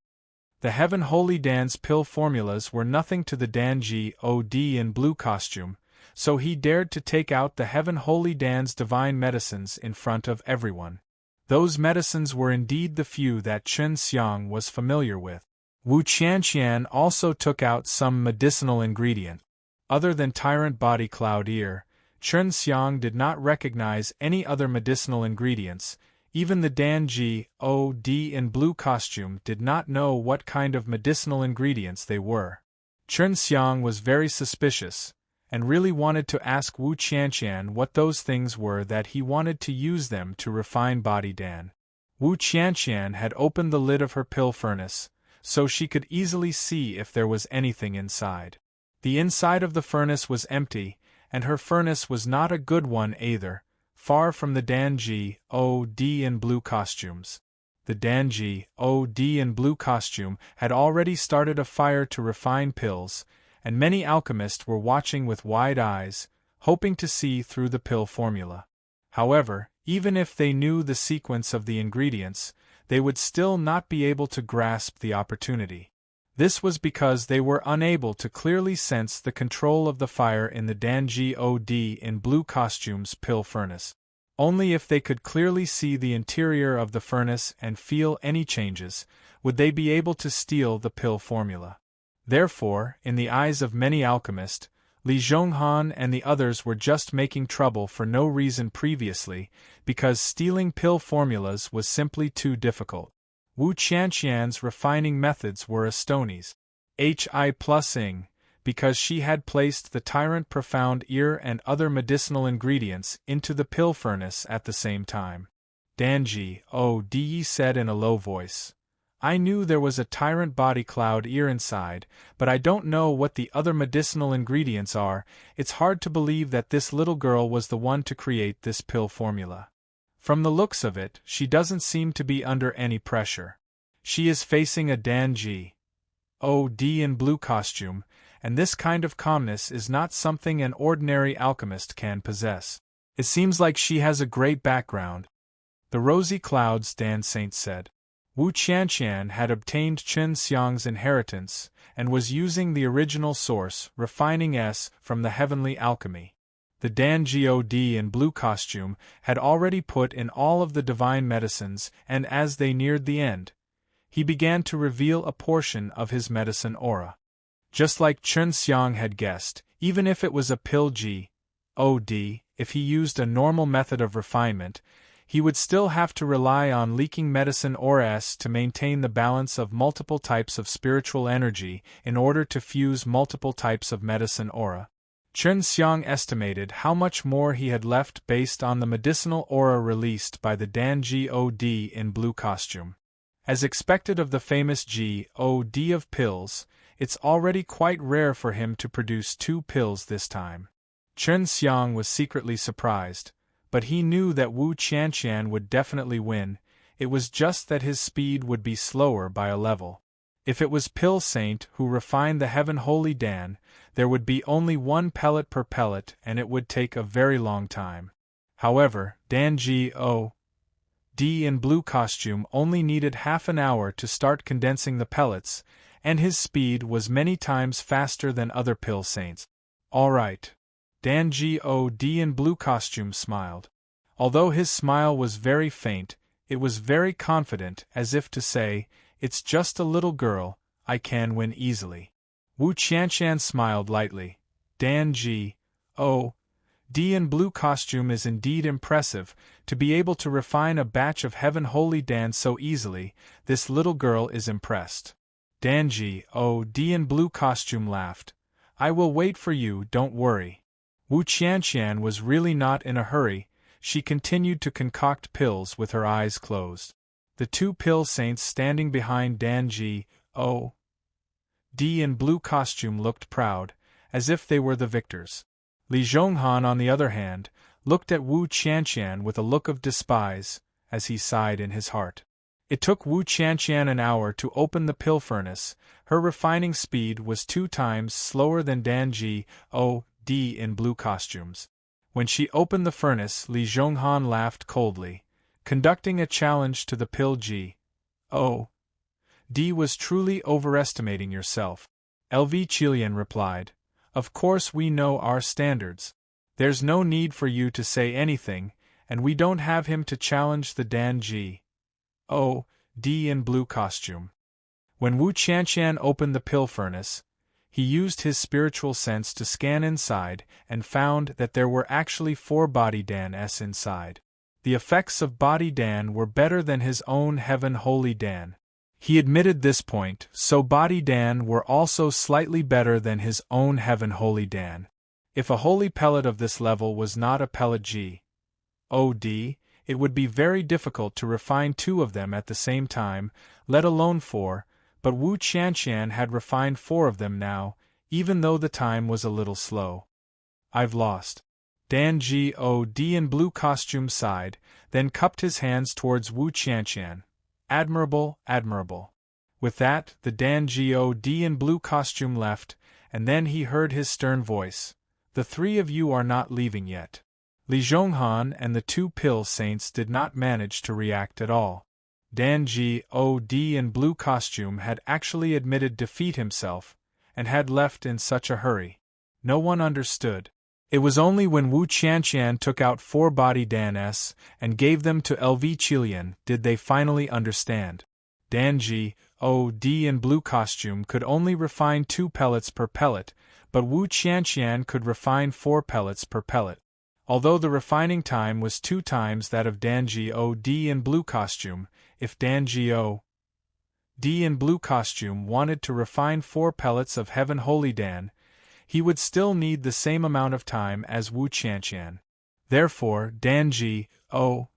The Heaven Holy Dan's pill formulas were nothing to the Dan God in blue costume, so he dared to take out the Heaven Holy Dan's divine medicines in front of everyone. Those medicines were indeed the few that Chen Xiang was familiar with. Wu Qianshan also took out some medicinal ingredient. Other than Tyrant Body Cloud Ear, Chen Xiang did not recognize any other medicinal ingredients. Even the Dan God in blue costume did not know what kind of medicinal ingredients they were. Chen Xiang was very suspicious, and really wanted to ask Wu Qianshan what those things were that he wanted to use them to refine body dan. Wu Qianshan had opened the lid of her pill furnace, so she could easily see if there was anything inside. The inside of the furnace was empty, and her furnace was not a good one either, far from the Dan God in blue costumes. The Dan God in blue costume had already started a fire to refine pills, and many alchemists were watching with wide eyes, hoping to see through the pill formula. However, even if they knew the sequence of the ingredients, they would still not be able to grasp the opportunity. This was because they were unable to clearly sense the control of the fire in the Dan God in blue costume's pill furnace. Only if they could clearly see the interior of the furnace and feel any changes, would they be able to steal the pill formula. Therefore, in the eyes of many alchemists, Li Zhonghan and the others were just making trouble for no reason previously, because stealing pill formulas was simply too difficult. Wu Qianshan's refining methods were astonies. Hi+ing, because she had placed the Tyrant Profound Ear and other medicinal ingredients into the pill furnace at the same time. Dan God said in a low voice, "I knew there was a Tyrant Body Cloud Ear inside, but I don't know what the other medicinal ingredients are. It's hard to believe that this little girl was the one to create this pill formula. From the looks of it, she doesn't seem to be under any pressure. She is facing a Dan God in blue costume, and this kind of calmness is not something an ordinary alchemist can possess. It seems like she has a great background." The rosy clouds, Dan Saint said. Wu Qianshan had obtained Chen Xiang's inheritance, and was using the original source, refining S, from the heavenly alchemy. The Dan God in blue costume had already put in all of the divine medicines, and as they neared the end, he began to reveal a portion of his medicine aura. Just like Chen Xiang had guessed, even if it was a pill God, if he used a normal method of refinement, he would still have to rely on leaking medicine auras to maintain the balance of multiple types of spiritual energy in order to fuse multiple types of medicine aura. Chen Xiang estimated how much more he had left based on the medicinal aura released by the Dan God in blue costume. As expected of the famous God of pills, it's already quite rare for him to produce 2 pills this time. Chen Xiang was secretly surprised, but he knew that Wu Qianshan would definitely win. It was just that his speed would be slower by a level. If it was Pill Saint who refined the Heaven Holy Dan, there would be only 1 pellet per pellet and it would take a very long time. However, Dan D in blue costume only needed half an hour to start condensing the pellets, and his speed was many times faster than other pill saints. All right. Dan D in blue costume smiled. Although his smile was very faint, it was very confident, as if to say, "It's just a little girl, I can win easily." Wu Qianshan smiled lightly. Dan D in blue costume is indeed impressive, to be able to refine a batch of heaven holy Dan so easily. This little girl is impressed. Dan D in blue costume laughed. "I will wait for you, don't worry." Wu Qianshan was really not in a hurry. She continued to concoct pills with her eyes closed. The two pill saints standing behind Dan D in blue costume looked proud, as if they were the victors. Li Zhonghan, on the other hand, looked at Wu Qianshan with a look of despise, as he sighed in his heart. It took Wu Qianshan an hour to open the pill furnace. Her refining speed was 2 times slower than Dan D in blue costumes. When she opened the furnace, Li Zhonghan laughed coldly. Conducting a challenge to the pill D was truly overestimating yourself. LV Qilian replied. Of course we know our standards. There's no need for you to say anything, and we don't have him to challenge the Dan D in blue costume. When Wu Qianshan opened the pill furnace, he used his spiritual sense to scan inside and found that there were actually 4 body Dan-s inside. The effects of body Dan were better than his own heaven holy Dan. He admitted this point, so body Dan were also slightly better than his own heaven holy Dan. If a holy pellet of this level was not a pellet G.O.D., it would be very difficult to refine 2 of them at the same time, let alone 4, but Wu Qianshan had refined 4 of them now, even though the time was a little slow. I've lost. Dan G.O.D in blue costume sighed, then cupped his hands towards Wu Qianshan. Admirable, admirable. With that, the Dan G.O.D in blue costume left, and then he heard his stern voice. The 3 of you are not leaving yet. Li Zhonghan and the 2 pill saints did not manage to react at all. Dan G.O.D in blue costume had actually admitted defeat himself, and had left in such a hurry. No one understood. It was only when Wu Qianshan took out 4 body Dan-s and gave them to LV Qilian did they finally understand. Dan G.O.D in blue costume could only refine 2 pellets per pellet, but Wu Qianshan could refine 4 pellets per pellet. Although the refining time was 2 times that of Dan G.O.D in blue costume, if Dan G.O.D in blue costume wanted to refine 4 pellets of heaven holy Dan, he would still need the same amount of time as Wu Qianshan. Therefore, Dan G.O.D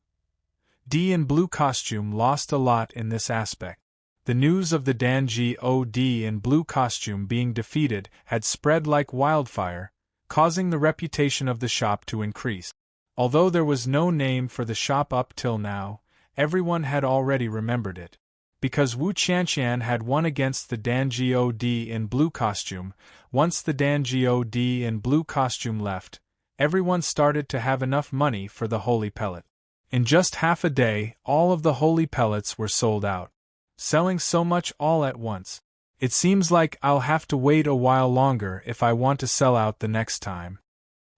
in blue costume lost a lot in this aspect. The news of the Dan G.O.D in blue costume being defeated had spread like wildfire, causing the reputation of the shop to increase. Although there was no name for the shop up till now, everyone had already remembered it. Because Wu Qianshan had won against the Dan G.O.D in blue costume, once the Dan G.O.D in blue costume left, everyone started to have enough money for the holy pellet. In just half a day, all of the holy pellets were sold out. Selling so much all at once. It seems like I'll have to wait a while longer if I want to sell out the next time.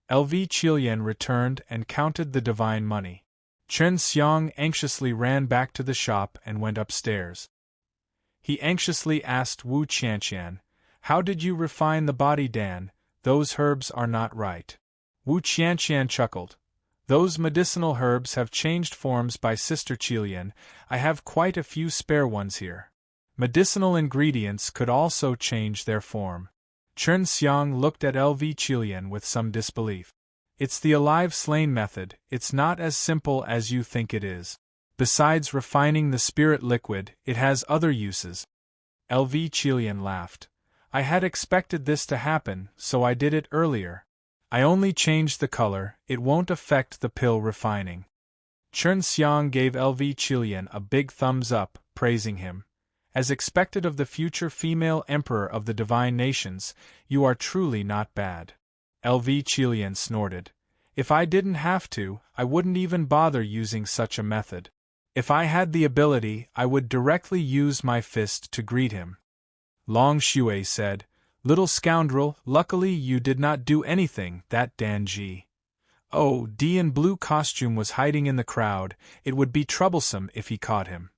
LV Qilian returned and counted the divine money. Chen Xiang anxiously ran back to the shop and went upstairs. He anxiously asked Wu Qianshan, "How did you refine the body Dan? Those herbs are not right." Wu Qianshan chuckled. "Those medicinal herbs have changed forms by Sister Qilian. I have quite a few spare ones here. Medicinal ingredients could also change their form." Chen Xiang looked at LV Qilian with some disbelief. "It's the alive slain method, it's not as simple as you think it is. Besides refining the spirit liquid, it has other uses." LV Qilian laughed. "I had expected this to happen, so I did it earlier. I only changed the color, it won't affect the pill refining." Chen Xiang gave LV Qilian a big thumbs up, praising him. "As expected of the future female emperor of the divine nations, you are truly not bad." LV Qilian snorted. If I didn't have to, I wouldn't even bother using such a method. If I had the ability, I would directly use my fist to greet him. Long Shui said, "Little scoundrel, luckily you did not do anything, that Danji. Oh, D in blue costume was hiding in the crowd, it would be troublesome if he caught him.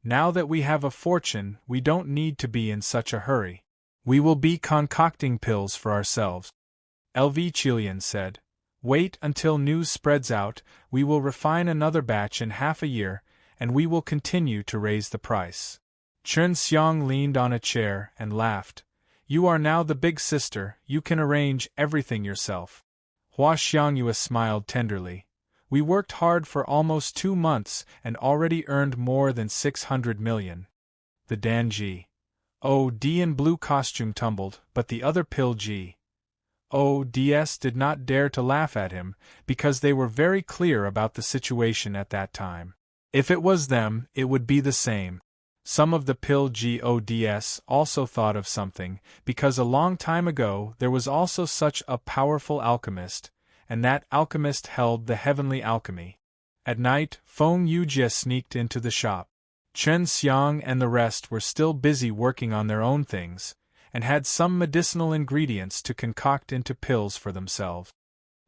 Now that we have a fortune, we don't need to be in such a hurry. We will be concocting pills for ourselves." LV Chilian said, "Wait until news spreads out, we will refine another batch in half a year, and we will continue to raise the price." Chen Xiang leaned on a chair and laughed. "You are now the big sister, you can arrange everything yourself." Hua Xiangyue smiled tenderly. "We worked hard for almost 2 months and already earned more than 600 million. The Danji. Oh, D in blue costume tumbled, but the other pill G. Oh, DS did not dare to laugh at him, because they were very clear about the situation at that time. If it was them, it would be the same. Some of the pill GODS also thought of something, because a long time ago there was also such a powerful alchemist, and that alchemist held the heavenly alchemy. At night, Feng Yujie sneaked into the shop. Chen Xiang and the rest were still busy working on their own things, and had some medicinal ingredients to concoct into pills for themselves.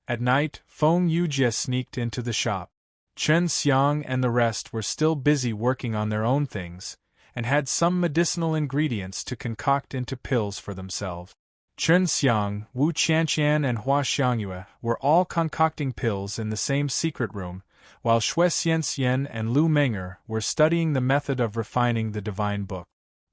At night, Feng Yujie sneaked into the shop. Chen Xiang and the rest were still busy working on their own things, and had some medicinal ingredients to concoct into pills for themselves. Chen Xiang, Wu Qianqian and Hua Xiangyue were all concocting pills in the same secret room, while Xue Xianxian and Lu Menger were studying the method of refining the divine book.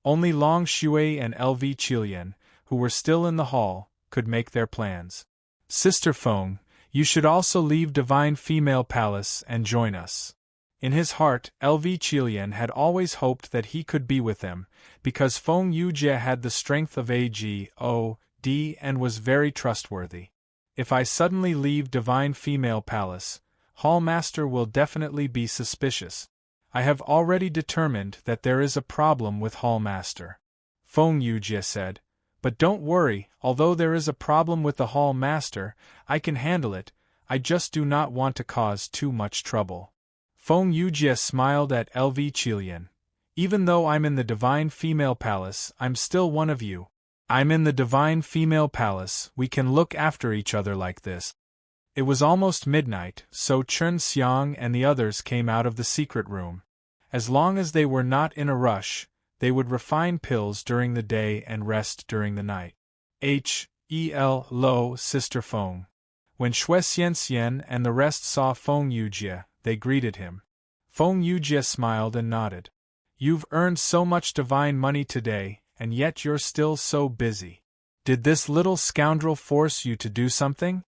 Only Long Shui and LV Chilian, who were still in the hall, could make their plans. "Sister Feng, you should also leave Divine Female Palace and join us." In his heart, LV Chilian had always hoped that he could be with them, because Feng Yujie had the strength of AGOD and was very trustworthy. "If I suddenly leave Divine Female Palace, Hall Master will definitely be suspicious. I have already determined that there is a problem with Hall Master," Feng Yujie said. "But don't worry, although there is a problem with the Hall Master, I can handle it, I just do not want to cause too much trouble." Feng Yujie smiled at LV Chilian. "Even though I'm in the Divine Female Palace, I'm still one of you. I'm in the Divine Female Palace, we can look after each other like this." It was almost midnight, so Chen Xiang and the others came out of the secret room. As long as they were not in a rush, they would refine pills during the day and rest during the night. Lo, Sister Feng. When Xue Xianxian and the rest saw Feng Yujie, they greeted him. Feng Yujie smiled and nodded. "You've earned so much divine money today, and yet you're still so busy. Did this little scoundrel force you to do something?"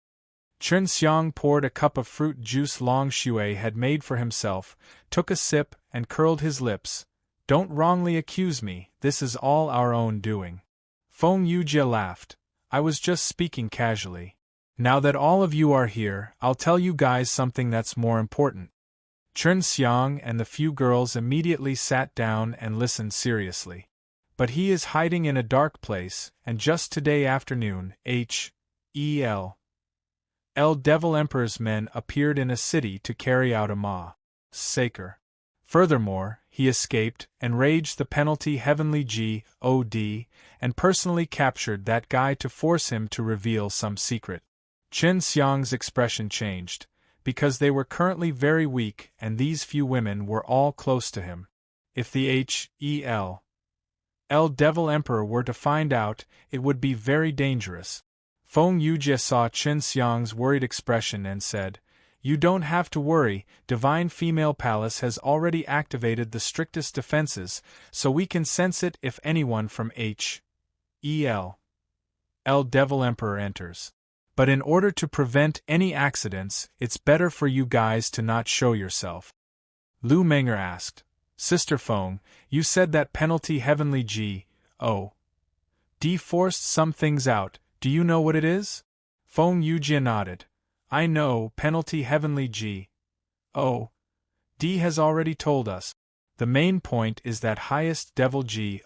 Chen Xiang poured a cup of fruit juice Long Shui had made for himself, took a sip, and curled his lips. "Don't wrongly accuse me, this is all our own doing." Feng Yujie laughed. "I was just speaking casually. Now that all of you are here, I'll tell you guys something that's more important." Chen Xiang and the few girls immediately sat down and listened seriously. "But he is hiding in a dark place, and just today afternoon, El Devil Emperor's men appeared in a city to carry out a massacre. Furthermore, he escaped, enraged the penalty Heavenly God, and personally captured that guy to force him to reveal some secret." Chen Xiang's expression changed, because they were currently very weak and these few women were all close to him. If the El Devil Emperor were to find out, it would be very dangerous. Feng Yujie saw Chen Xiang's worried expression and said, "You don't have to worry, Divine Female Palace has already activated the strictest defenses, so we can sense it if anyone from El Devil Emperor enters. But in order to prevent any accidents, it's better for you guys to not show yourself." Lu Menger asked, "Sister Feng, you said that penalty Heavenly God forced some things out, do you know what it is?" Feng Yujie nodded. "I know, penalty Heavenly God has already told us. The main point is that highest devil God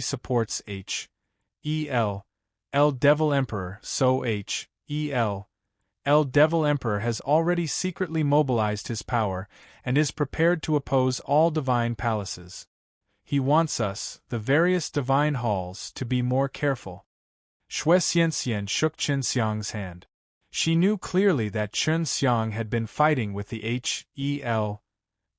supports El Devil Emperor, so El Devil Emperor has already secretly mobilized his power and is prepared to oppose all divine palaces. He wants us, the various divine halls, to be more careful. Shui Xianxian shook Qin Xiang's hand. She knew clearly that Qin Xiang had been fighting with the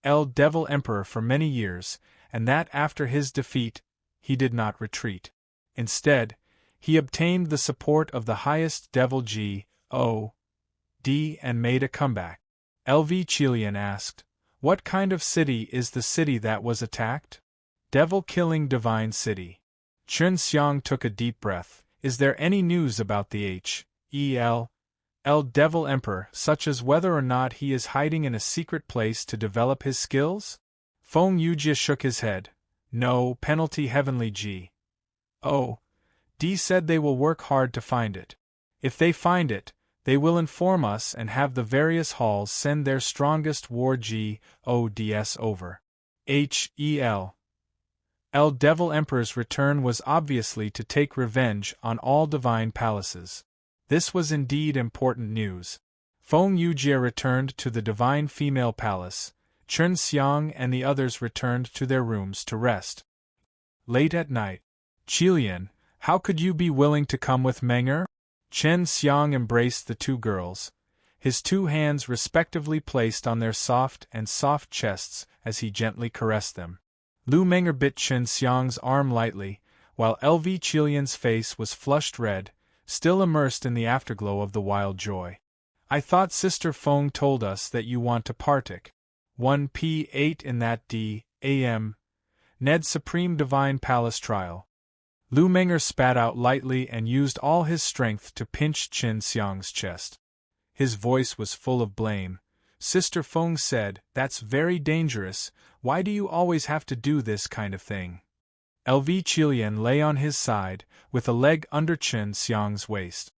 El Devil Emperor for many years, and that after his defeat, he did not retreat. Instead, he obtained the support of the highest devil God and made a comeback. LV Qilian asked, "What kind of city is the city that was attacked?" "Devil-killing divine city." Qin Xiang took a deep breath. "Is there any news about the El Devil Emperor, such as whether or not he is hiding in a secret place to develop his skills?" Feng Yujie shook his head. "No, penalty Heavenly D said they will work hard to find it. If they find it, they will inform us and have the various halls send their strongest war GODs over. El Devil Emperor's return was obviously to take revenge on all divine palaces. This was indeed important news. Feng Yujie returned to the divine female palace. Qin Xiang and the others returned to their rooms to rest. Late at night. "Qilian, how could you be willing to come with Menger?" Qin Xiang embraced the two girls, his two hands respectively placed on their soft chests as he gently caressed them. Lu Menger bit Qin Xiang's arm lightly, while LV Qilian's face was flushed red, still immersed in the afterglow of the wild joy. "I thought Sister Feng told us that you want to partake. 1p8 in that D.A.M. Ned's Supreme Divine Palace trial." Lu Menger spat out lightly and used all his strength to pinch Qin Xiang's chest. His voice was full of blame. "Sister Feng said, that's very dangerous. Why do you always have to do this kind of thing?" LV Qilian lay on his side, with a leg under Qin Xiang's waist.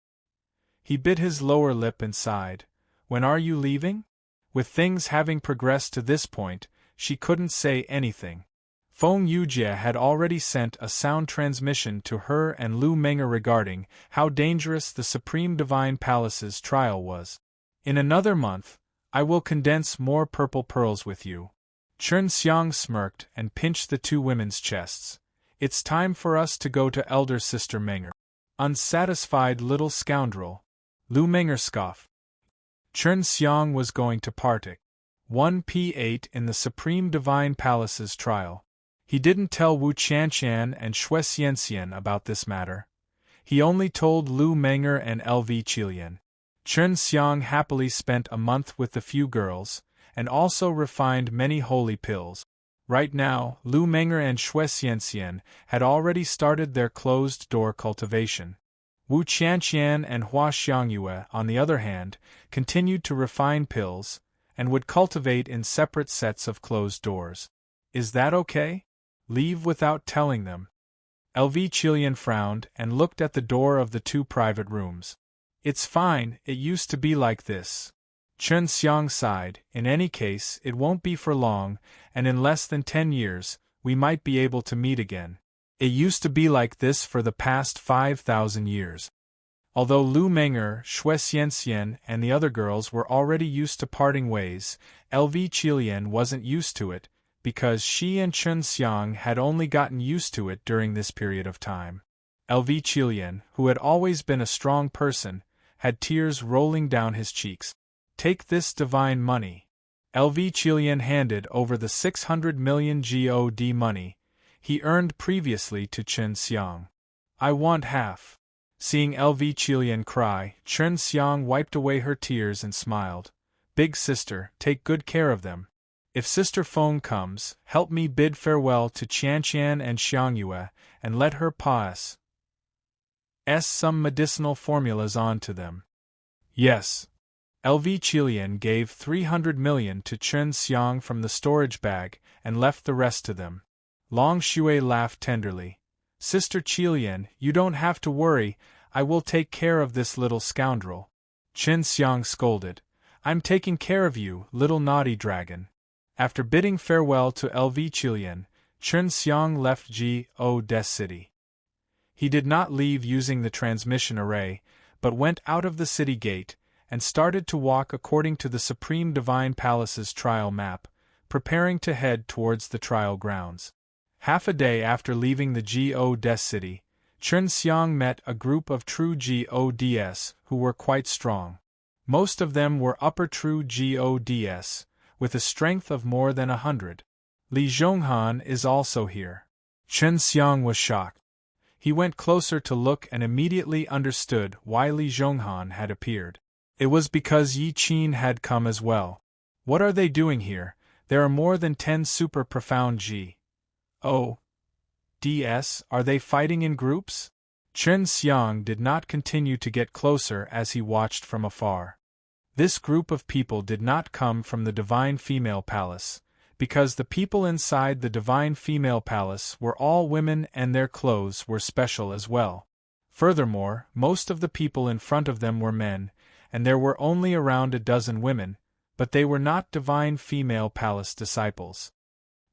He bit his lower lip and sighed. "When are you leaving?" With things having progressed to this point, she couldn't say anything. Feng Yujie had already sent a sound transmission to her and Lu Menger regarding how dangerous the Supreme Divine Palace's trial was. "In another month, I will condense more purple pearls with you." Qin Xiang smirked and pinched the two women's chests. "It's time for us to go to elder sister Menger." "Unsatisfied little scoundrel." Lu Menger scoffed. Qin Xiang was going to partake. 1p8 in the Supreme Divine Palace's trial. He didn't tell Wu Qianqian and Shui Xianxian about this matter. He only told Lu Menger and LV Qilian. Qin Xiang happily spent a month with the few girls, and also refined many holy pills. Right now, Lu Menger and Shui Xianxian had already started their closed-door cultivation. Wu Qianqian and Hua Xiangyue, on the other hand, continued to refine pills, and would cultivate in separate sets of closed doors. "Is that okay? Leave without telling them." LV Qilian frowned and looked at the door of the two private rooms. "It's fine, it used to be like this." Qin Xiang sighed. "In any case, it won't be for long, and in less than 10 years, we might be able to meet again. It used to be like this for the past 5,000 years. Although Lu Menger, Shui Xianxian, and the other girls were already used to parting ways, LV Qilian wasn't used to it, because she and Qin Xiang had only gotten used to it during this period of time. LV Qilian, who had always been a strong person, had tears rolling down his cheeks. "Take this divine money." LV Qilian handed over the 600 million GOD money he earned previously to Qin Xiang. "I want half." Seeing LV Qilian cry, Qin Xiang wiped away her tears and smiled. "Big sister, take good care of them. If Sister Feng comes, help me bid farewell to Qianqian and Xiangyue, and let her pass some medicinal formulas on to them." "Yes." LV Qilian gave 300 million to Qin Xiang from the storage bag and left the rest to them. Long Shui laughed tenderly. "Sister Qilian, you don't have to worry, I will take care of this little scoundrel." Qin Xiang scolded. "I'm taking care of you, little naughty dragon." After bidding farewell to LV Qilian, Qin Xiang left Des city. He did not leave using the transmission array, but went out of the city gate, and started to walk according to the Supreme Divine Palace's trial map, preparing to head towards the trial grounds. Half a day after leaving the Gods city, Chen Xiang met a group of true Gods who were quite strong. Most of them were upper true Gods, with a strength of more than 100. Li Zhonghan is also here. Chen Xiang was shocked. He went closer to look and immediately understood why Li Zhonghan had appeared. It was because Yi Qin had come as well. What are they doing here? There are more than 10 super profound Gods. Are they fighting in groups? Chen Xiang did not continue to get closer as he watched from afar. This group of people did not come from the Divine Female Palace, because the people inside the Divine Female Palace were all women and their clothes were special as well. Furthermore, most of the people in front of them were men, and there were only around a dozen women, but they were not Divine Female Palace disciples.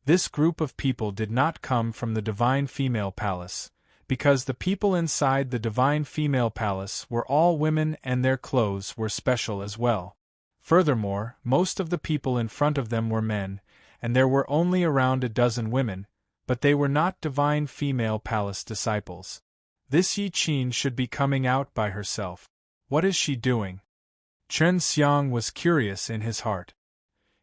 This group of people did not come from the Divine Female Palace, because the people inside the Divine Female Palace were all women and their clothes were special as well. Furthermore, most of the people in front of them were men, and there were only around a dozen women, but they were not Divine Female Palace disciples. This Yi Qin should be coming out by herself. What is she doing? Chen Xiang was curious in his heart.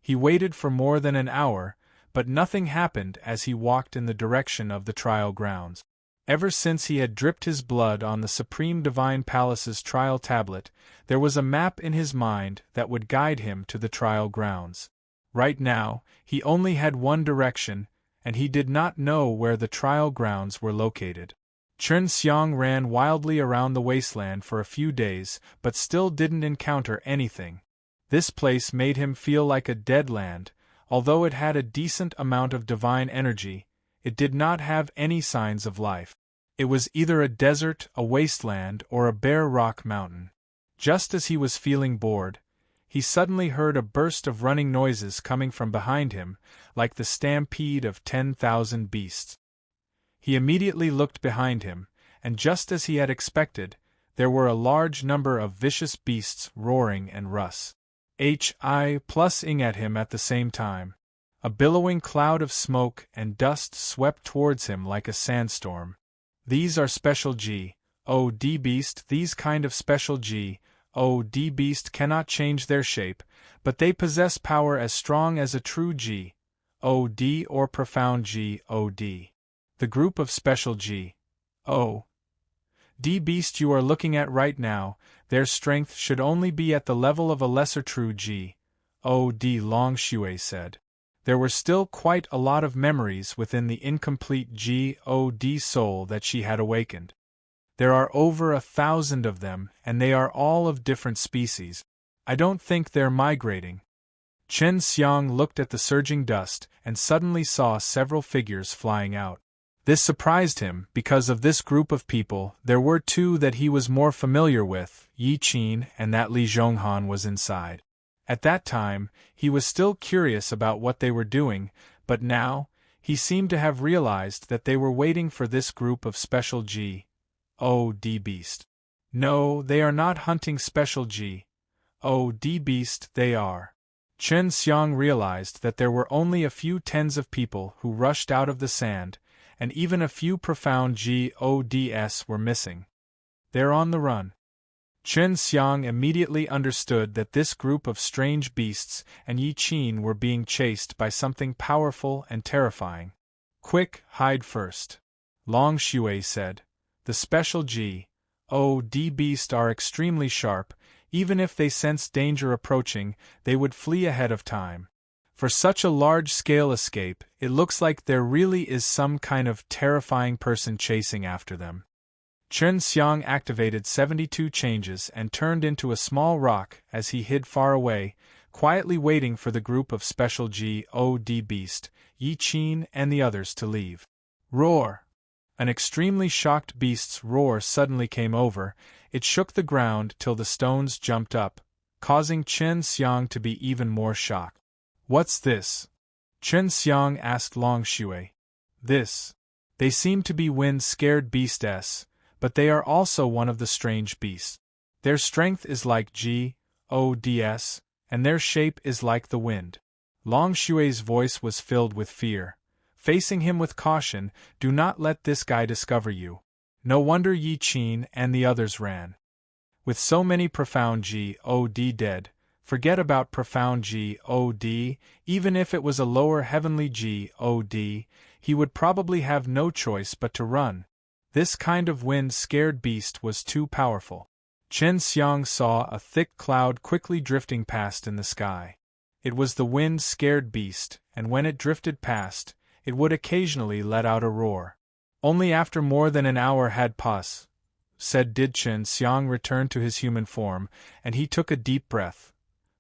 He waited for more than an hour, but nothing happened as he walked in the direction of the trial grounds. Ever since he had dripped his blood on the Supreme Divine Palace's trial tablet, there was a map in his mind that would guide him to the trial grounds. Right now, he only had one direction, and he did not know where the trial grounds were located. Chen Xiang ran wildly around the wasteland for a few days, but still didn't encounter anything. This place made him feel like a dead land. Although it had a decent amount of divine energy, it did not have any signs of life. It was either a desert, a wasteland, or a bare rock mountain. Just as he was feeling bored, he suddenly heard a burst of running noises coming from behind him, like the stampede of 10,000 beasts. He immediately looked behind him, and just as he had expected, there were a large number of vicious beasts roaring and rushing at him at the same time. A billowing cloud of smoke and dust swept towards him like a sandstorm. These are special God beast. These kind of special God beast cannot change their shape, but they possess power as strong as a true God or profound God. The group of special God beast you are looking at right now, their strength should only be at the level of a lesser true God, Long Shui said. There were still quite a lot of memories within the incomplete God soul that she had awakened. There are over 1,000 of them, and they are all of different species. I don't think they're migrating. Chen Xiang looked at the surging dust and suddenly saw several figures flying out. This surprised him because of this group of people. There were 2 that he was more familiar with, Yi Qin and that Li Zhonghan was inside. At that time, he was still curious about what they were doing, but now, he seemed to have realized that they were waiting for this group of special God beast. No, they are not hunting special God beast, they are. Chen Xiang realized that there were only a few tens of people who rushed out of the sand, and even a few profound Gods were missing. They're on the run. Chen Xiang immediately understood that this group of strange beasts and Yi Qin were being chased by something powerful and terrifying. Quick, hide first. Long Shui said. The special God beast are extremely sharp. Even if they sense danger approaching, they would flee ahead of time. For such a large-scale escape, it looks like there really is some kind of terrifying person chasing after them. Chen Xiang activated 72 changes and turned into a small rock as he hid far away, quietly waiting for the group of special God beast, Yi Qin and the others to leave. Roar! An extremely shocked beast's roar suddenly came over. It shook the ground till the stones jumped up, causing Chen Xiang to be even more shocked. What's this? Chen Xiang asked Long Shui. This. They seem to be wind-scared beasts, but they are also one of the strange beasts. Their strength is like Gods, and their shape is like the wind. Long Xue's voice was filled with fear. Facing him with caution, do not let this guy discover you. No wonder Yi Qin and the others ran. With so many profound God dead, forget about profound God, even if it was a lower heavenly God, he would probably have no choice but to run. This kind of wind-scared beast was too powerful. Chen Xiang saw a thick cloud quickly drifting past in the sky. It was the wind-scared beast, and when it drifted past, it would occasionally let out a roar. Only after more than an hour had passed, did Chen Xiang return to his human form, and he took a deep breath.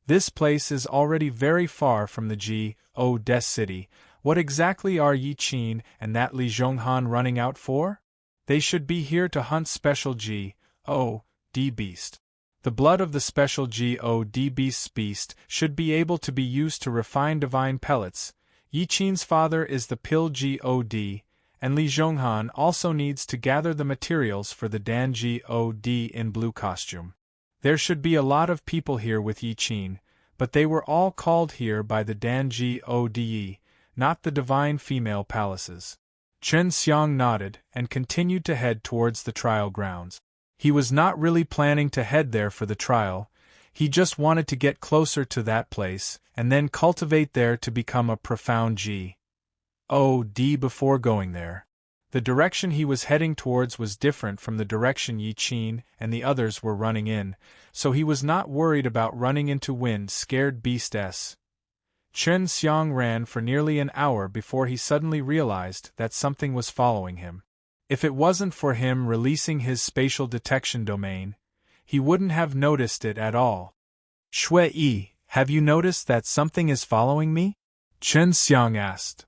This place is already very far from the Gods city. What exactly are Yi Qin and that Li Zhonghan running out for? They should be here to hunt special God beast. The blood of the special God beast should be able to be used to refine divine pellets. Yi Qin's father is the pill God, and Li Zhonghan also needs to gather the materials for the Dan God in blue costume. There should be a lot of people here with Yi Qin, but they were all called here by the Dan God, not the divine female palaces. Chen Xiang nodded and continued to head towards the trial grounds. He was not really planning to head there for the trial, he just wanted to get closer to that place and then cultivate there to become a profound God before going there. The direction he was heading towards was different from the direction Yi Qin and the others were running in, so he was not worried about running into wind-scared beasts. Chen Xiang ran for nearly an hour before he suddenly realized that something was following him. If it wasn't for him releasing his spatial detection domain, he wouldn't have noticed it at all. Shui, have you noticed that something is following me? Chen Xiang asked.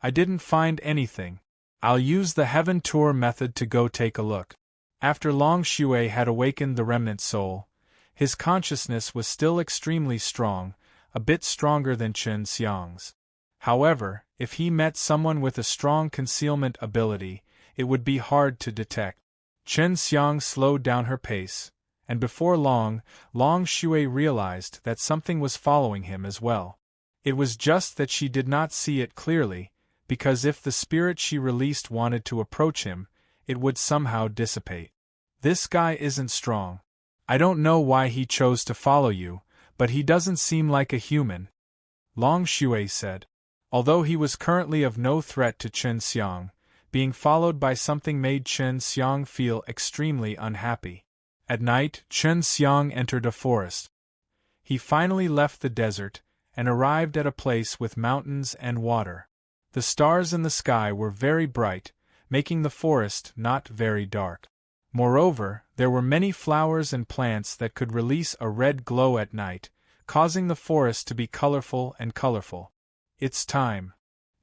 I didn't find anything. I'll use the Heaven Tour method to go take a look. After Long Shui had awakened the remnant soul, his consciousness was still extremely strong, a bit stronger than Chen Xiang's. However, if he met someone with a strong concealment ability, it would be hard to detect. Chen Xiang slowed down her pace, and before long, Long Shui realized that something was following him as well. It was just that she did not see it clearly, because if the spirit she released wanted to approach him, it would somehow dissipate. This guy isn't strong. I don't know why he chose to follow you, but he doesn't seem like a human, Long Shui said. Although he was currently of no threat to Chen Xiang, being followed by something made Chen Xiang feel extremely unhappy. At night, Chen Xiang entered a forest. He finally left the desert and arrived at a place with mountains and water. The stars in the sky were very bright, making the forest not very dark. Moreover, there were many flowers and plants that could release a red glow at night, causing the forest to be colorful and colorful. It's time.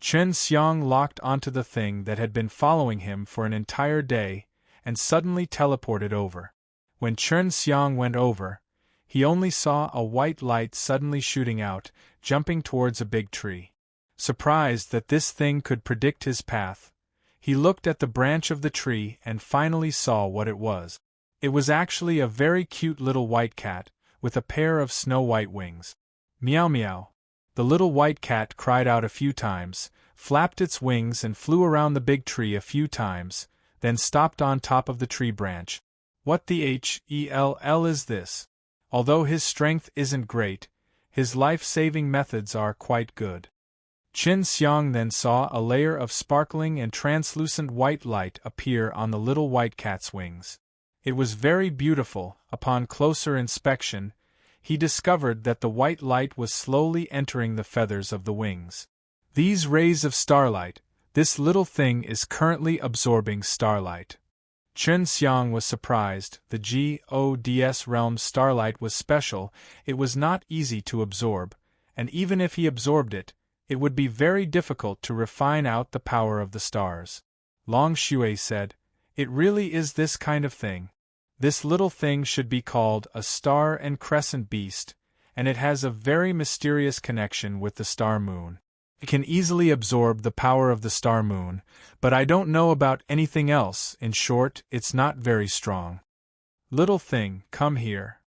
Chen Xiang locked onto the thing that had been following him for an entire day, and suddenly teleported over. When Chen Xiang went over, he only saw a white light suddenly shooting out, jumping towards a big tree. Surprised that this thing could predict his path, he looked at the branch of the tree and finally saw what it was. It was actually a very cute little white cat, with a pair of snow-white wings. Meow meow. The little white cat cried out a few times, flapped its wings and flew around the big tree a few times, then stopped on top of the tree branch. What the hell is this? Although his strength isn't great, his life-saving methods are quite good. Chen Xiang then saw a layer of sparkling and translucent white light appear on the little white cat's wings. It was very beautiful. Upon closer inspection, he discovered that the white light was slowly entering the feathers of the wings. These rays of starlight, this little thing is currently absorbing starlight. Chen Xiang was surprised. The Gods realm's starlight was special, it was not easy to absorb, and even if he absorbed it, it would be very difficult to refine out the power of the stars. Long Shui said, "It really is this kind of thing. This little thing should be called a star and crescent beast, and it has a very mysterious connection with the star moon. It can easily absorb the power of the star moon, but I don't know about anything else. In short, it's not very strong. Little thing, come here."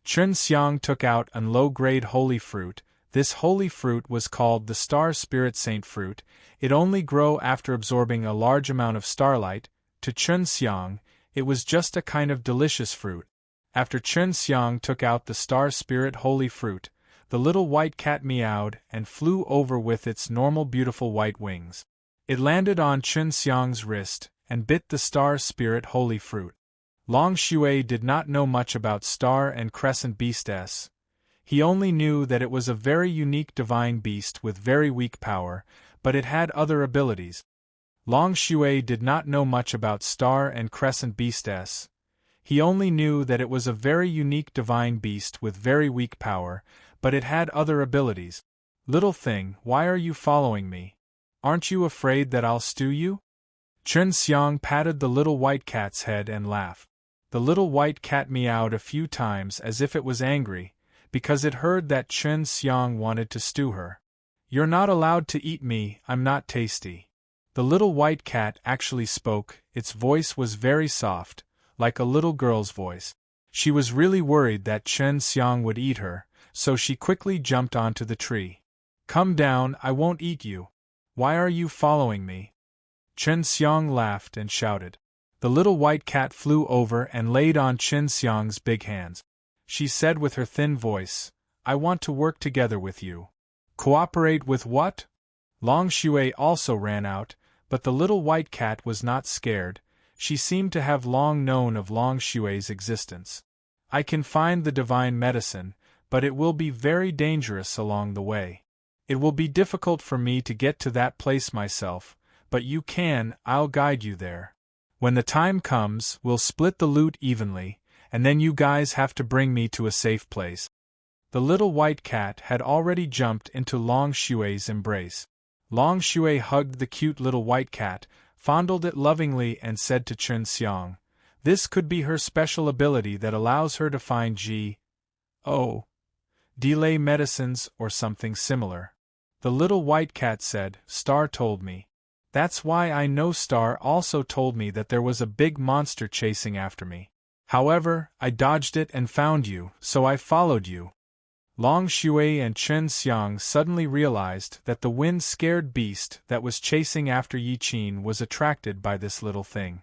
Chen Xiang took out an low-grade holy fruit. This holy fruit was called the Star Spirit Saint fruit. It only grow after absorbing a large amount of starlight. To Chen Xiang, it was just a kind of delicious fruit. After Chen Xiang took out the Star Spirit holy fruit, the little white cat meowed and flew over with its normal beautiful white wings. It landed on Chen Xiang's wrist and bit the Star Spirit holy fruit. Long Shui did not know much about star and crescent beasts. He only knew that it was a very unique divine beast with very weak power, but it had other abilities. Long Shui did not know much about star and crescent beasts. He only knew that it was a very unique divine beast with very weak power, but it had other abilities. Little thing, why are you following me? Aren't you afraid that I'll stew you? Chen Xiang patted the little white cat's head and laughed. The little white cat meowed a few times as if it was angry, because it heard that Chen Xiang wanted to stew her. You're not allowed to eat me, I'm not tasty. The little white cat actually spoke. Its voice was very soft, like a little girl's voice. She was really worried that Chen Xiang would eat her, so she quickly jumped onto the tree. Come down, I won't eat you. Why are you following me? Chen Xiang laughed and shouted. The little white cat flew over and laid on Chen Xiang's big hands. She said with her thin voice, I want to work together with you. Cooperate with what? Long Shui also ran out, but the little white cat was not scared. She seemed to have long known of Long Shui's existence. I can find the divine medicine, but it will be very dangerous along the way. It will be difficult for me to get to that place myself, but you can, I'll guide you there. When the time comes, we'll split the loot evenly, and then you guys have to bring me to a safe place. The little white cat had already jumped into Long Shui's embrace. Long Shui hugged the cute little white cat, fondled it lovingly and said to Chen Xiang, this could be her special ability that allows her to find delay medicines or something similar. The little white cat said, Star told me. That's why I know Star also told me that there was a big monster chasing after me. However, I dodged it and found you, so I followed you. Long Shui and Chen Xiang suddenly realized that the wind-scared beast that was chasing after Yi Qin was attracted by this little thing.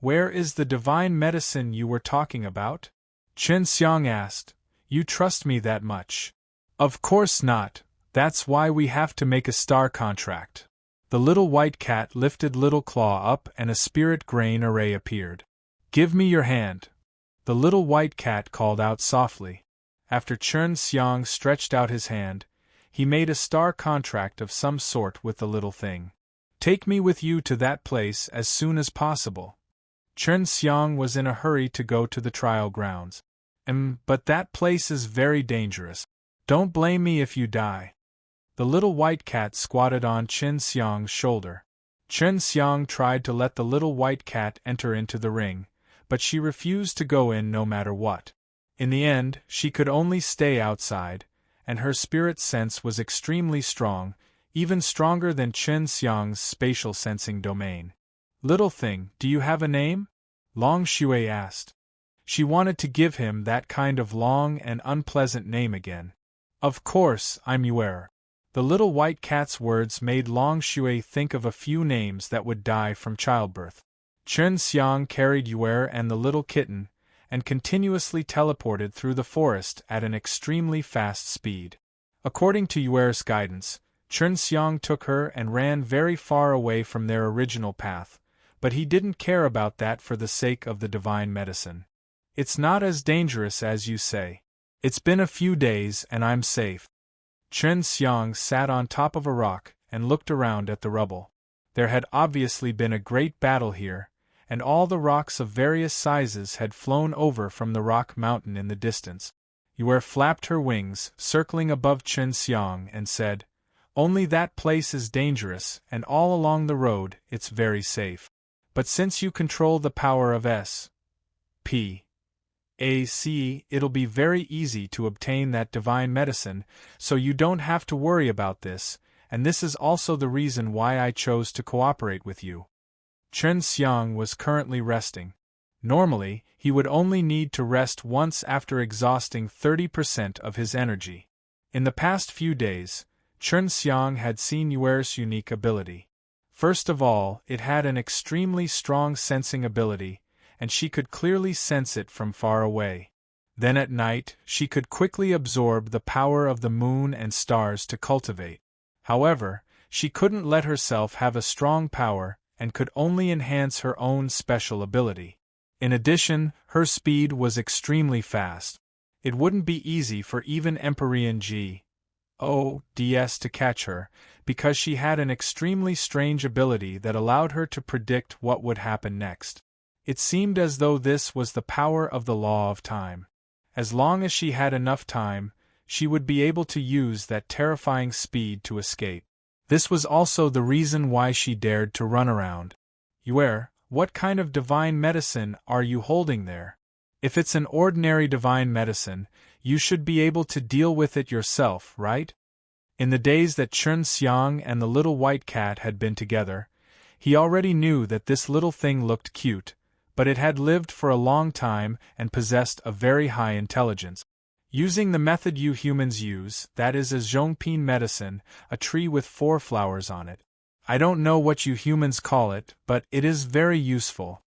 Where is the divine medicine you were talking about? Chen Xiang asked. You trust me that much? Of course not, that's why we have to make a star contract. The little white cat lifted little claw up and a spirit grain array appeared. Give me your hand. The little white cat called out softly. After Chen Xiang stretched out his hand, he made a star contract of some sort with the little thing. Take me with you to that place as soon as possible. Chen Xiang was in a hurry to go to the trial grounds. But that place is very dangerous. Don't blame me if you die. The little white cat squatted on Chen Xiang's shoulder. Chen Xiang tried to let the little white cat enter into the ring, but she refused to go in no matter what. In the end, she could only stay outside, and her spirit sense was extremely strong, even stronger than Chen Xiang's spatial sensing domain. Little thing, do you have a name? Long Shui asked. She wanted to give him that kind of long and unpleasant name again. Of course, I'm Yuer. The little white cat's words made Long Shui think of a few names that would die from childbirth. Chen Xiang carried Yuer and the little kitten, and continuously teleported through the forest at an extremely fast speed. According to Yuer's guidance, Chen Xiang took her and ran very far away from their original path, but he didn't care about that for the sake of the divine medicine. It's not as dangerous as you say. It's been a few days and I'm safe. Chen Xiang sat on top of a rock and looked around at the rubble. There had obviously been a great battle here, and all the rocks of various sizes had flown over from the rock mountain in the distance. Yuer flapped her wings, circling above Chen Xiang, and said, Only that place is dangerous, and all along the road it's very safe. But since you control the power of SPAC, it'll be very easy to obtain that divine medicine, so you don't have to worry about this, and this is also the reason why I chose to cooperate with you. Chen Xiang was currently resting. Normally, he would only need to rest once after exhausting 30% of his energy. In the past few days, Chen Xiang had seen Yuer's unique ability. First of all, it had an extremely strong sensing ability, and she could clearly sense it from far away. Then at night, she could quickly absorb the power of the moon and stars to cultivate. However, she couldn't let herself have a strong power and could only enhance her own special ability. In addition, her speed was extremely fast. It wouldn't be easy for even Empyrean Gods to catch her, because she had an extremely strange ability that allowed her to predict what would happen next. It seemed as though this was the power of the law of time. As long as she had enough time, she would be able to use that terrifying speed to escape. This was also the reason why she dared to run around. Yuer, what kind of divine medicine are you holding there? If it's an ordinary divine medicine, you should be able to deal with it yourself, right? In the days that Chen Xiang and the little white cat had been together, he already knew that this little thing looked cute, but it had lived for a long time and possessed a very high intelligence. Using the method you humans use, that is a zhongping medicine, a tree with 4 flowers on it. I don't know what you humans call it, but it is very useful.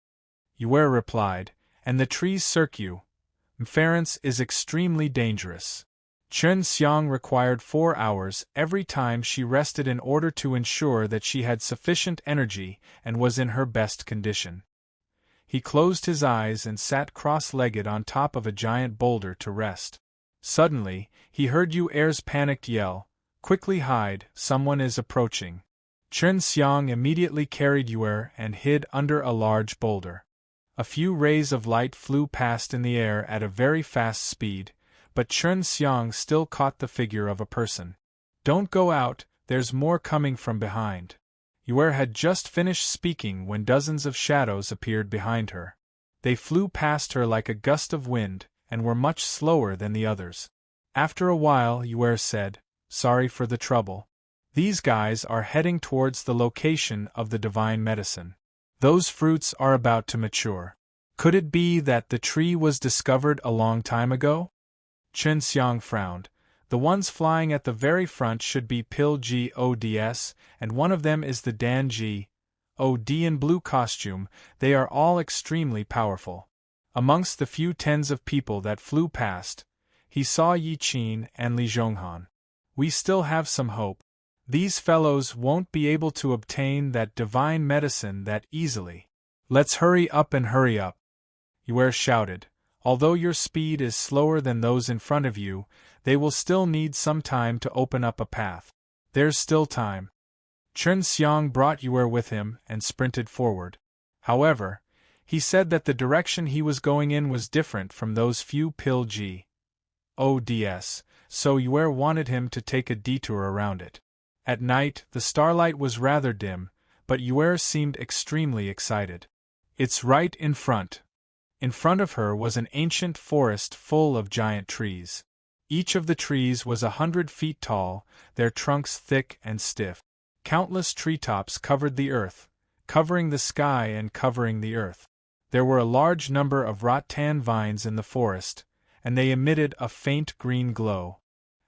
Yuer replied, and the tree's circumference is extremely dangerous. Chen Xiang required 4 hours every time she rested in order to ensure that she had sufficient energy and was in her best condition. He closed his eyes and sat cross-legged on top of a giant boulder to rest. Suddenly, he heard Yuer's panicked yell, "Quickly hide, someone is approaching." Chen Xiang immediately carried Yuer and hid under a large boulder. A few rays of light flew past in the air at a very fast speed, but Chen Xiang still caught the figure of a person. "Don't go out, there's more coming from behind." Yuer had just finished speaking when dozens of shadows appeared behind her. They flew past her like a gust of wind, and were much slower than the others. After a while, Yuer said, "Sorry for the trouble. These guys are heading towards the location of the divine medicine. Those fruits are about to mature. Could it be that the tree was discovered a long time ago?" Chen Xiang frowned. "The ones flying at the very front should be Pil Gods, and one of them is the Dan God in blue costume. They are all extremely powerful." Amongst the few tens of people that flew past, he saw Yi Qin and Li Zhonghan. "We still have some hope. These fellows won't be able to obtain that divine medicine that easily. Let's hurry up and hurry up," Yuer shouted. "Although your speed is slower than those in front of you, they will still need some time to open up a path. There's still time." Chen Xiang brought Yuer with him and sprinted forward. However, he said that the direction he was going in was different from those few Pil Gods, so Yuer wanted him to take a detour around it. At night, the starlight was rather dim, but Yuer seemed extremely excited. "It's right in front." In front of her was an ancient forest full of giant trees. Each of the trees was 100 feet tall, their trunks thick and stiff. Countless treetops covered the earth, covering the sky and covering the earth. There were a large number of rattan vines in the forest, and they emitted a faint green glow.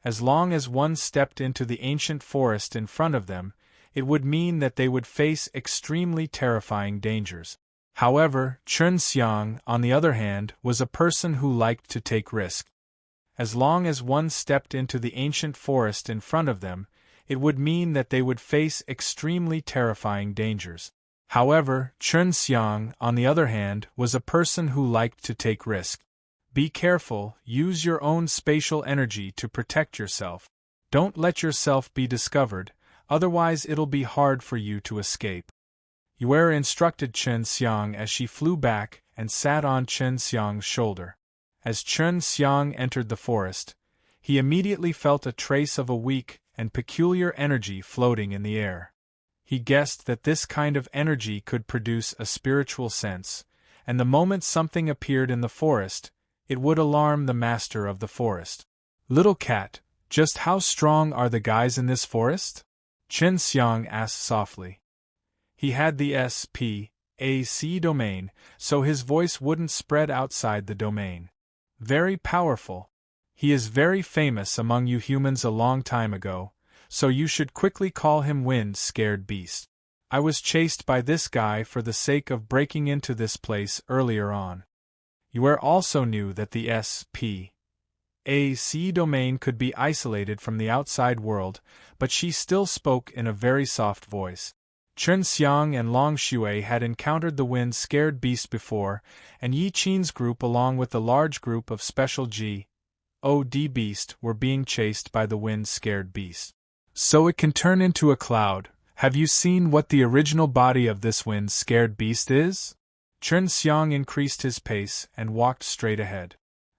As long as one stepped into the ancient forest in front of them, it would mean that they would face extremely terrifying dangers. However, Chen Xiang, on the other hand, was a person who liked to take risks. As long as one stepped into the ancient forest in front of them, it would mean that they would face extremely terrifying dangers. However, Chen Xiang, on the other hand, was a person who liked to take risks. Be careful, use your own spatial energy to protect yourself. Don't let yourself be discovered, otherwise it'll be hard for you to escape. Yuer instructed Chen Xiang as she flew back and sat on Chen Xiang's shoulder. As Chen Xiang entered the forest, he immediately felt a trace of a weak and peculiar energy floating in the air. He guessed that this kind of energy could produce a spiritual sense, and the moment something appeared in the forest, it would alarm the master of the forest. "Little cat, just how strong are the guys in this forest?" Chen Xiang asked softly. He had the SP AC domain, so his voice wouldn't spread outside the domain. Very powerful. He is very famous among you humans a long time ago, so you should quickly call him Wind-Scared Beast. I was chased by this guy for the sake of breaking into this place earlier on. You also knew that the S.P. AC domain could be isolated from the outside world, but she still spoke in a very soft voice. Chen Xiang and Long Shui had encountered the Wind-Scared Beast before, and Yi Qin's group along with the large group of Special G.O.D. Beast were being chased by the Wind-Scared Beast. So it can turn into a cloud. Have you seen what the original body of this Wind-Scared Beast is? Chen Xiang increased his pace and walked straight ahead.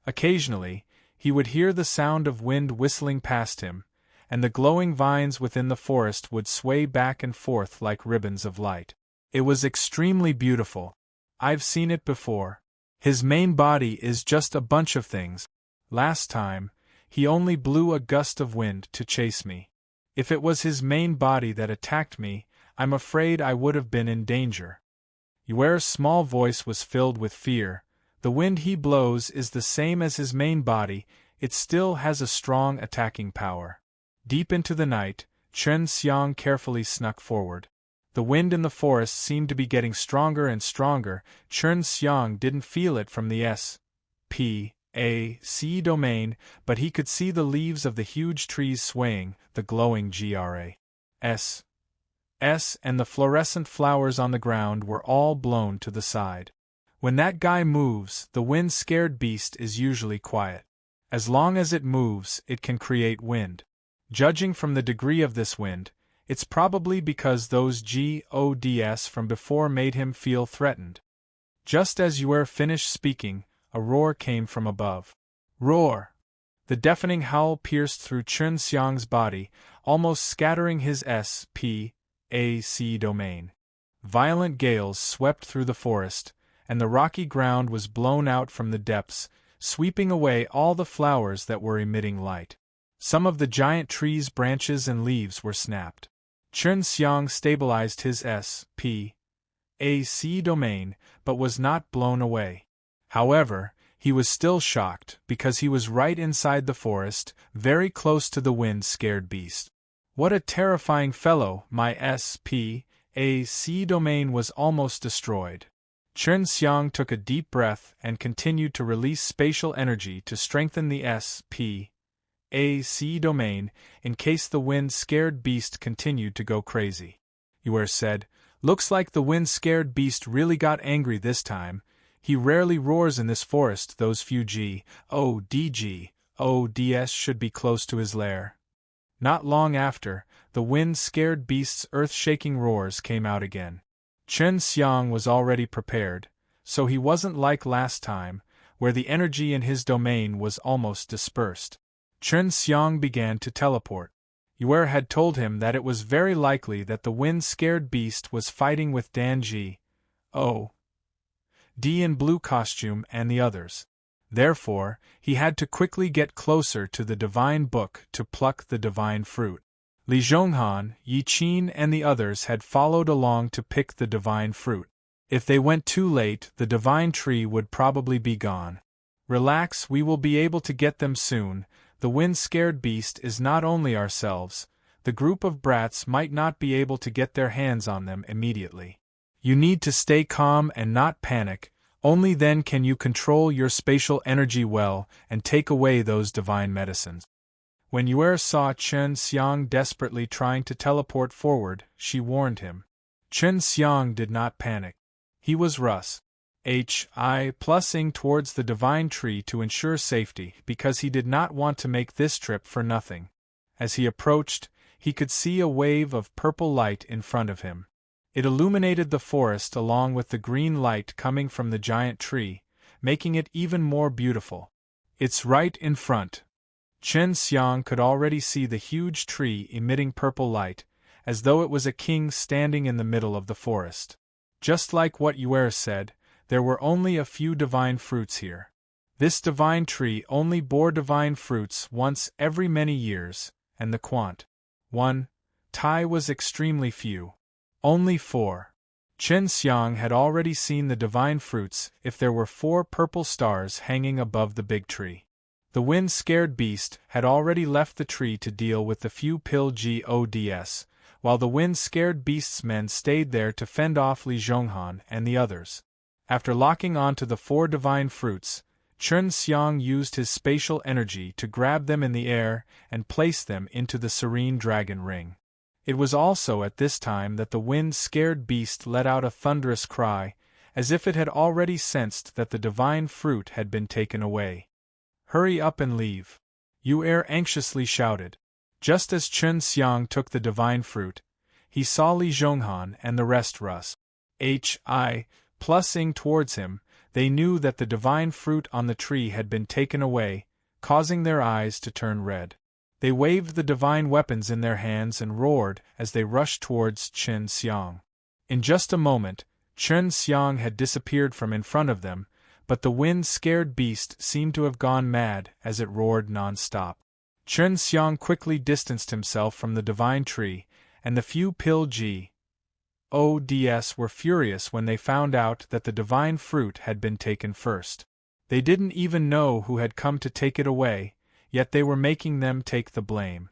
Occasionally, he would hear the sound of wind whistling past him, and the glowing vines within the forest would sway back and forth like ribbons of light. It was extremely beautiful. I've seen it before. His main body is just a bunch of things. Last time, he only blew a gust of wind to chase me. If it was his main body that attacked me, I'm afraid I would have been in danger. Yuer's small voice was filled with fear. The wind he blows is the same as his main body, it still has a strong attacking power. Deep into the night, Chen Xiang carefully snuck forward. The wind in the forest seemed to be getting stronger and stronger. Chen Xiang didn't feel it from the S.P.A.C. domain, but he could see the leaves of the huge trees swaying, the glowing GRAS, and the fluorescent flowers on the ground were all blown to the side. When that guy moves, the Wind-Scared Beast is usually quiet. As long as it moves, it can create wind. Judging from the degree of this wind, it's probably because those GODs from before made him feel threatened. Just as Yuer finished speaking, a roar came from above. Roar! The deafening howl pierced through Chen Xiang's body, almost scattering his S.P.A.C. domain. Violent gales swept through the forest, and the rocky ground was blown out from the depths, sweeping away all the flowers that were emitting light. Some of the giant trees' branches and leaves were snapped. Chen Xiang stabilized his S.P.A.C. domain, but was not blown away. However, he was still shocked, because he was right inside the forest, very close to the Wind-Scared Beast. What a terrifying fellow! My S.P.A.C. domain was almost destroyed. Chen Xiang took a deep breath and continued to release spatial energy to strengthen the S.P.A.C. domain in case the Wind-Scared Beast continued to go crazy. Yuer said, "Looks like the Wind-Scared Beast really got angry this time. He rarely roars in this forest. Those few GODs should be close to his lair." Not long after, the Wind-Scared Beast's earth-shaking roars came out again. Chen Xiang was already prepared, so he wasn't like last time, where the energy in his domain was almost dispersed. Chen Xiang began to teleport. Yuer had told him that it was very likely that the Wind-Scared Beast was fighting with Dan G.O.D. in blue costume and the others. Therefore, he had to quickly get closer to the divine book to pluck the divine fruit. Li Zhonghan, Yi Qin and the others had followed along to pick the divine fruit. If they went too late, the divine tree would probably be gone. Relax, we will be able to get them soon. The Wind-Scared Beast is not only ourselves. The group of brats might not be able to get their hands on them immediately. You need to stay calm and not panic. Only then can you control your spatial energy well and take away those divine medicines. When Yuer saw Chen Xiang desperately trying to teleport forward, she warned him. Chen Xiang did not panic. He was plussing towards the divine tree to ensure safety because he did not want to make this trip for nothing. As he approached, he could see a wave of purple light in front of him. It illuminated the forest along with the green light coming from the giant tree, making it even more beautiful. It's right in front. Chen Xiang could already see the huge tree emitting purple light, as though it was a king standing in the middle of the forest. Just like what Yuer said, there were only a few divine fruits here. This divine tree only bore divine fruits once every many years, and the quantity was extremely few. Only 4. Chen Xiang had already seen the divine fruits if there were 4 purple stars hanging above the big tree. The wind-scared beast had already left the tree to deal with the few pill gods, while the wind-scared beast's men stayed there to fend off Li Zhonghan and the others. After locking onto the 4 divine fruits, Chen Xiang used his spatial energy to grab them in the air and place them into the serene dragon ring. It was also at this time that the wind-scared beast let out a thunderous cry, as if it had already sensed that the divine fruit had been taken away. "Hurry up and leave!" Yu anxiously shouted. Just as Chen Xiang took the divine fruit, he saw Li Zhonghan and the rest plus-ing towards him. They knew that the divine fruit on the tree had been taken away, causing their eyes to turn red. They waved the divine weapons in their hands and roared as they rushed towards Chen Xiang. In just a moment, Chen Xiang had disappeared from in front of them, but the wind-scared beast seemed to have gone mad as it roared non-stop. Chen Xiang quickly distanced himself from the divine tree, and the few pill gods were furious when they found out that the divine fruit had been taken first. They didn't even know who had come to take it away, yet they were making them take the blame.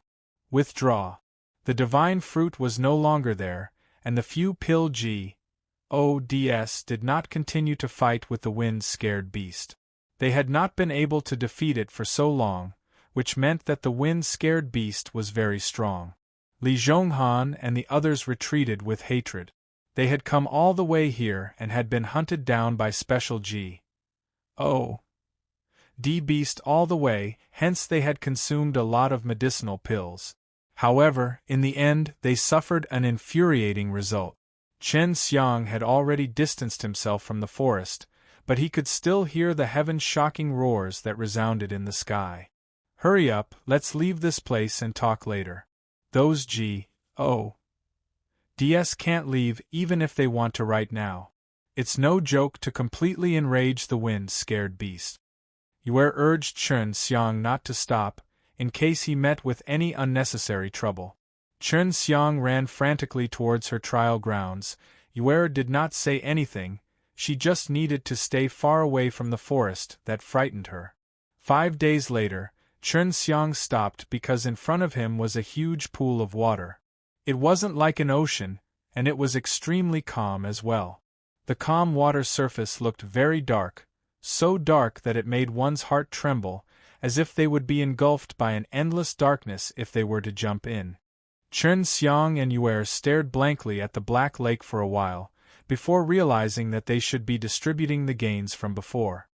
Withdraw. The divine fruit was no longer there, and the few pill gods did not continue to fight with the wind-scared beast. They had not been able to defeat it for so long, which meant that the wind-scared beast was very strong. Li Zhonghan and the others retreated with hatred. They had come all the way here and had been hunted down by special god beast all the way, hence they had consumed a lot of medicinal pills. However, in the end they suffered an infuriating result. Chen Xiang had already distanced himself from the forest, but he could still hear the heaven-shocking roars that resounded in the sky. "Hurry up, let's leave this place and talk later. Those gods can't leave even if they want to right now. It's no joke to completely enrage the wind-scared beast." Yu urged Chen Xiang not to stop, in case he met with any unnecessary trouble. Chen Xiang ran frantically towards her trial grounds. Yu did not say anything, she just needed to stay far away from the forest that frightened her. 5 days later, Chen Xiang stopped because in front of him was a huge pool of water. It wasn't like an ocean, and it was extremely calm as well. The calm water surface looked very dark, so dark that it made one's heart tremble, as if they would be engulfed by an endless darkness if they were to jump in. Chen Xiang and Yu stared blankly at the black lake for a while, before realizing that they should be distributing the gains from before.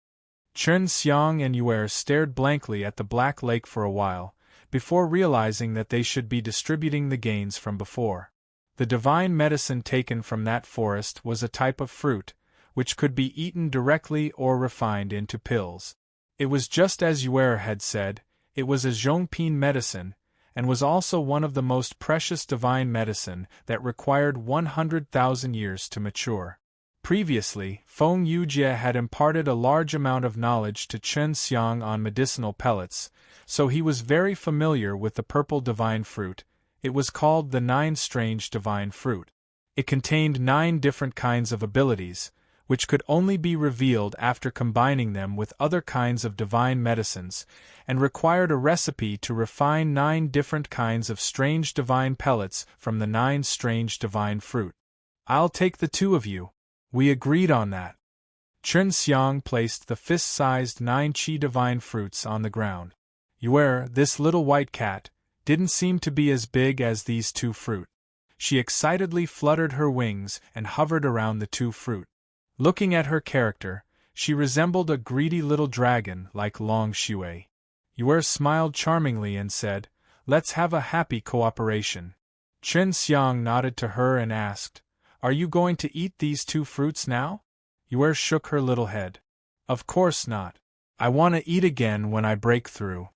Chen Xiang and Yu stared blankly at the black lake for a while, before realizing that they should be distributing the gains from before. The divine medicine taken from that forest was a type of fruit, which could be eaten directly or refined into pills. It was just as Yu had said, it was a Zhongpin medicine, and was also one of the most precious divine medicine that required 100,000 years to mature. Previously, Feng Yujie had imparted a large amount of knowledge to Chen Xiang on medicinal pellets, so he was very familiar with the purple divine fruit. It was called the 9 strange divine fruit. It contained 9 different kinds of abilities, which could only be revealed after combining them with other kinds of divine medicines, and required a recipe to refine 9 different kinds of strange divine pellets from the 9 strange divine fruit. "I'll take the 2 of you. We agreed on that." Chen Xiang placed the fist-sized 9 qi divine fruits on the ground. Yu this little white cat, didn't seem to be as big as these 2 fruit. She excitedly fluttered her wings and hovered around the 2 fruit. Looking at her character, she resembled a greedy little dragon like Long Shui. Yu smiled charmingly and said, "Let's have a happy cooperation." Chen Xiang nodded to her and asked, "Are you going to eat these 2 fruits now?" Yu shook her little head. "Of course not. I want to eat again when I break through."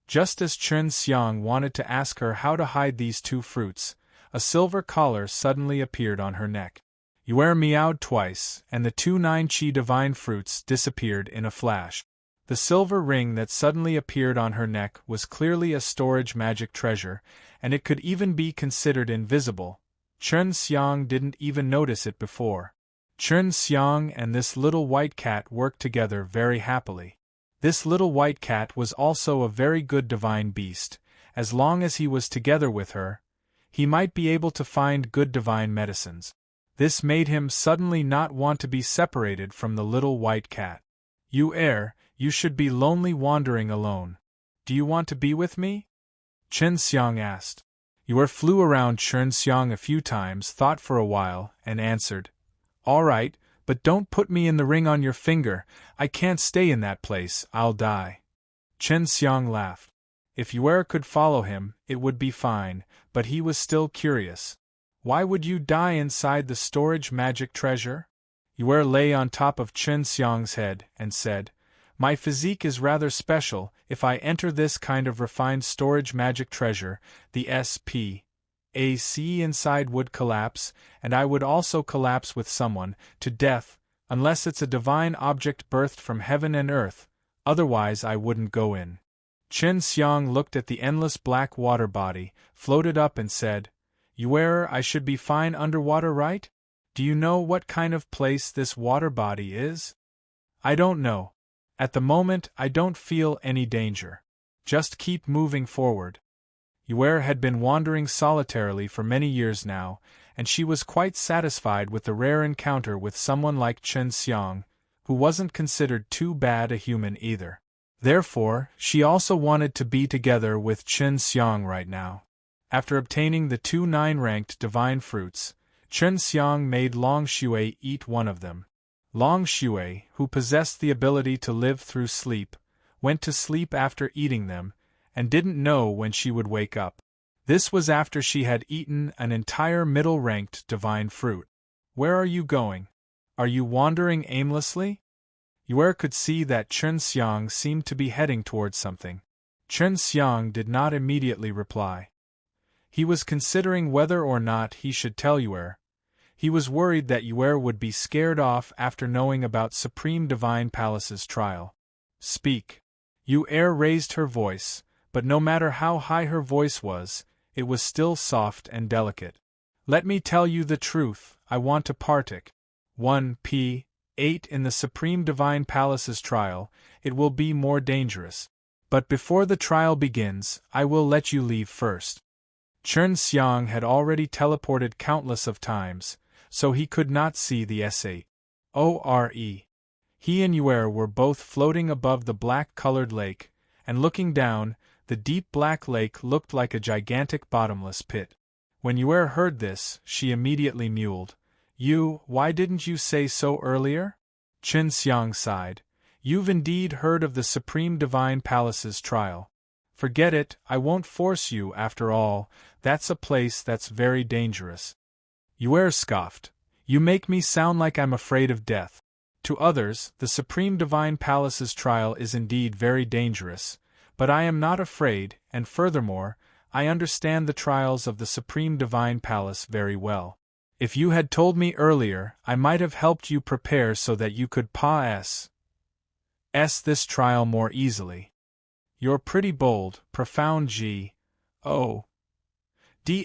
Just as Chen Xiang wanted to ask her how to hide these 2 fruits, a silver collar suddenly appeared on her neck. Yu meowed twice, and the 2 9 qi divine fruits disappeared in a flash. The silver ring that suddenly appeared on her neck was clearly a storage magic treasure, and it could even be considered invisible, Chen Xiang didn't even notice it before. Chen Xiang and this little white cat worked together very happily. This little white cat was also a very good divine beast. As long as he was together with her, he might be able to find good divine medicines. This made him suddenly not want to be separated from the little white cat. You should be lonely wandering alone. Do you want to be with me? Chen Xiang asked. Flew around Chen Xiang a few times, thought for a while, and answered, All right, but don't put me in the ring on your finger. I can't stay in that place, I'll die. Chen Xiang laughed. If could follow him, it would be fine, but he was still curious. Why would you die inside the storage magic treasure? Lay on top of Chen Xiang's head and said, My physique is rather special. If I enter this kind of refined storage magic treasure, the SPAC inside would collapse, and I would also collapse with someone, to death, unless it's a divine object birthed from heaven and earth, otherwise I wouldn't go in. Chen Xiang looked at the endless black water body, floated up and said, I should be fine underwater, right? Do you know what kind of place this water body is? I don't know. At the moment, I don't feel any danger. Just keep moving forward. Had been wandering solitarily for many years now, and she was quite satisfied with the rare encounter with someone like Chen Xiang, who wasn't considered too bad a human either. Therefore, she also wanted to be together with Chen Xiang right now. After obtaining the 2 9-ranked divine fruits, Chen Xiang made Long Shui eat one of them. Long Shui, who possessed the ability to live through sleep, went to sleep after eating them, and didn't know when she would wake up. This was after she had eaten an entire middle-ranked divine fruit. Where are you going? Are you wandering aimlessly? Could see that Chen Xiang seemed to be heading towards something. Chen Xiang did not immediately reply. He was considering whether or not he should tell Yue. He was worried that Yue would be scared off after knowing about Supreme Divine Palace's trial. Speak. Yue raised her voice, but no matter how high her voice was, it was still soft and delicate. Let me tell you the truth, I want to partake. 1p. 8 in the Supreme Divine Palace's trial, it will be more dangerous. But before the trial begins, I will let you leave first. Chen Xiang had already teleported countless of times, so he could not see the SAORE. He and Yue were both floating above the black-colored lake, and looking down, the deep black lake looked like a gigantic bottomless pit. When Yue heard this, she immediately mewed. Why didn't you say so earlier? Chen Xiang sighed. You've indeed heard of the Supreme Divine Palace's trial. Forget it, I won't force you after all, that's a place that's very dangerous. Yue scoffed. You make me sound like I'm afraid of death. To others, the Supreme Divine Palace's trial is indeed very dangerous, but I am not afraid, and furthermore, I understand the trials of the Supreme Divine Palace very well. If you had told me earlier, I might have helped you prepare so that you could pass this trial more easily. You're pretty bold, profound G.O.D.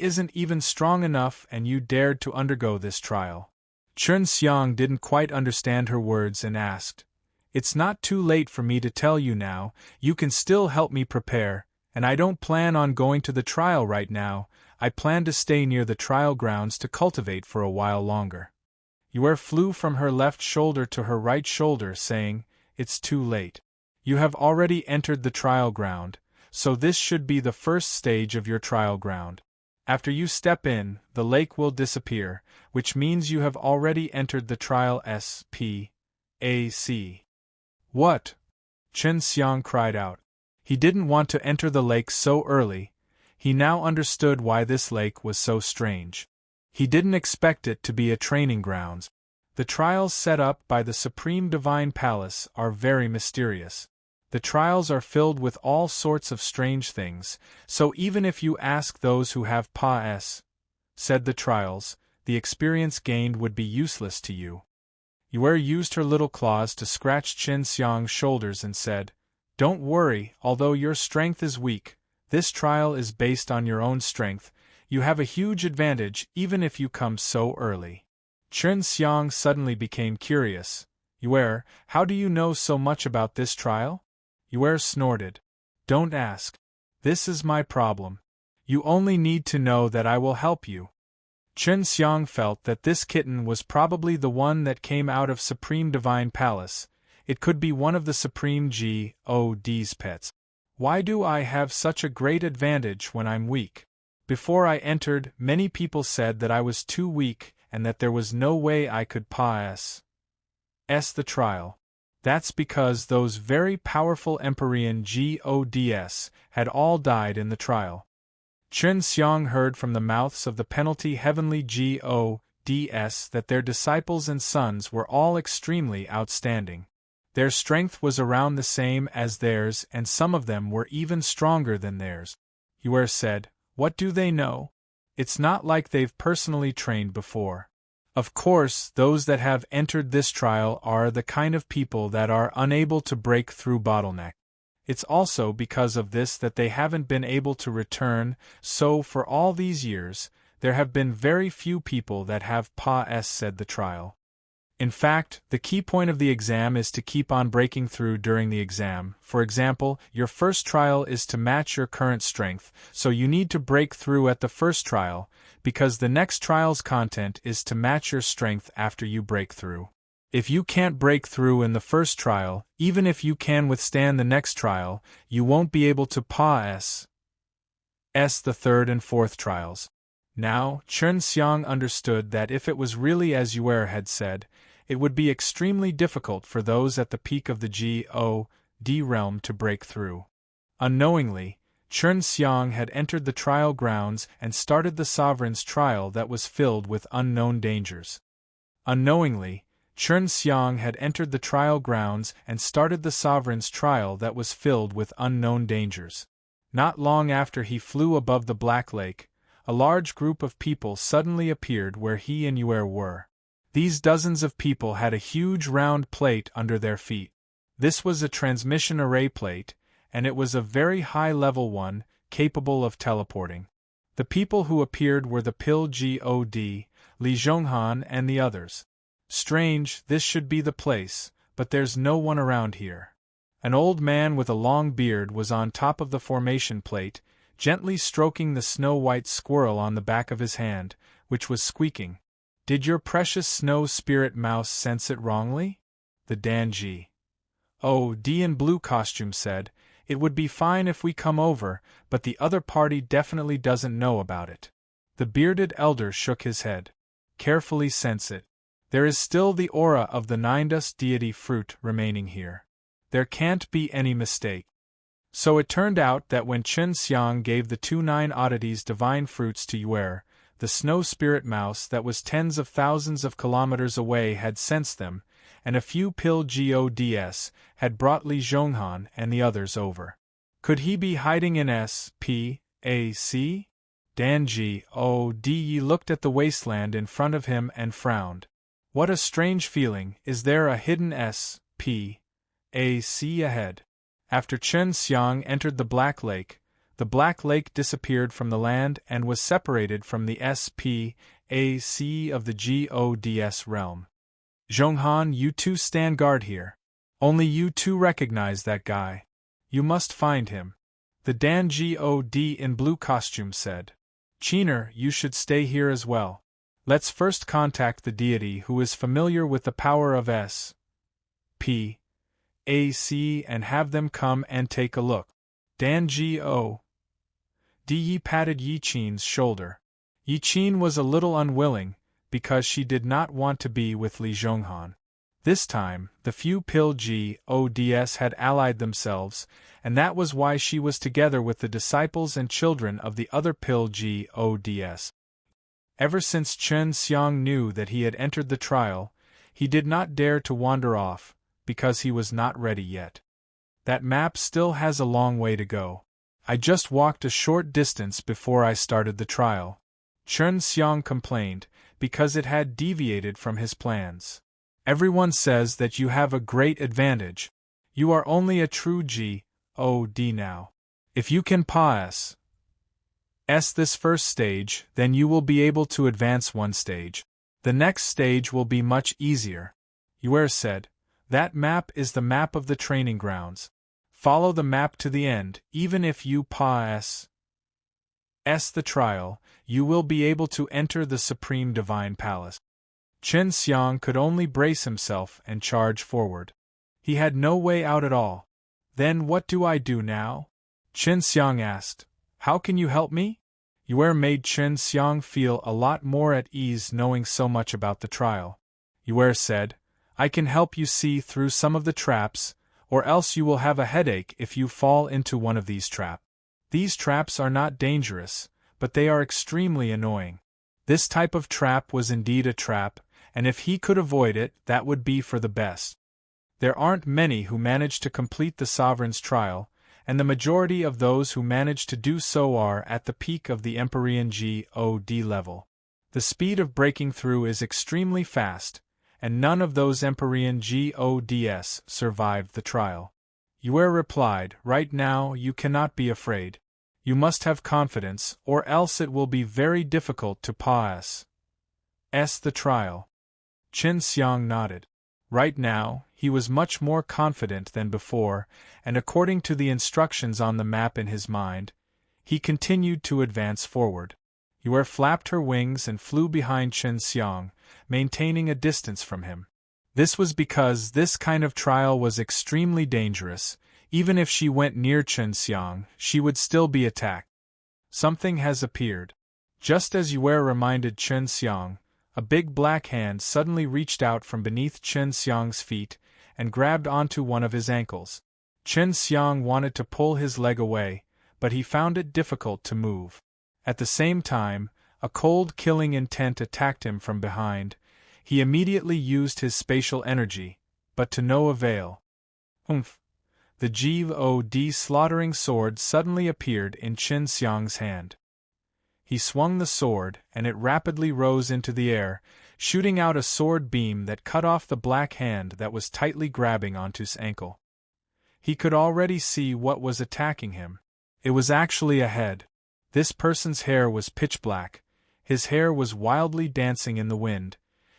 isn't even strong enough and you dared to undergo this trial. Chen Xiang didn't quite understand her words and asked, It's not too late for me to tell you now, you can still help me prepare, and I don't plan on going to the trial right now, I plan to stay near the trial grounds to cultivate for a while longer. Yue flew from her left shoulder to her right shoulder saying, It's too late. You have already entered the trial ground, so this should be the first stage of your trial ground. After you step in, the lake will disappear, which means you have already entered the trial SPAC. What? Chen Xiang cried out. He didn't want to enter the lake so early. He now understood why this lake was so strange. He didn't expect it to be a training grounds. The trials set up by the Supreme Divine Palace are very mysterious. The trials are filled with all sorts of strange things, so even if you ask those who have said the trials, the experience gained would be useless to you. Yue used her little claws to scratch Chen Xiang's shoulders and said, Don't worry, although your strength is weak, this trial is based on your own strength, You have a huge advantage even if you come so early. Chen Xiang suddenly became curious. Yue, how do you know so much about this trial? Yue snorted. Don't ask. This is my problem. You only need to know that I will help you. Chen Xiang felt that this kitten was probably the one that came out of Supreme Divine Palace. It could be one of the Supreme God's pets. Why do I have such a great advantage when I'm weak? Before I entered, many people said that I was too weak and that there was no way I could pass the trial. That's because those very powerful Empyrean Gods had all died in the trial. Chen Xiang heard from the mouths of the penalty heavenly Gods that their disciples and sons were all extremely outstanding. Their strength was around the same as theirs, and some of them were even stronger than theirs. Yue said, What do they know? It's not like they've personally trained before. Of course, those that have entered this trial are the kind of people that are unable to break through bottleneck. It's also because of this that they haven't been able to return, so for all these years, there have been very few people that have said the trial. In fact, the key point of the exam is to keep on breaking through during the exam. For example, your first trial is to match your current strength, so you need to break through at the first trial, because the next trial's content is to match your strength after you break through. If you can't break through in the first trial, even if you can withstand the next trial, you won't be able to pass the third and fourth trials. Now, Chen Xiang understood that if it was really as Yue had said, it would be extremely difficult for those at the peak of the God realm to break through. Unknowingly, Chen Xiang had entered the trial grounds and started the sovereign's trial that was filled with unknown dangers. Unknowingly, Chen Xiang had entered the trial grounds and started the sovereign's trial that was filled with unknown dangers. Not long after he flew above the Black Lake, a large group of people suddenly appeared where he and Yue were. These dozens of people had a huge round plate under their feet. This was a transmission array plate, and it was a very high-level one, capable of teleporting. The people who appeared were the Pil God, Li Zhonghan and the others. Strange, this should be the place, but there's no one around here. An old man with a long beard was on top of the formation plate, gently stroking the snow-white squirrel on the back of his hand, which was squeaking. Did your precious snow spirit mouse sense it wrongly? The Danji in blue costume said, It would be fine if we come over, but the other party definitely doesn't know about it. The bearded elder shook his head. Carefully sense it. There is still the aura of the Nine-Dust deity fruit remaining here. There can't be any mistake. So it turned out that when Chen Xiang gave the 2 Nine Oddities divine fruits to Yue, the snow spirit mouse that was tens of thousands of kilometers away had sensed them, and a few Pil Gods had brought Li Zhonghan and the others over. Could he be hiding in SPAC? Dan Ji looked at the wasteland in front of him and frowned. What a strange feeling, is there a hidden SPAC ahead? After Chen Xiang entered the Black Lake disappeared from the land and was separated from the SPAC of the Gods realm. Zhonghan, you two stand guard here. Only you two recognize that guy. You must find him. The Dan God in blue costume said. Cheener, you should stay here as well. Let's first contact the deity who is familiar with the power of SPAC and have them come and take a look. Dan God patted Yi Qin's shoulder. Yi Qin was a little unwilling, because she did not want to be with Li Zhonghan. This time, the few Pil Gods had allied themselves, and that was why she was together with the disciples and children of the other Pil Gods. Ever since Chen Xiang knew that he had entered the trial, he did not dare to wander off, because he was not ready yet. That map still has a long way to go. I just walked a short distance before I started the trial. Chen Xiang complained, because it had deviated from his plans. Everyone says that you have a great advantage. You are only a true God now. If you can pass this first stage, then you will be able to advance one stage. The next stage will be much easier. Yue said. That map is the map of the training grounds. Follow the map to the end, even if you pass the trial, you will be able to enter the Supreme Divine Palace. Chen Xiang could only brace himself and charge forward. He had no way out at all. Then what do I do now? Chen Xiang asked. How can you help me? Yue made Chen Xiang feel a lot more at ease knowing so much about the trial. Yue said, I can help you see through some of the traps, or else you will have a headache if you fall into one of these traps. These traps are not dangerous, but they are extremely annoying. This type of trap was indeed a trap, and if he could avoid it, that would be for the best. There aren't many who manage to complete the Sovereign's trial, and the majority of those who manage to do so are at the peak of the Empyrean God level. The speed of breaking through is extremely fast, and none of those Empyrean gods survived the trial. Yue replied, right now you cannot be afraid. You must have confidence, or else it will be very difficult to pass the trial. Chen Xiang nodded. Right now, he was much more confident than before, and according to the instructions on the map in his mind, he continued to advance forward. Yue flapped her wings and flew behind Chen Xiang, maintaining a distance from him. This was because this kind of trial was extremely dangerous. Even if she went near Chen Xiang, she would still be attacked. Something has appeared. Just as Yue reminded Chen Xiang, a big black hand suddenly reached out from beneath Chen Xiang's feet and grabbed onto one of his ankles. Chen Xiang wanted to pull his leg away, but he found it difficult to move. At the same time, a cold killing intent attacked him from behind. He immediately used his spatial energy, but to no avail. Oomph! The God slaughtering sword suddenly appeared in Chen Xiang's hand. He swung the sword, and it rapidly rose into the air, shooting out a sword beam that cut off the black hand that was tightly grabbing onto his ankle. He could already see what was attacking him. It was actually a head. This person's hair was pitch black, his hair was wildly dancing in the wind,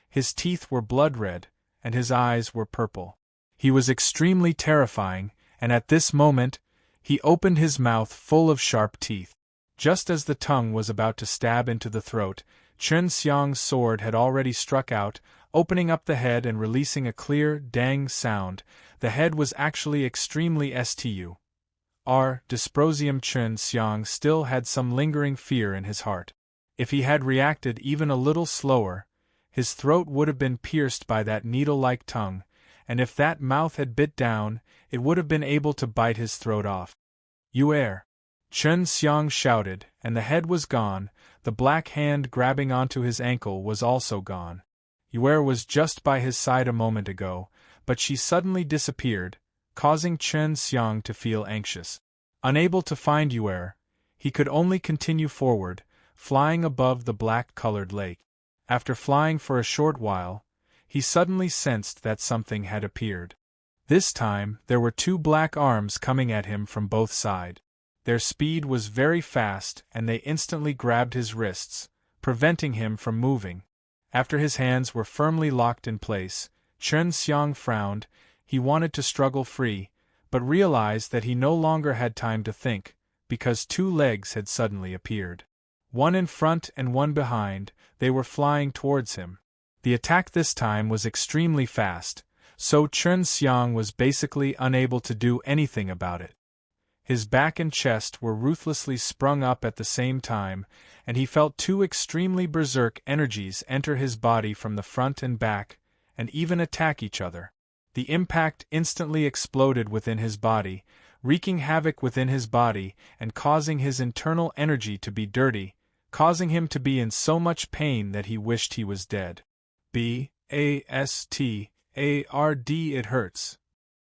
his teeth were blood red, and his eyes were purple. He was extremely terrifying, and at this moment, he opened his mouth full of sharp teeth. Just as the tongue was about to stab into the throat, Chen Xiang's sword had already struck out, opening up the head and releasing a clear, dang sound. The head was actually extremely disprosium. Chen Xiang still had some lingering fear in his heart. If he had reacted even a little slower, his throat would have been pierced by that needle-like tongue, and if that mouth had bit down, it would have been able to bite his throat off. Yue! Chen Xiang shouted, and the head was gone. The black hand grabbing onto his ankle was also gone. Yue was just by his side a moment ago, but she suddenly disappeared, causing Chen Xiang to feel anxious. Unable to find Yue, he could only continue forward, flying above the black-colored lake. After flying for a short while, he suddenly sensed that something had appeared. This time, there were two black arms coming at him from both sides. Their speed was very fast, and they instantly grabbed his wrists, preventing him from moving. After his hands were firmly locked in place, Chen Xiang frowned. He wanted to struggle free, but realized that he no longer had time to think, because two legs had suddenly appeared. One in front and one behind, they were flying towards him. The attack this time was extremely fast, so Chen Xiang was basically unable to do anything about it. His back and chest were ruthlessly sprung up at the same time, and he felt two extremely berserk energies enter his body from the front and back, and even attack each other. The impact instantly exploded within his body, wreaking havoc within his body and causing his internal energy to be dirty, causing him to be in so much pain that he wished he was dead. Bastard, it hurts.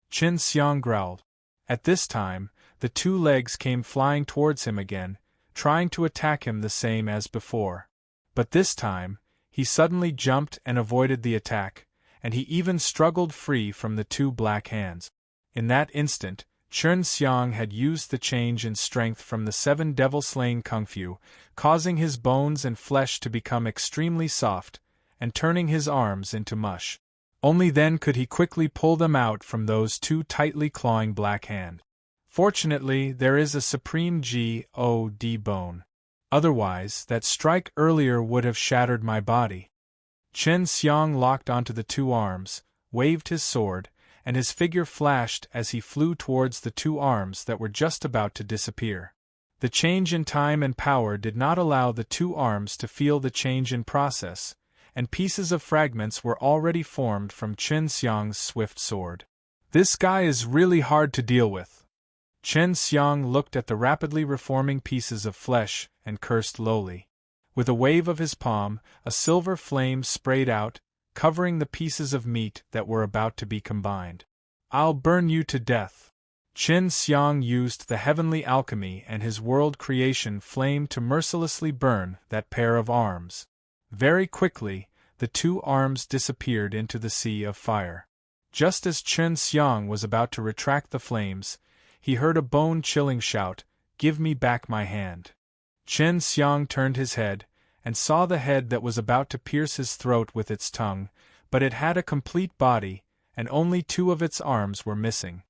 Chen Xiang growled. At this time, the two legs came flying towards him again, trying to attack him the same as before. But this time, he suddenly jumped and avoided the attack, and he even struggled free from the two black hands. In that instant, Chen Xiang had used the change in strength from the 7 devil-slaying kung fu, causing his bones and flesh to become extremely soft, and turning his arms into mush. Only then could he quickly pull them out from those 2 tightly clawing black hands. Fortunately, there is a supreme God bone. Otherwise, that strike earlier would have shattered my body. Chen Xiang locked onto the 2 arms, waved his sword, and his figure flashed as he flew towards the 2 arms that were just about to disappear. The change in time and power did not allow the 2 arms to feel the change in process, and pieces of fragments were already formed from Chen Xiang's swift sword. This guy is really hard to deal with. Chen Xiang looked at the rapidly reforming pieces of flesh and cursed lowly. With a wave of his palm, a silver flame sprayed out, covering the pieces of meat that were about to be combined. I'll burn you to death. Chen Xiang used the heavenly alchemy and his world creation flame to mercilessly burn that pair of arms. Very quickly, the 2 arms disappeared into the sea of fire. Just as Chen Xiang was about to retract the flames, he heard a bone-chilling shout, "Give me back my hand." Chen Xiang turned his head, and saw the head that was about to pierce his throat with its tongue, but it had a complete body, and only 2 of its arms were missing.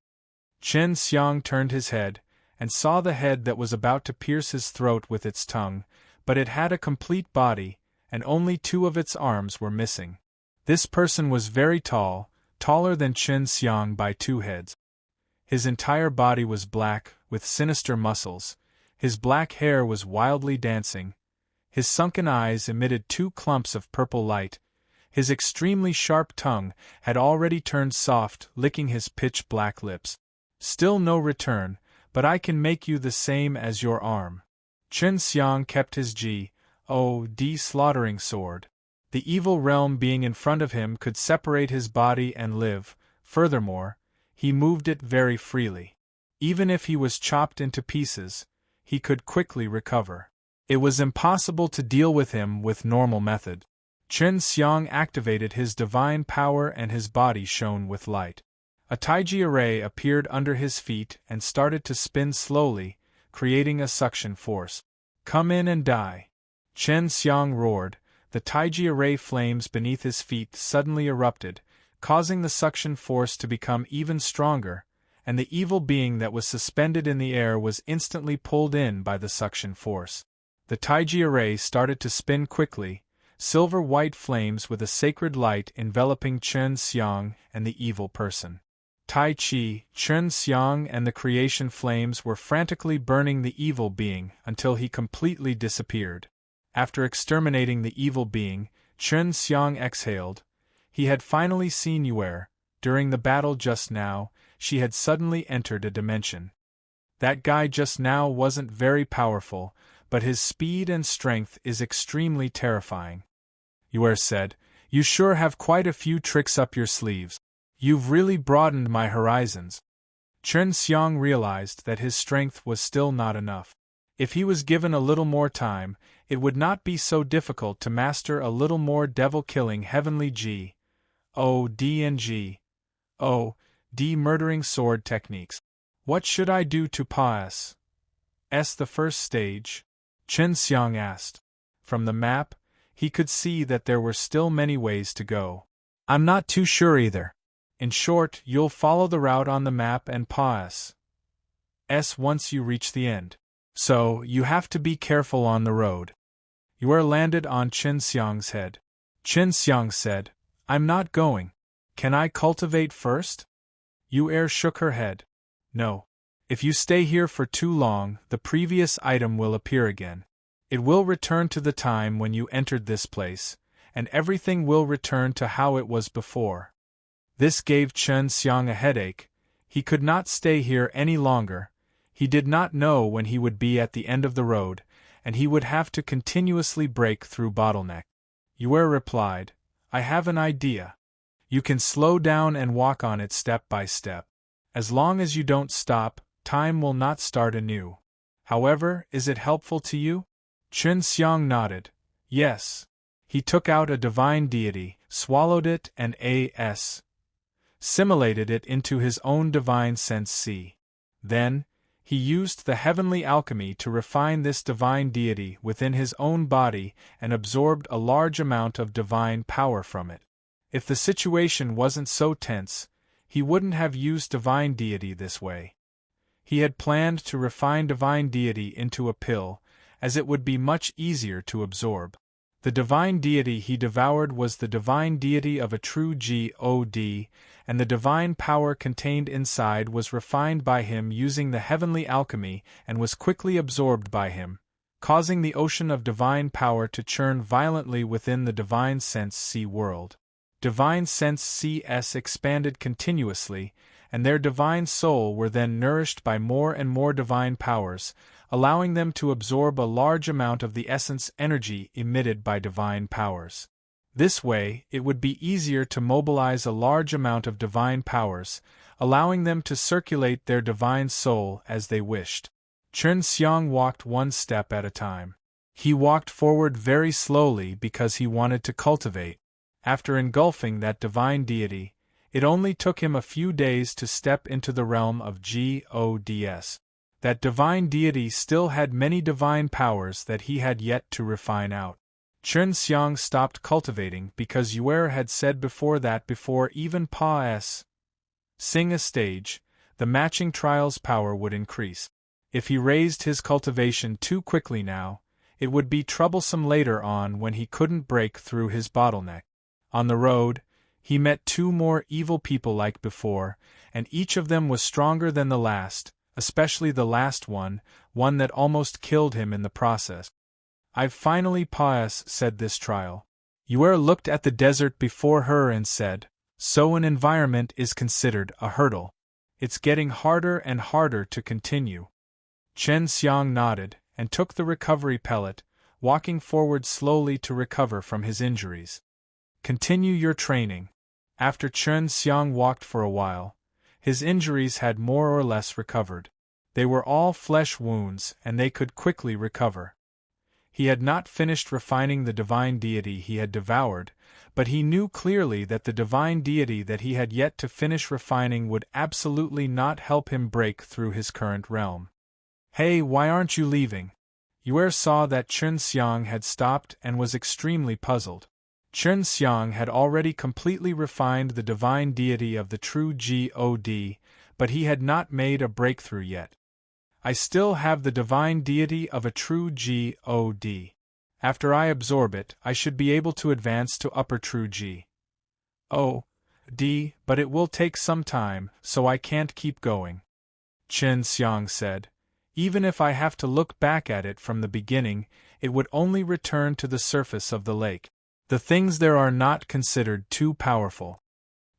Chen Xiang turned his head, and saw the head that was about to pierce his throat with its tongue, but it had a complete body, and only 2 of its arms were missing. This person was very tall, taller than Chen Xiang by 2 heads. His entire body was black, with sinister muscles, his black hair was wildly dancing, his sunken eyes emitted 2 clumps of purple light, his extremely sharp tongue had already turned soft, licking his pitch-black lips. Still no return, but I can make you the same as your arm. Chen Xiang kept his God slaughtering sword. The evil realm being in front of him could separate his body and live, furthermore, he moved it very freely. Even if he was chopped into pieces, he could quickly recover. It was impossible to deal with him with normal method. Chen Xiang activated his divine power and his body shone with light. A Taiji array appeared under his feet and started to spin slowly, creating a suction force. "Come in and die!" Chen Xiang roared. The Taiji array flames beneath his feet suddenly erupted, causing the suction force to become even stronger, and the evil being that was suspended in the air was instantly pulled in by the suction force. The Taiji array started to spin quickly, silver-white flames with a sacred light enveloping Chen Xiang and the evil person. Tai Chi, Chen Xiang and the creation flames were frantically burning the evil being until he completely disappeared. After exterminating the evil being, Chen Xiang exhaled. He had finally seen Yuer. During the battle just now, she had suddenly entered a dimension. That guy just now wasn't very powerful, but his speed and strength is extremely terrifying. Yuer said, "You sure have quite a few tricks up your sleeves. You've really broadened my horizons." Chen Xiang realized that his strength was still not enough. If he was given a little more time, it would not be so difficult to master a little more devil-killing heavenly God and God murdering sword techniques. What should I do to pass the first stage? Chen Xiang asked. From the map, he could see that there were still many ways to go. "I'm not too sure either. In short, you'll follow the route on the map and pass once you reach the end. So, you have to be careful on the road." Yuer landed on Chen Xiang's head. Chen Xiang said, "I'm not going. Can I cultivate first?" Yuer shook her head. "No. If you stay here for too long, the previous item will appear again. It will return to the time when you entered this place, and everything will return to how it was before." This gave Chen Xiang a headache. He could not stay here any longer. He did not know when he would be at the end of the road, and he would have to continuously break through bottleneck. Yuer replied, "I have an idea. You can slow down and walk on it step by step. As long as you don't stop, time will not start anew. However, is it helpful to you?" Chen Xiang nodded. "Yes." He took out a divine deity, swallowed it and assimilated it into his own divine sense C. Then, he used the heavenly alchemy to refine this divine deity within his own body and absorbed a large amount of divine power from it. If the situation wasn't so tense, he wouldn't have used divine deity this way. He had planned to refine divine deity into a pill, as it would be much easier to absorb. The divine deity he devoured was the divine deity of a true God, and the divine power contained inside was refined by him using the heavenly alchemy and was quickly absorbed by him, causing the ocean of divine power to churn violently within the divine sense C world. Divine sense CS expanded continuously, and their divine soul were then nourished by more and more divine powers, allowing them to absorb a large amount of the essence energy emitted by divine powers. This way, it would be easier to mobilize a large amount of divine powers, allowing them to circulate their divine soul as they wished. Chen Xiang walked one step at a time. He walked forward very slowly because he wanted to cultivate. After engulfing that divine deity, it only took him a few days to step into the realm of Gods. That divine deity still had many divine powers that he had yet to refine out. Chen Xiang stopped cultivating because Yuer had said before that before even Pa-S sing a stage, the matching trial's power would increase. If he raised his cultivation too quickly now, it would be troublesome later on when he couldn't break through his bottleneck. On the road, he met two more evil people like before, and each of them was stronger than the last, especially the last one that almost killed him in the process. I've finally passed, said this trial. Yuer looked at the desert before her and said, so an environment is considered a hurdle. It's getting harder and harder to continue. Chen Xiang nodded, and took the recovery pellet, walking forward slowly to recover from his injuries. Continue your training. After Chen Xiang walked for a while, his injuries had more or less recovered. They were all flesh wounds and they could quickly recover. He had not finished refining the divine deity he had devoured, but he knew clearly that the divine deity that he had yet to finish refining would absolutely not help him break through his current realm. Hey, why aren't you leaving? Yuer saw that Chen Xiang had stopped and was extremely puzzled. Chen Xiang had already completely refined the divine deity of the true God, but he had not made a breakthrough yet. I still have the divine deity of a true God. After I absorb it, I should be able to advance to upper true God, but it will take some time, so I can't keep going. Chen Xiang said. Even if I have to look back at it from the beginning, it would only return to the surface of the lake. The things there are not considered too powerful.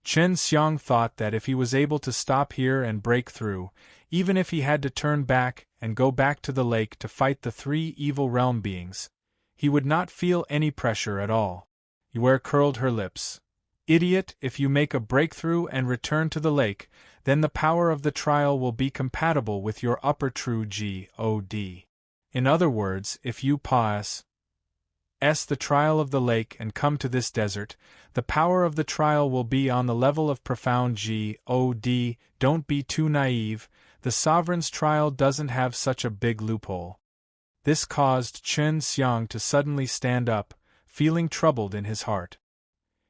Chen Xiang thought that if he was able to stop here and break through, even if he had to turn back and go back to the lake to fight the three evil realm beings, he would not feel any pressure at all. Yuer curled her lips. Idiot, if you make a breakthrough and return to the lake, then the power of the trial will be compatible with your upper true God. In other words, if you pass the trial of the lake and come to this desert, the power of the trial will be on the level of profound God. Don't be too naive, the sovereign's trial doesn't have such a big loophole. This caused Chen Xiang to suddenly stand up, feeling troubled in his heart.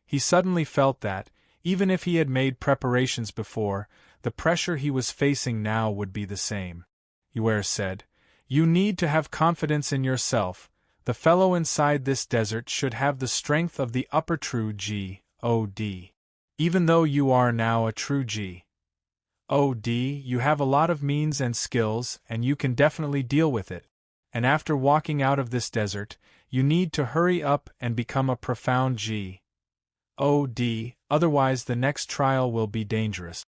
He suddenly felt that, even if he had made preparations before, the pressure he was facing now would be the same. Yuer said, you need to have confidence in yourself. The fellow inside this desert should have the strength of the upper true God. Even though you are now a true God, you have a lot of means and skills and you can definitely deal with it. And after walking out of this desert, you need to hurry up and become a profound God, otherwise the next trial will be dangerous.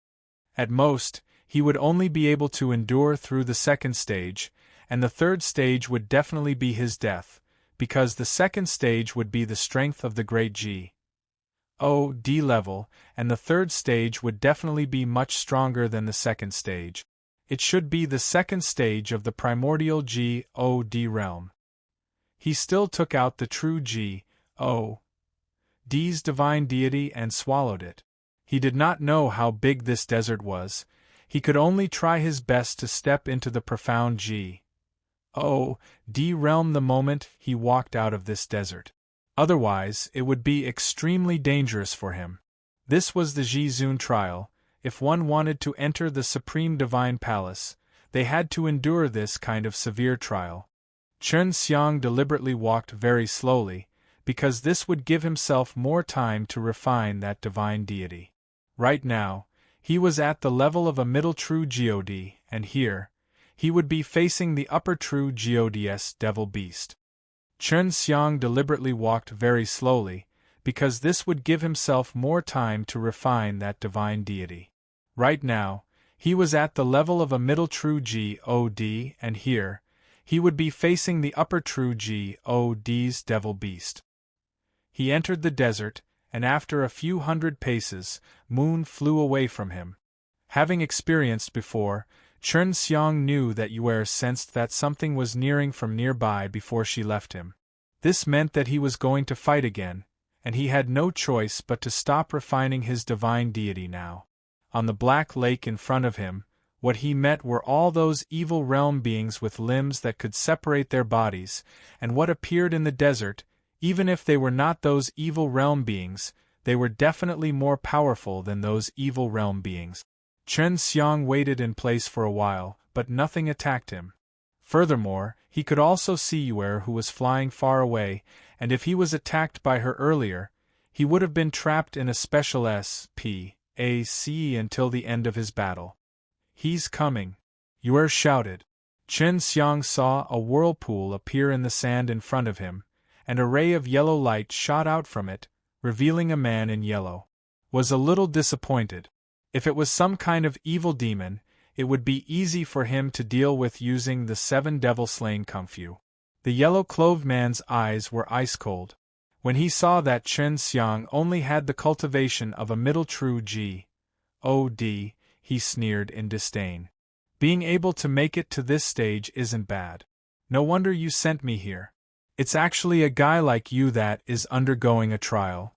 At most, he would only be able to endure through the second stage, and the third stage would definitely be his death, because the second stage would be the strength of the great God level, and the third stage would definitely be much stronger than the second stage. It should be the second stage of the primordial God realm. He still took out the true God's divine deity and swallowed it. He did not know how big this desert was. He could only try his best to step into the profound G-O-D realm the moment he walked out of this desert. Otherwise, it would be extremely dangerous for him. This was the Ji-Zun trial. If one wanted to enter the Supreme Divine Palace, they had to endure this kind of severe trial. Chen Xiang deliberately walked very slowly, because this would give himself more time to refine that divine deity. Right now, he was at the level of a middle true God, and here, he would be facing the upper true God's devil beast. Chen Xiang deliberately walked very slowly, because this would give himself more time to refine that divine deity. Right now, he was at the level of a middle true God, and here, he would be facing the upper true God's devil beast. He entered the desert, and after a few hundred paces, Moon flew away from him. Having experienced before, Chen Xiang knew that Yue sensed that something was nearing from nearby before she left him. This meant that he was going to fight again, and he had no choice but to stop refining his divine deity now. On the black lake in front of him, what he met were all those evil realm beings with limbs that could separate their bodies, and what appeared in the desert, even if they were not those evil realm beings, they were definitely more powerful than those evil realm beings. Chen Xiang waited in place for a while, but nothing attacked him. Furthermore, he could also see Yue, who was flying far away, and if he was attacked by her earlier, he would have been trapped in a special SPAC until the end of his battle. "He's coming," Yue shouted. Chen Xiang saw a whirlpool appear in the sand in front of him, and a ray of yellow light shot out from it, revealing a man in yellow. Was a little disappointed. If it was some kind of evil demon, it would be easy for him to deal with using the 7 devil-slaying kung fu. The yellow-clothed man's eyes were ice-cold. When he saw that Chen Xiang only had the cultivation of a middle true God, he sneered in disdain. "Being able to make it to this stage isn't bad. No wonder you sent me here. It's actually a guy like you that is undergoing a trial."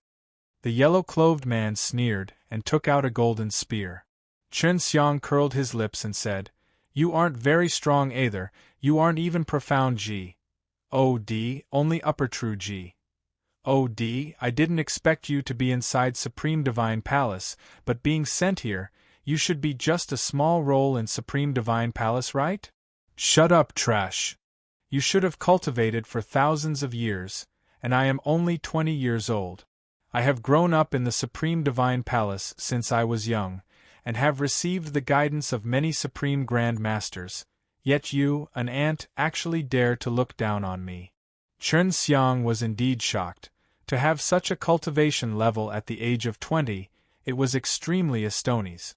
The yellow-clothed man sneered and took out a golden spear. Chen Xiang curled his lips and said, "You aren't very strong either, you aren't even profound God, only upper true God. I didn't expect you to be inside Supreme Divine Palace, but being sent here, you should be just a small role in Supreme Divine Palace, right? Shut up, trash. You should have cultivated for thousands of years, and I am only 20 years old. I have grown up in the Supreme Divine Palace since I was young, and have received the guidance of many Supreme Grand Masters, yet you, an ant, actually dare to look down on me." Chen Xiang was indeed shocked. To have such a cultivation level at the age of 20, it was extremely astonishing,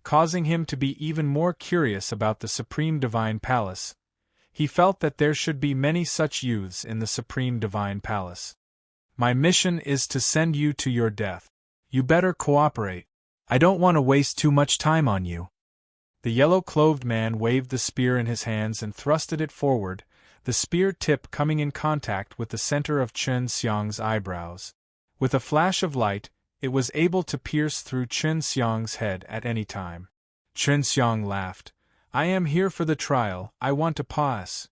causing him to be even more curious about the Supreme Divine Palace. He felt that there should be many such youths in the Supreme Divine Palace. "My mission is to send you to your death. You better cooperate. I don't want to waste too much time on you." The yellow-clothed man waved the spear in his hands and thrusted it forward, the spear tip coming in contact with the center of Chen Xiang's eyebrows. With a flash of light, it was able to pierce through Chen Xiang's head at any time. Chen Xiang laughed. "I am here for the trial, I want to pass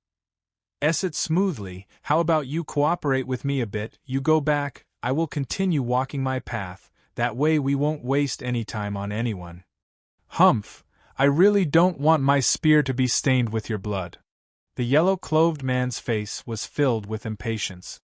it smoothly. How about you cooperate with me a bit? You go back, I will continue walking my path, that way we won't waste any time on anyone." "Humph, I really don't want my spear to be stained with your blood." The yellow-clothed man's face was filled with impatience.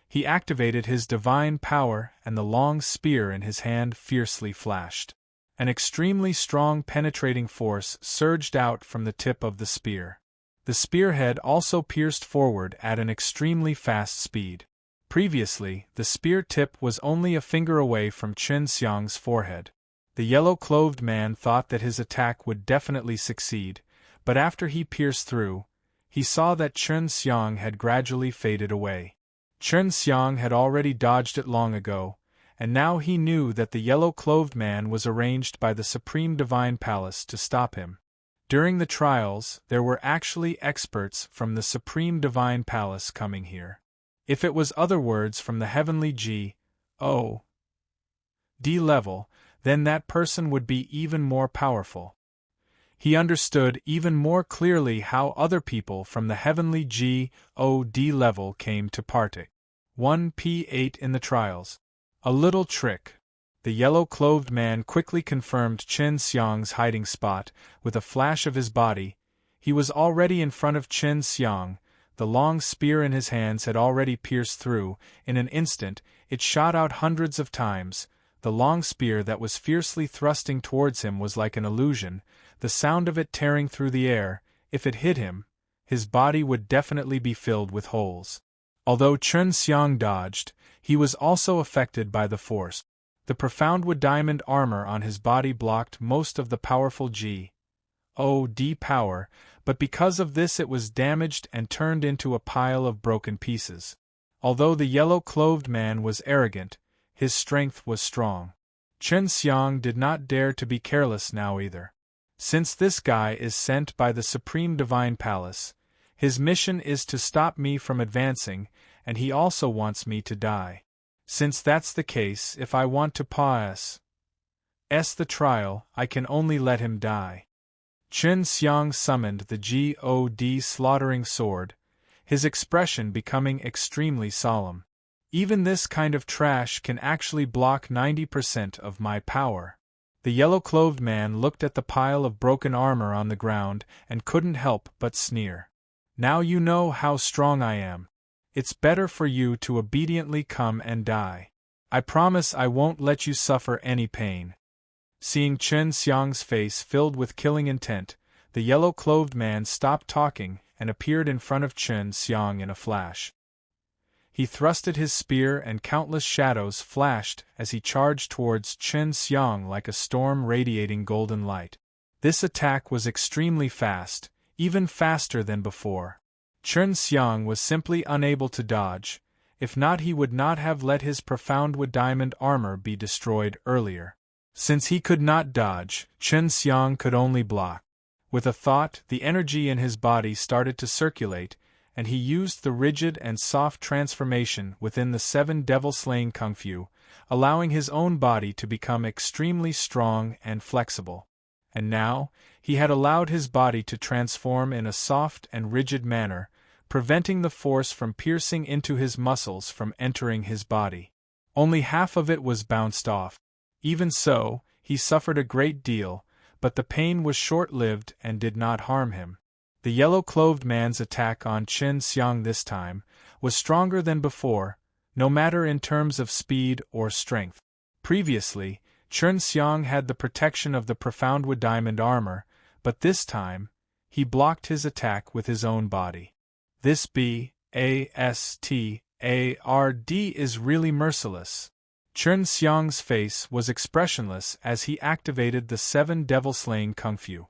He activated his divine power, and the long spear in his hand fiercely flashed. An extremely strong penetrating force surged out from the tip of the spear. The spearhead also pierced forward at an extremely fast speed. Previously, the spear tip was only a finger away from Chen Xiang's forehead. The yellow-clothed man thought that his attack would definitely succeed, but after he pierced through, he saw that Chen Xiang had gradually faded away. Chen Xiang had already dodged it long ago, and now he knew that the yellow-clothed man was arranged by the Supreme Divine Palace to stop him. During the trials, there were actually experts from the Supreme Divine Palace coming here. If it was other words from the heavenly G-O-D level, then that person would be even more powerful. He understood even more clearly how other people from the heavenly God level came to partake. 1p8 in the trials. A little trick. The yellow-clothed man quickly confirmed Chen Xiang's hiding spot with a flash of his body. He was already in front of Chen Xiang. The long spear in his hands had already pierced through. In an instant, it shot out hundreds of times. The long spear that was fiercely thrusting towards him was like an illusion. The sound of it tearing through the air, if it hit him, his body would definitely be filled with holes. Although Chen Xiang dodged, he was also affected by the force. The profound wood diamond armor on his body blocked most of the powerful God power, but because of this it was damaged and turned into a pile of broken pieces. Although the yellow-clothed man was arrogant, his strength was strong. Chen Xiang did not dare to be careless now either. Since this guy is sent by the Supreme Divine Palace, his mission is to stop me from advancing, and he also wants me to die. Since that's the case, if I want to pass the trial, I can only let him die. Chen Xiang summoned the God slaughtering sword, his expression becoming extremely solemn. Even this kind of trash can actually block 90% of my power. The yellow-clothed man looked at the pile of broken armor on the ground and couldn't help but sneer. Now you know how strong I am. It's better for you to obediently come and die. I promise I won't let you suffer any pain. Seeing Chen Xiang's face filled with killing intent, the yellow-clothed man stopped talking and appeared in front of Chen Xiang in a flash. He thrusted his spear and countless shadows flashed as he charged towards Chen Xiang like a storm radiating golden light. This attack was extremely fast, even faster than before. Chen Xiang was simply unable to dodge. If not, he would not have let his profound wood diamond armor be destroyed earlier. Since he could not dodge, Chen Xiang could only block. With a thought, the energy in his body started to circulate, and he used the rigid and soft transformation within the 7 devil-slaying kung fu, allowing his own body to become extremely strong and flexible. And now, he had allowed his body to transform in a soft and rigid manner, preventing the force from piercing into his muscles from entering his body. Only half of it was bounced off. Even so, he suffered a great deal, but the pain was short-lived and did not harm him. The yellow-clothed man's attack on Chen Xiang this time was stronger than before, no matter in terms of speed or strength. Previously, Chen Xiang had the protection of the profound wood diamond armor, but this time, he blocked his attack with his own body. This BASTARD is really merciless. Chen Xiang's face was expressionless as he activated the 7 devil-slaying kung fu.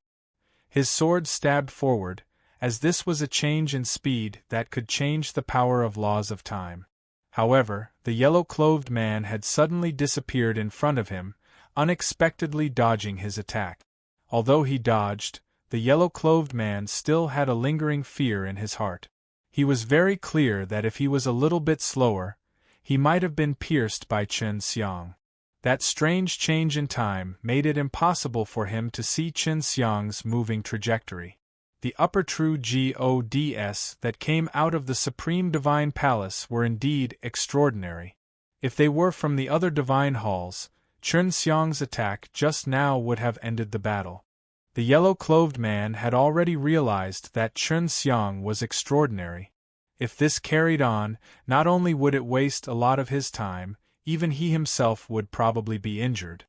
His sword stabbed forward, as this was a change in speed that could change the power of laws of time. However, the yellow-clothed man had suddenly disappeared in front of him, unexpectedly dodging his attack. Although he dodged, the yellow-clothed man still had a lingering fear in his heart. He was very clear that if he was a little bit slower, he might have been pierced by Chen Xiang. That strange change in time made it impossible for him to see Chen Xiang's moving trajectory. The upper true gods that came out of the Supreme Divine Palace were indeed extraordinary. If they were from the other divine halls, Chen Xiang's attack just now would have ended the battle. The yellow-clothed man had already realized that Chen Xiang was extraordinary. If this carried on, not only would it waste a lot of his time, even he himself would probably be injured.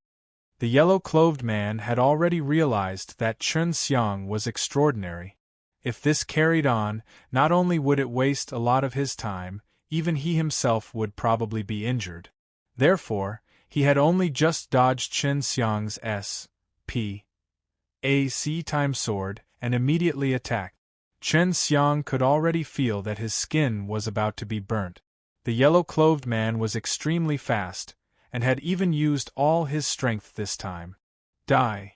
The yellow-clothed man had already realized that Chen Xiang was extraordinary. If this carried on, not only would it waste a lot of his time, even he himself would probably be injured. Therefore, he had only just dodged Chen Xiang's SPAC sword and immediately attacked. Chen Xiang could already feel that his skin was about to be burnt. The yellow-clothed man was extremely fast, and had even used all his strength this time. Die!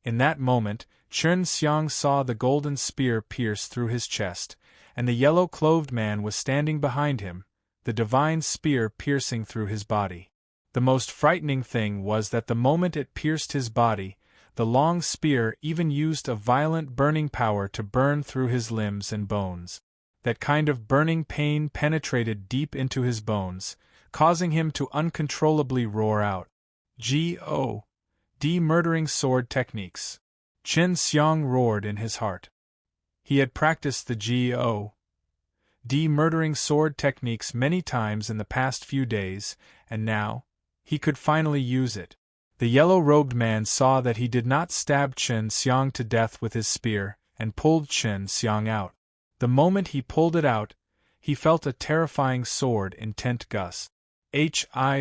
In that moment, Chen Xiang saw the golden spear pierce through his chest, and the yellow-clothed man was standing behind him, the divine spear piercing through his body. The most frightening thing was that the moment it pierced his body, the long spear even used a violent burning power to burn through his limbs and bones. That kind of burning pain penetrated deep into his bones, causing him to uncontrollably roar out, "G.O.D. murdering sword techniques." Chen Xiang roared in his heart. He had practiced the G.O.D. murdering sword techniques many times in the past few days, and now, he could finally use it. The yellow-robed man saw that he did not stab Chen Xiang to death with his spear, and pulled Chen Xiang out. The moment he pulled it out, he felt a terrifying sword-intent gust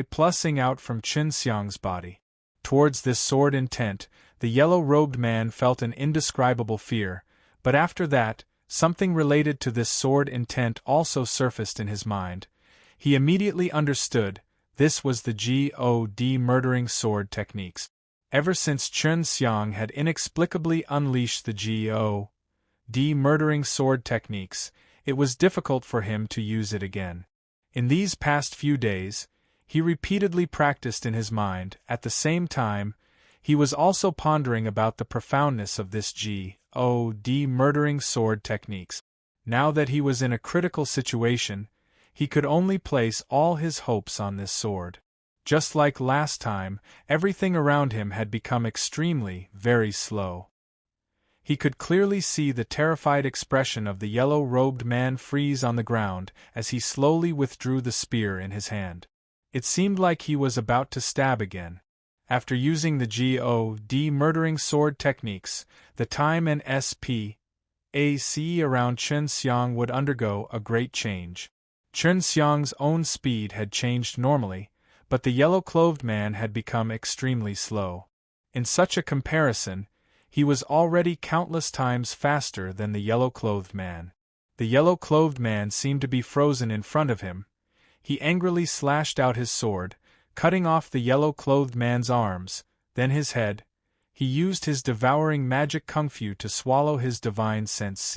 pulsing out from Chen Xiang's body. Towards this sword intent, the yellow-robed man felt an indescribable fear, but after that, something related to this sword intent also surfaced in his mind. He immediately understood. This was the G.O.D. murdering sword techniques. Ever since Chen Xiang had inexplicably unleashed the G.O.D. murdering sword techniques, it was difficult for him to use it again. In these past few days, he repeatedly practiced in his mind. At the same time, he was also pondering about the profoundness of this G.O.D. murdering sword techniques. Now that he was in a critical situation, he could only place all his hopes on this sword. Just like last time, everything around him had become extremely, very slow. He could clearly see the terrified expression of the yellow-robed man freeze on the ground as he slowly withdrew the spear in his hand. It seemed like he was about to stab again. After using the G.O.D. murdering sword techniques, the time and space around Chen Xiang would undergo a great change. Chen Xiang's own speed had changed normally, but the yellow-clothed man had become extremely slow. In such a comparison, he was already countless times faster than the yellow-clothed man. The yellow-clothed man seemed to be frozen in front of him. He angrily slashed out his sword, cutting off the yellow-clothed man's arms, then his head. He used his devouring magic kung fu to swallow his divine sense.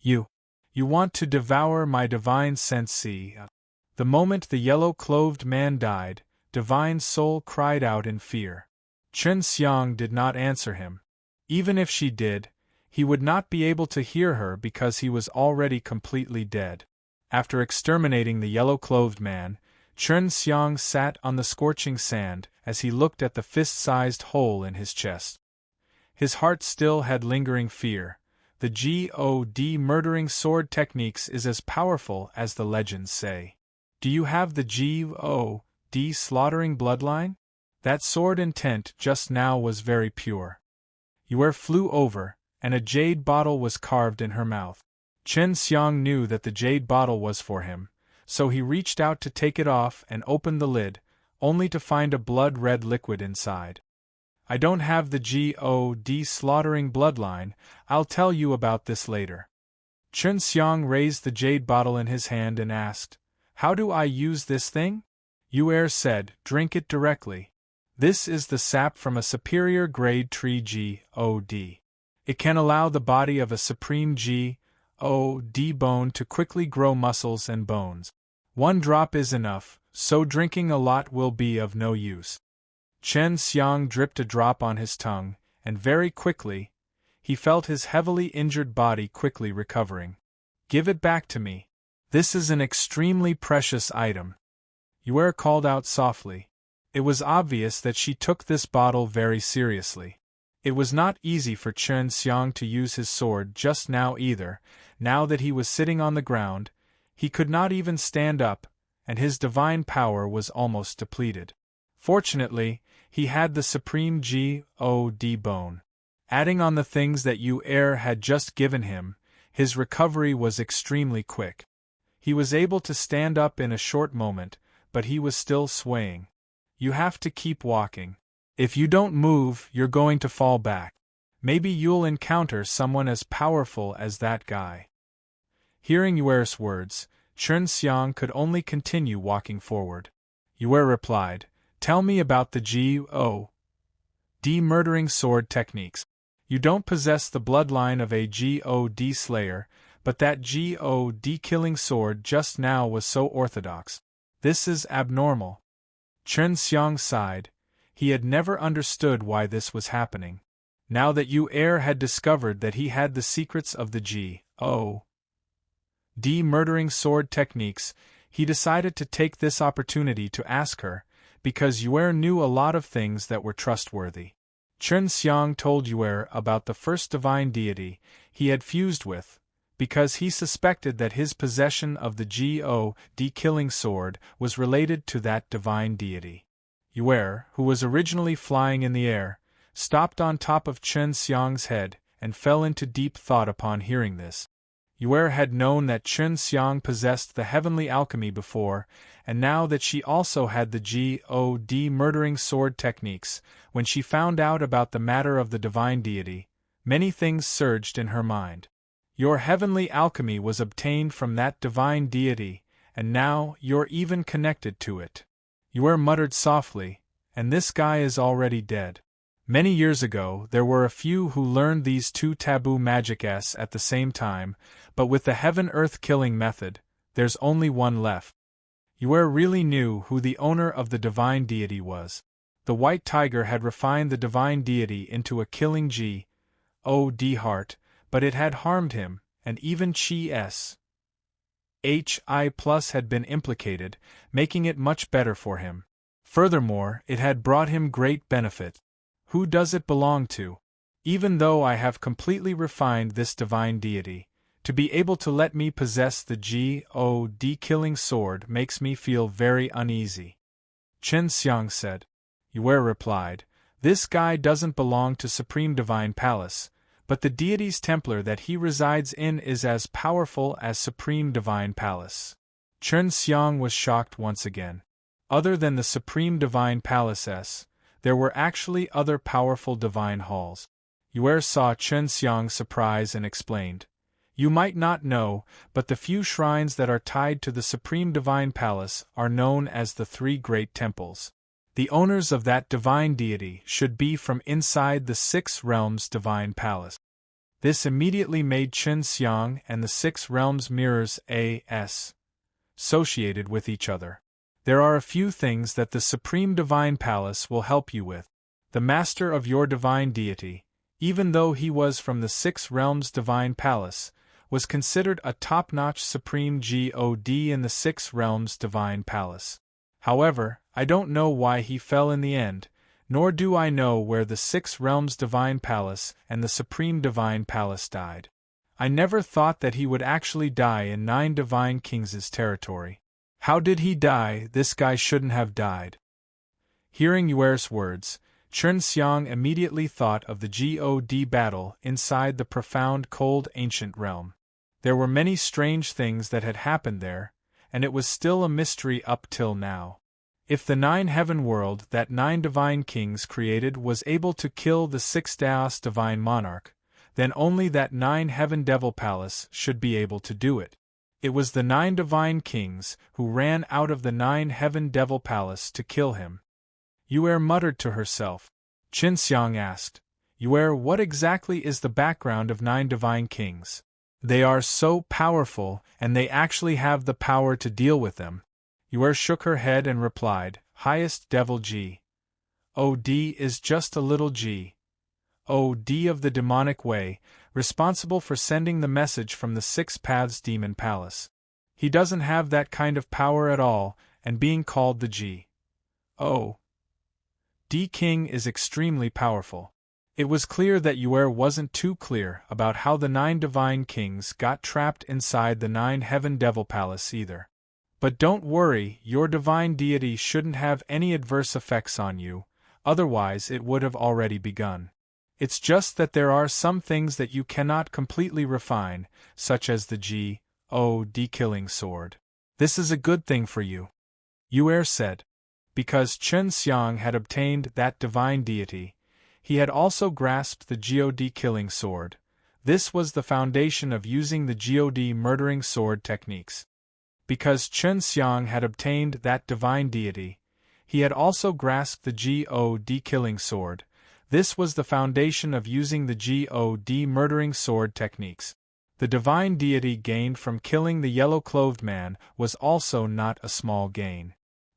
You want to devour my divine sense. The moment the yellow-clothed man died, Divine Soul cried out in fear. Chen Xiang did not answer him. Even if she did, he would not be able to hear her because he was already completely dead. After exterminating the yellow-clothed man, Chen Xiang sat on the scorching sand as he looked at the fist-sized hole in his chest. His heart still had lingering fear. The G.O.D. murdering sword techniques is as powerful as the legends say. Do you have the G.O.D. slaughtering bloodline? That sword intent just now was very pure. Yue flew over, and a jade bottle was carved in her mouth. Chen Xiang knew that the jade bottle was for him, so he reached out to take it off and opened the lid, only to find a blood-red liquid inside. I don't have the G.O.D. slaughtering bloodline, I'll tell you about this later. Chen Xiang raised the jade bottle in his hand and asked, How do I use this thing? Yue said, Drink it directly. This is the sap from a superior grade tree G.O.D. It can allow the body of a supreme G.O.D. bone to quickly grow muscles and bones. 1 drop is enough, so drinking a lot will be of no use. Chen Xiang dripped a drop on his tongue, and very quickly, he felt his heavily injured body quickly recovering. Give it back to me. This is an extremely precious item. Yue called out softly. It was obvious that she took this bottle very seriously. It was not easy for Chen Xiang to use his sword just now either. Now that he was sitting on the ground, he could not even stand up, and his divine power was almost depleted. Fortunately, he had the supreme G.O.D. bone. Adding on the things that Yue had just given him, his recovery was extremely quick. He was able to stand up in a short moment, but he was still swaying. You have to keep walking. If you don't move, you're going to fall back. Maybe you'll encounter someone as powerful as that guy. Hearing Yue's words, Chen Xiang could only continue walking forward. Yue replied, Tell me about the G.O.D. murdering sword techniques. You don't possess the bloodline of a G.O.D. slayer, but that G.O.D. killing sword just now was so orthodox. This is abnormal. Chen Xiang sighed. He had never understood why this was happening. Now that Yu Er had discovered that he had the secrets of the G.O.D. murdering sword techniques, he decided to take this opportunity to ask her, because Yu Er knew a lot of things that were trustworthy. Chen Xiang told Yu Er about the first divine deity he had fused with, because he suspected that his possession of the G.O.D. killing sword was related to that divine deity. Yu Er, who was originally flying in the air, stopped on top of Chen Xiang's head and fell into deep thought upon hearing this. Yu Er had known that Chen Xiang possessed the heavenly alchemy before, and now that she also had the G.O.D. murdering sword techniques, when she found out about the matter of the divine deity, many things surged in her mind. Your heavenly alchemy was obtained from that divine deity, and now you're even connected to it. Yu Er muttered softly, and this guy is already dead. Many years ago, there were a few who learned these two taboo magics at the same time, but with the heaven-earth killing method, there's only one left. Yu Er really knew who the owner of the divine deity was. The white tiger had refined the divine deity into a killing G.O.D. heart, but it had harmed him, and even Chi-S. Hi Plus had been implicated, making it much better for him. Furthermore, it had brought him great benefit. Who does it belong to? Even though I have completely refined this divine deity, to be able to let me possess the G.O.D. killing sword makes me feel very uneasy. Chen Xiang said. Yu Er replied, this guy doesn't belong to Supreme Divine Palace, but the deity's Templar that he resides in is as powerful as Supreme Divine Palace. Chen Xiang was shocked once again. Other than the Supreme Divine Palace, there were actually other powerful divine halls. Yu Er saw Chen Xiang's surprise and explained. You might not know, but the few shrines that are tied to the Supreme Divine Palace are known as the Three Great Temples. The owners of that divine deity should be from inside the Six Realms Divine Palace. This immediately made Chen Xiang and the Six Realms mirrors associated with each other. There are a few things that the Supreme Divine Palace will help you with. The master of your divine deity, even though he was from the Six Realms Divine Palace, was considered a top-notch Supreme God in the Six Realms Divine Palace. However, I don't know why he fell in the end, nor do I know where the Six Realms Divine Palace and the Supreme Divine Palace died. I never thought that he would actually die in Nine Divine Kings' territory. How did he die? This guy shouldn't have died. Hearing Yu Er's words, Chen Xiang immediately thought of the God battle inside the profound cold ancient realm. There were many strange things that had happened there, and it was still a mystery up till now. If the Nine Heaven world that Nine Divine Kings created was able to kill the Six Daos Divine Monarch, then only that Nine Heaven Devil Palace should be able to do it. It was the Nine Divine Kings who ran out of the Nine Heaven Devil Palace to kill him. Yu Er muttered to herself. Chen Xiang asked, Yu Er, what exactly is the background of Nine Divine Kings? They are so powerful, and they actually have the power to deal with them. Yu Er shook her head and replied, highest devil G.O.D. is just a little G.O.D. of the demonic way, responsible for sending the message from the Six Paths Demon Palace. He doesn't have that kind of power at all, and being called the G.O.D. King is extremely powerful. It was clear that Yu Er wasn't too clear about how the Nine Divine Kings got trapped inside the Nine Heaven Devil Palace either. But don't worry, your divine deity shouldn't have any adverse effects on you, otherwise it would have already begun. It's just that there are some things that you cannot completely refine, such as the G.O.D. killing sword. This is a good thing for you, Yu Er said. Because Chen Xiang had obtained that divine deity, he had also grasped the G.O.D. killing sword. This was the foundation of using the G.O.D. murdering sword techniques. Because Chen Xiang had obtained that divine deity, he had also grasped the G.O.D. killing sword. This was the foundation of using the G.O.D. murdering sword techniques. The divine deity gained from killing the yellow-clothed man was also not a small gain.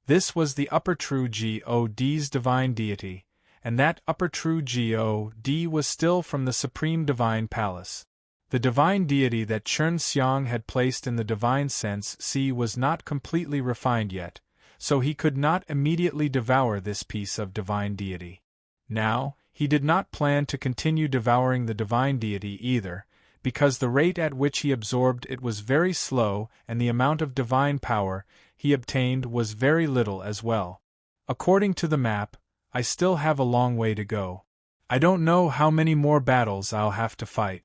This was the upper true God's divine deity, and that upper true God was still from the supreme divine palace. The divine deity that Chen Xiang had placed in the divine sense was not completely refined yet, so he could not immediately devour this piece of divine deity. Now, he did not plan to continue devouring the divine deity either, because the rate at which he absorbed it was very slow and the amount of divine power he obtained was very little as well. According to the map, I still have a long way to go. I don't know how many more battles I'll have to fight.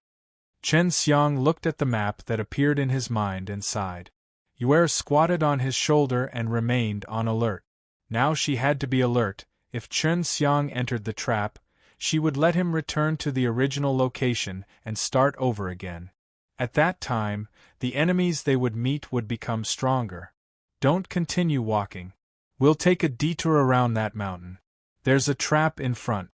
Chen Xiang looked at the map that appeared in his mind and sighed. Yue squatted on his shoulder and remained on alert. Now she had to be alert. If Chen Xiang entered the trap, she would let him return to the original location and start over again. At that time, the enemies they would meet would become stronger. Don't continue walking. We'll take a detour around that mountain. There's a trap in front.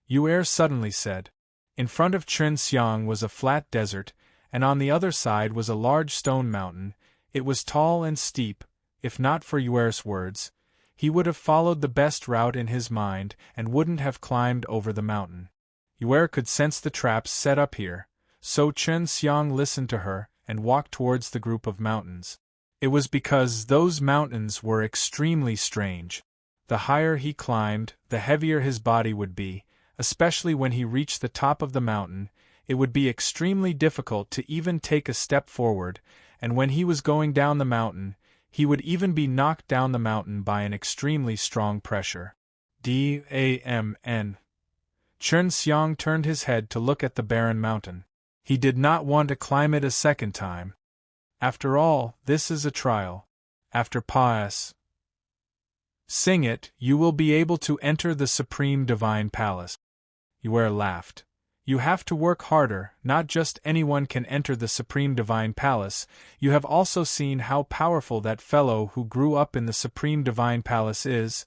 Yue suddenly said. In front of Chen Xiang was a flat desert, and on the other side was a large stone mountain. It was tall and steep. If not for Yue's words, he would have followed the best route in his mind and wouldn't have climbed over the mountain. Yue could sense the traps set up here, so Chen Xiang listened to her and walked towards the group of mountains. It was because those mountains were extremely strange. The higher he climbed, the heavier his body would be, especially when he reached the top of the mountain. It would be extremely difficult to even take a step forward, and when he was going down the mountain, he would even be knocked down the mountain by an extremely strong pressure. Damn. Chen Xiang turned his head to look at the barren mountain. He did not want to climb it a second time. After all, this is a trial. After Pas sing it, you will be able to enter the Supreme Divine Palace. Yue laughed. You have to work harder, not just anyone can enter the Supreme Divine Palace. You have also seen how powerful that fellow who grew up in the Supreme Divine Palace is.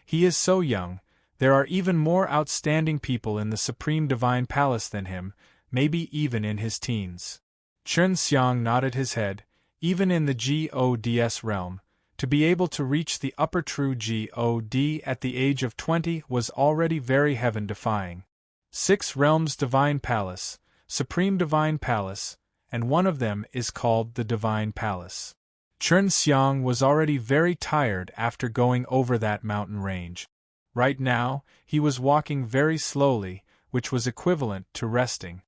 He is so young. There are even more outstanding people in the Supreme Divine Palace than him, maybe even in his teens. Chen Xiang nodded his head. Even in the God's realm, to be able to reach the upper true God at the age of 20 was already very heaven-defying. 6 realms Divine Palace, Supreme Divine Palace, and one of them is called the Divine Palace. Chen Xiang was already very tired after going over that mountain range. Right now, he was walking very slowly, which was equivalent to resting.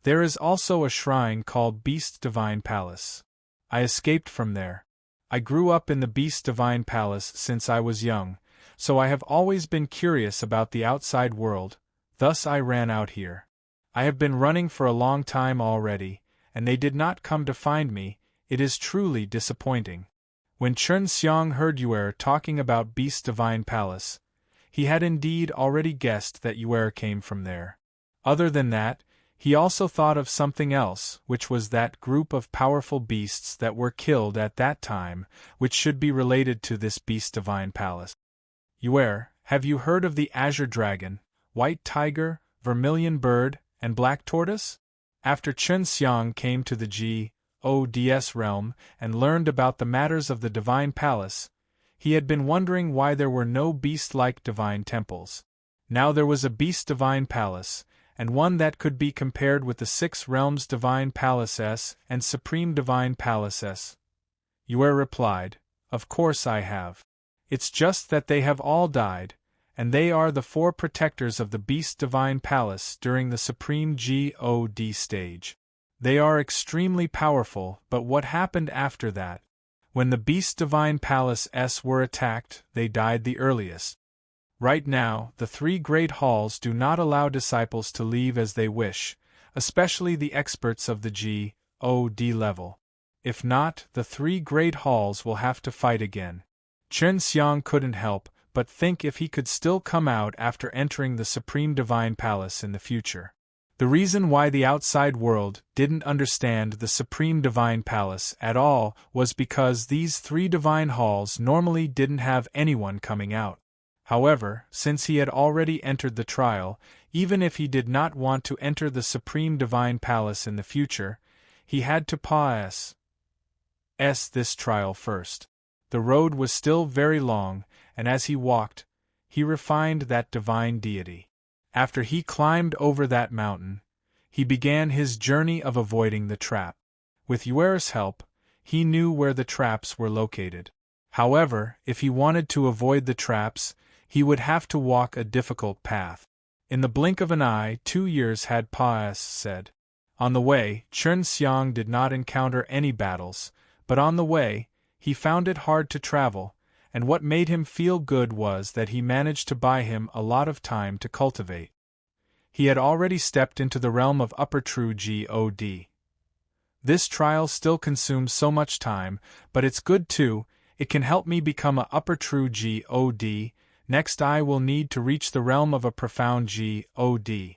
There is also a shrine called Beast Divine Palace. I escaped from there. I grew up in the Beast Divine Palace since I was young, so I have always been curious about the outside world. Thus I ran out here. I have been running for a long time already, and they did not come to find me. It is truly disappointing. When Chen Xiang heard Yue talking about Beast Divine Palace, he had indeed already guessed that Yue came from there. Other than that, he also thought of something else, which was that group of powerful beasts that were killed at that time, which should be related to this Beast Divine Palace. Yue, have you heard of the Azure Dragon, White Tiger, Vermilion Bird, and Black Tortoise? After Chen Xiang came to the God's realm and learned about the matters of the Divine Palace, he had been wondering why there were no beast-like divine temples. Now there was a Beast Divine Palace, and one that could be compared with the 6 realms Divine Palaces and Supreme Divine Palaces. Yue replied, Of course I have. It's just that they have all died, and they are the 4 protectors of the Beast Divine Palace during the Supreme God stage. They are extremely powerful, but what happened after that? When the Beast Divine Palaces were attacked, they died the earliest. Right now, the 3 great halls do not allow disciples to leave as they wish, especially the experts of the God level. If not, the 3 great halls will have to fight again. Chen Xiang couldn't help but think if he could still come out after entering the Supreme Divine Palace in the future. The reason why the outside world didn't understand the Supreme Divine Palace at all was because these 3 divine halls normally didn't have anyone coming out. However, since he had already entered the trial, even if he did not want to enter the Supreme Divine Palace in the future, he had to pass this trial first. The road was still very long, and as he walked, he refined that divine deity. After he climbed over that mountain, he began his journey of avoiding the trap. With Yuer's help, he knew where the traps were located. However, if he wanted to avoid the traps, he would have to walk a difficult path. In the blink of an eye, 2 years had passed. On the way, Chen Xiang did not encounter any battles, but on the way, he found it hard to travel, and what made him feel good was that he managed to buy him a lot of time to cultivate. He had already stepped into the realm of upper true God. This trial still consumes so much time, but it's good too. It can help me become a upper true God. Next I will need to reach the realm of a profound God.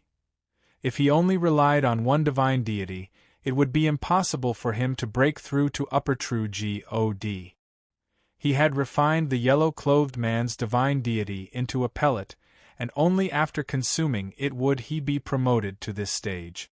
If he only relied on one divine deity, it would be impossible for him to break through to upper true God. He had refined the yellow-clothed man's divine deity into a pellet, and only after consuming it would he be promoted to this stage.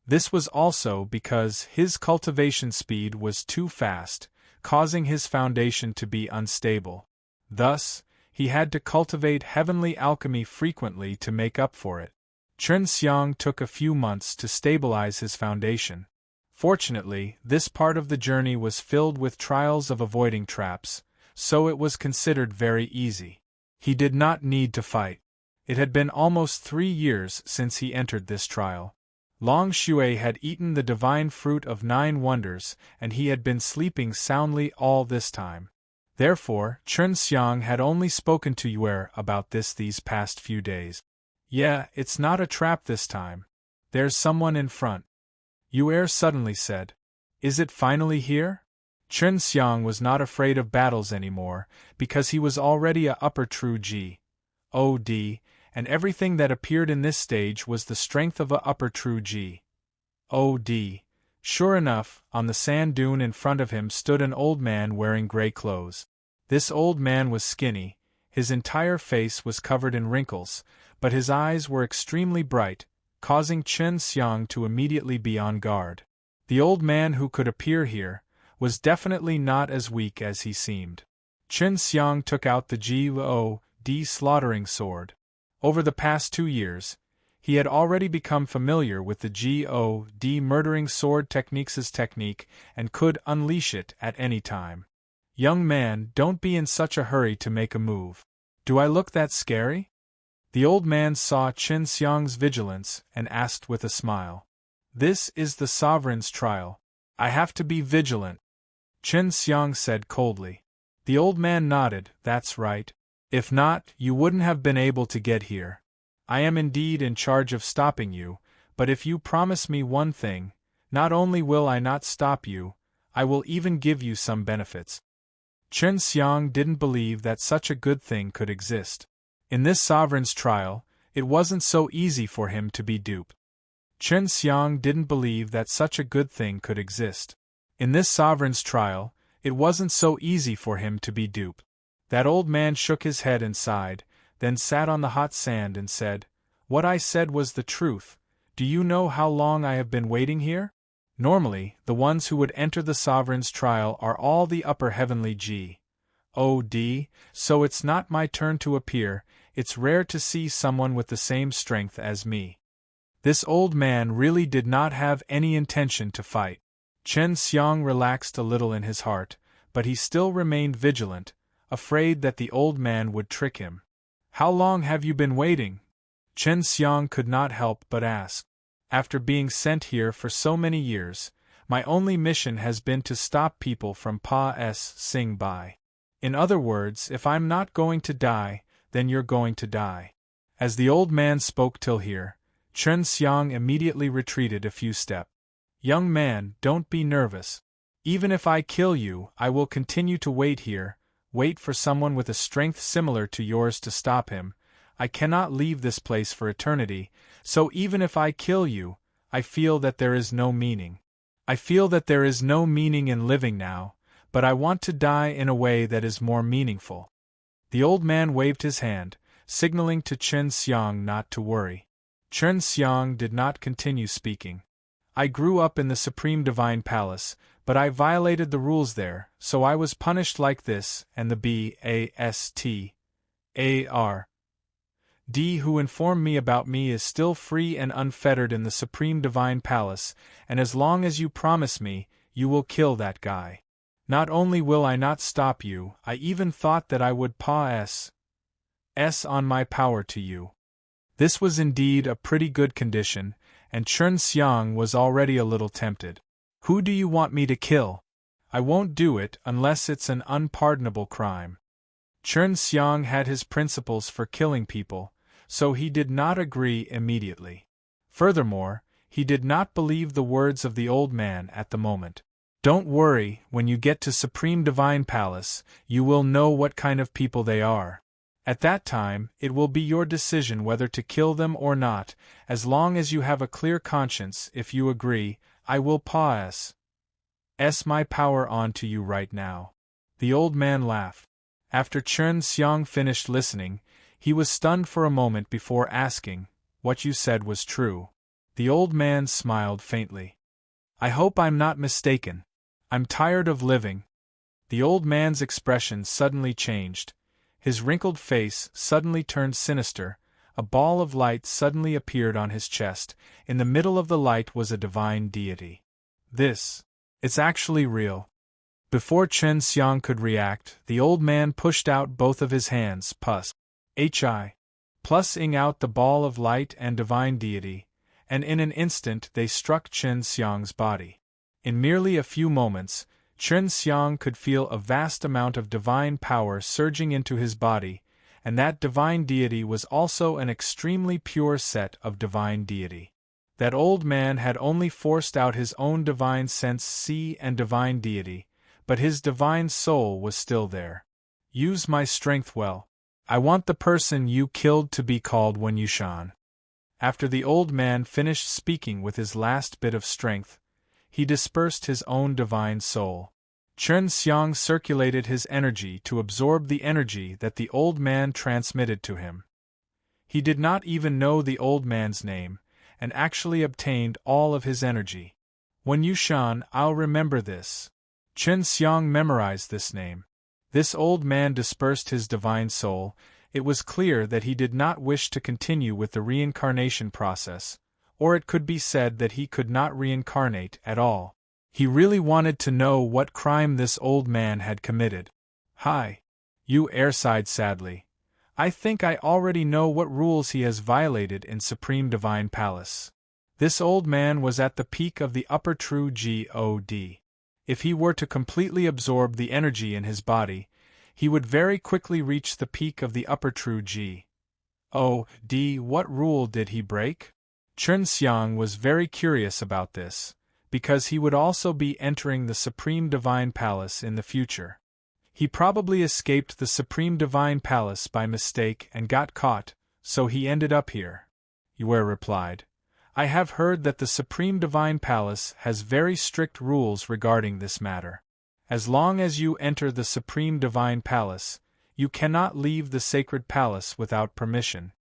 This was also because his cultivation speed was too fast, causing his foundation to be unstable. Thus, he had to cultivate heavenly alchemy frequently to make up for it. Chen Xiang took a few months to stabilize his foundation. Fortunately, this part of the journey was filled with trials of avoiding traps, so it was considered very easy. He did not need to fight. It had been almost 3 years since he entered this trial. Long Shui had eaten the divine fruit of 9 wonders, and he had been sleeping soundly all this time. Therefore, Chen Xiang had only spoken to Yuer about this these past few days. Yeah, it's not a trap this time. There's someone in front. Yuer suddenly said. Is it finally here? Chen Xiang was not afraid of battles anymore, because he was already a upper true God, and everything that appeared in this stage was the strength of a upper true God. Sure enough, on the sand dune in front of him stood an old man wearing gray clothes. This old man was skinny, his entire face was covered in wrinkles, but his eyes were extremely bright, causing Chen Xiang to immediately be on guard. The old man who could appear here was definitely not as weak as he seemed. Chen Xiang took out the God slaughtering sword. Over the past 2 years, he had already become familiar with the God murdering sword technique's technique and could unleash it at any time. Young man, don't be in such a hurry to make a move. Do I look that scary? The old man saw Chen Xiang's vigilance and asked with a smile. This is the sovereign's trial. I have to be vigilant. Chen Xiang said coldly. The old man nodded. That's right. If not, you wouldn't have been able to get here. I am indeed in charge of stopping you, but if you promise me one thing, not only will I not stop you, I will even give you some benefits. Chen Xiang didn't believe that such a good thing could exist. In this sovereign's trial, it wasn't so easy for him to be duped. Chen Xiang didn't believe that such a good thing could exist. In this sovereign's trial, it wasn't so easy for him to be duped. That old man shook his head and sighed, then sat on the hot sand and said, What I said was the truth. Do you know how long I have been waiting here? Normally, the ones who would enter the sovereign's trial are all the upper heavenly God, so it's not my turn to appear. It's rare to see someone with the same strength as me. This old man really did not have any intention to fight. Chen Xiang relaxed a little in his heart, but he still remained vigilant, afraid that the old man would trick him. How long have you been waiting? Chen Xiang could not help but ask. After being sent here for so many years, my only mission has been to stop people from passing by. In other words, if I'm not going to die, then you're going to die. As the old man spoke till here, Chen Xiang immediately retreated a few steps. Young man, don't be nervous. Even if I kill you, I will continue to wait here, wait for someone with a strength similar to yours to stop him. I cannot leave this place for eternity, so even if I kill you, I feel that there is no meaning. I feel that there is no meaning in living now, but I want to die in a way that is more meaningful. The old man waved his hand, signaling to Chen Xiang not to worry. Chen Xiang did not continue speaking. I grew up in the Supreme Divine Palace, but I violated the rules there, so I was punished like this, and the BASTARD who informed me about me is still free and unfettered in the Supreme Divine Palace, and as long as you promise me, you will kill that guy. Not only will I not stop you, I even thought that I would pass on my power to you. This was indeed a pretty good condition, and Chen Xiang was already a little tempted. Who do you want me to kill? I won't do it unless it's an unpardonable crime. Chen Xiang had his principles for killing people, so he did not agree immediately. Furthermore, he did not believe the words of the old man at the moment. Don't worry, when you get to Supreme Divine Palace, you will know what kind of people they are. At that time, it will be your decision whether to kill them or not, as long as you have a clear conscience. If you agree, I will pass my power on to you right now. The old man laughed. After Chen Xiang finished listening, he was stunned for a moment before asking, "What you said was true?" The old man smiled faintly. "I hope I'm not mistaken. I'm tired of living." The old man's expression suddenly changed. His wrinkled face suddenly turned sinister. A ball of light suddenly appeared on his chest. In the middle of the light was a divine deity. It's actually real. Before Chen Xiang could react, the old man pushed out both of his hands, plussing out the ball of light and divine deity, and in an instant they struck Chen Xiang's body. In merely a few moments, Chen Xiang could feel a vast amount of divine power surging into his body, and that divine deity was also an extremely pure set of divine deity. That old man had only forced out his own divine sense and divine deity, but his divine soul was still there. Use my strength well. I want the person you killed to be called Wen Yushan. After the old man finished speaking with his last bit of strength, he dispersed his own divine soul. Chen Xiang circulated his energy to absorb the energy that the old man transmitted to him. He did not even know the old man's name, and actually obtained all of his energy. Wen Yushan, I'll remember this. Chen Xiang memorized this name. This old man dispersed his divine soul. It was clear that he did not wish to continue with the reincarnation process, or it could be said that he could not reincarnate at all. He really wanted to know what crime this old man had committed. "Hi!" Yu Er sighed sadly. "I think I already know what rules he has violated in Supreme Divine Palace." This old man was at the peak of the upper true God. If he were to completely absorb the energy in his body, he would very quickly reach the peak of the upper true God. What rule did he break? Chen Xiang was very curious about this, because he would also be entering the Supreme Divine Palace in the future. He probably escaped the Supreme Divine Palace by mistake and got caught, so he ended up here. Yue replied, "I have heard that the Supreme Divine Palace has very strict rules regarding this matter. As long as you enter the Supreme Divine Palace, you cannot leave the Sacred Palace without permission."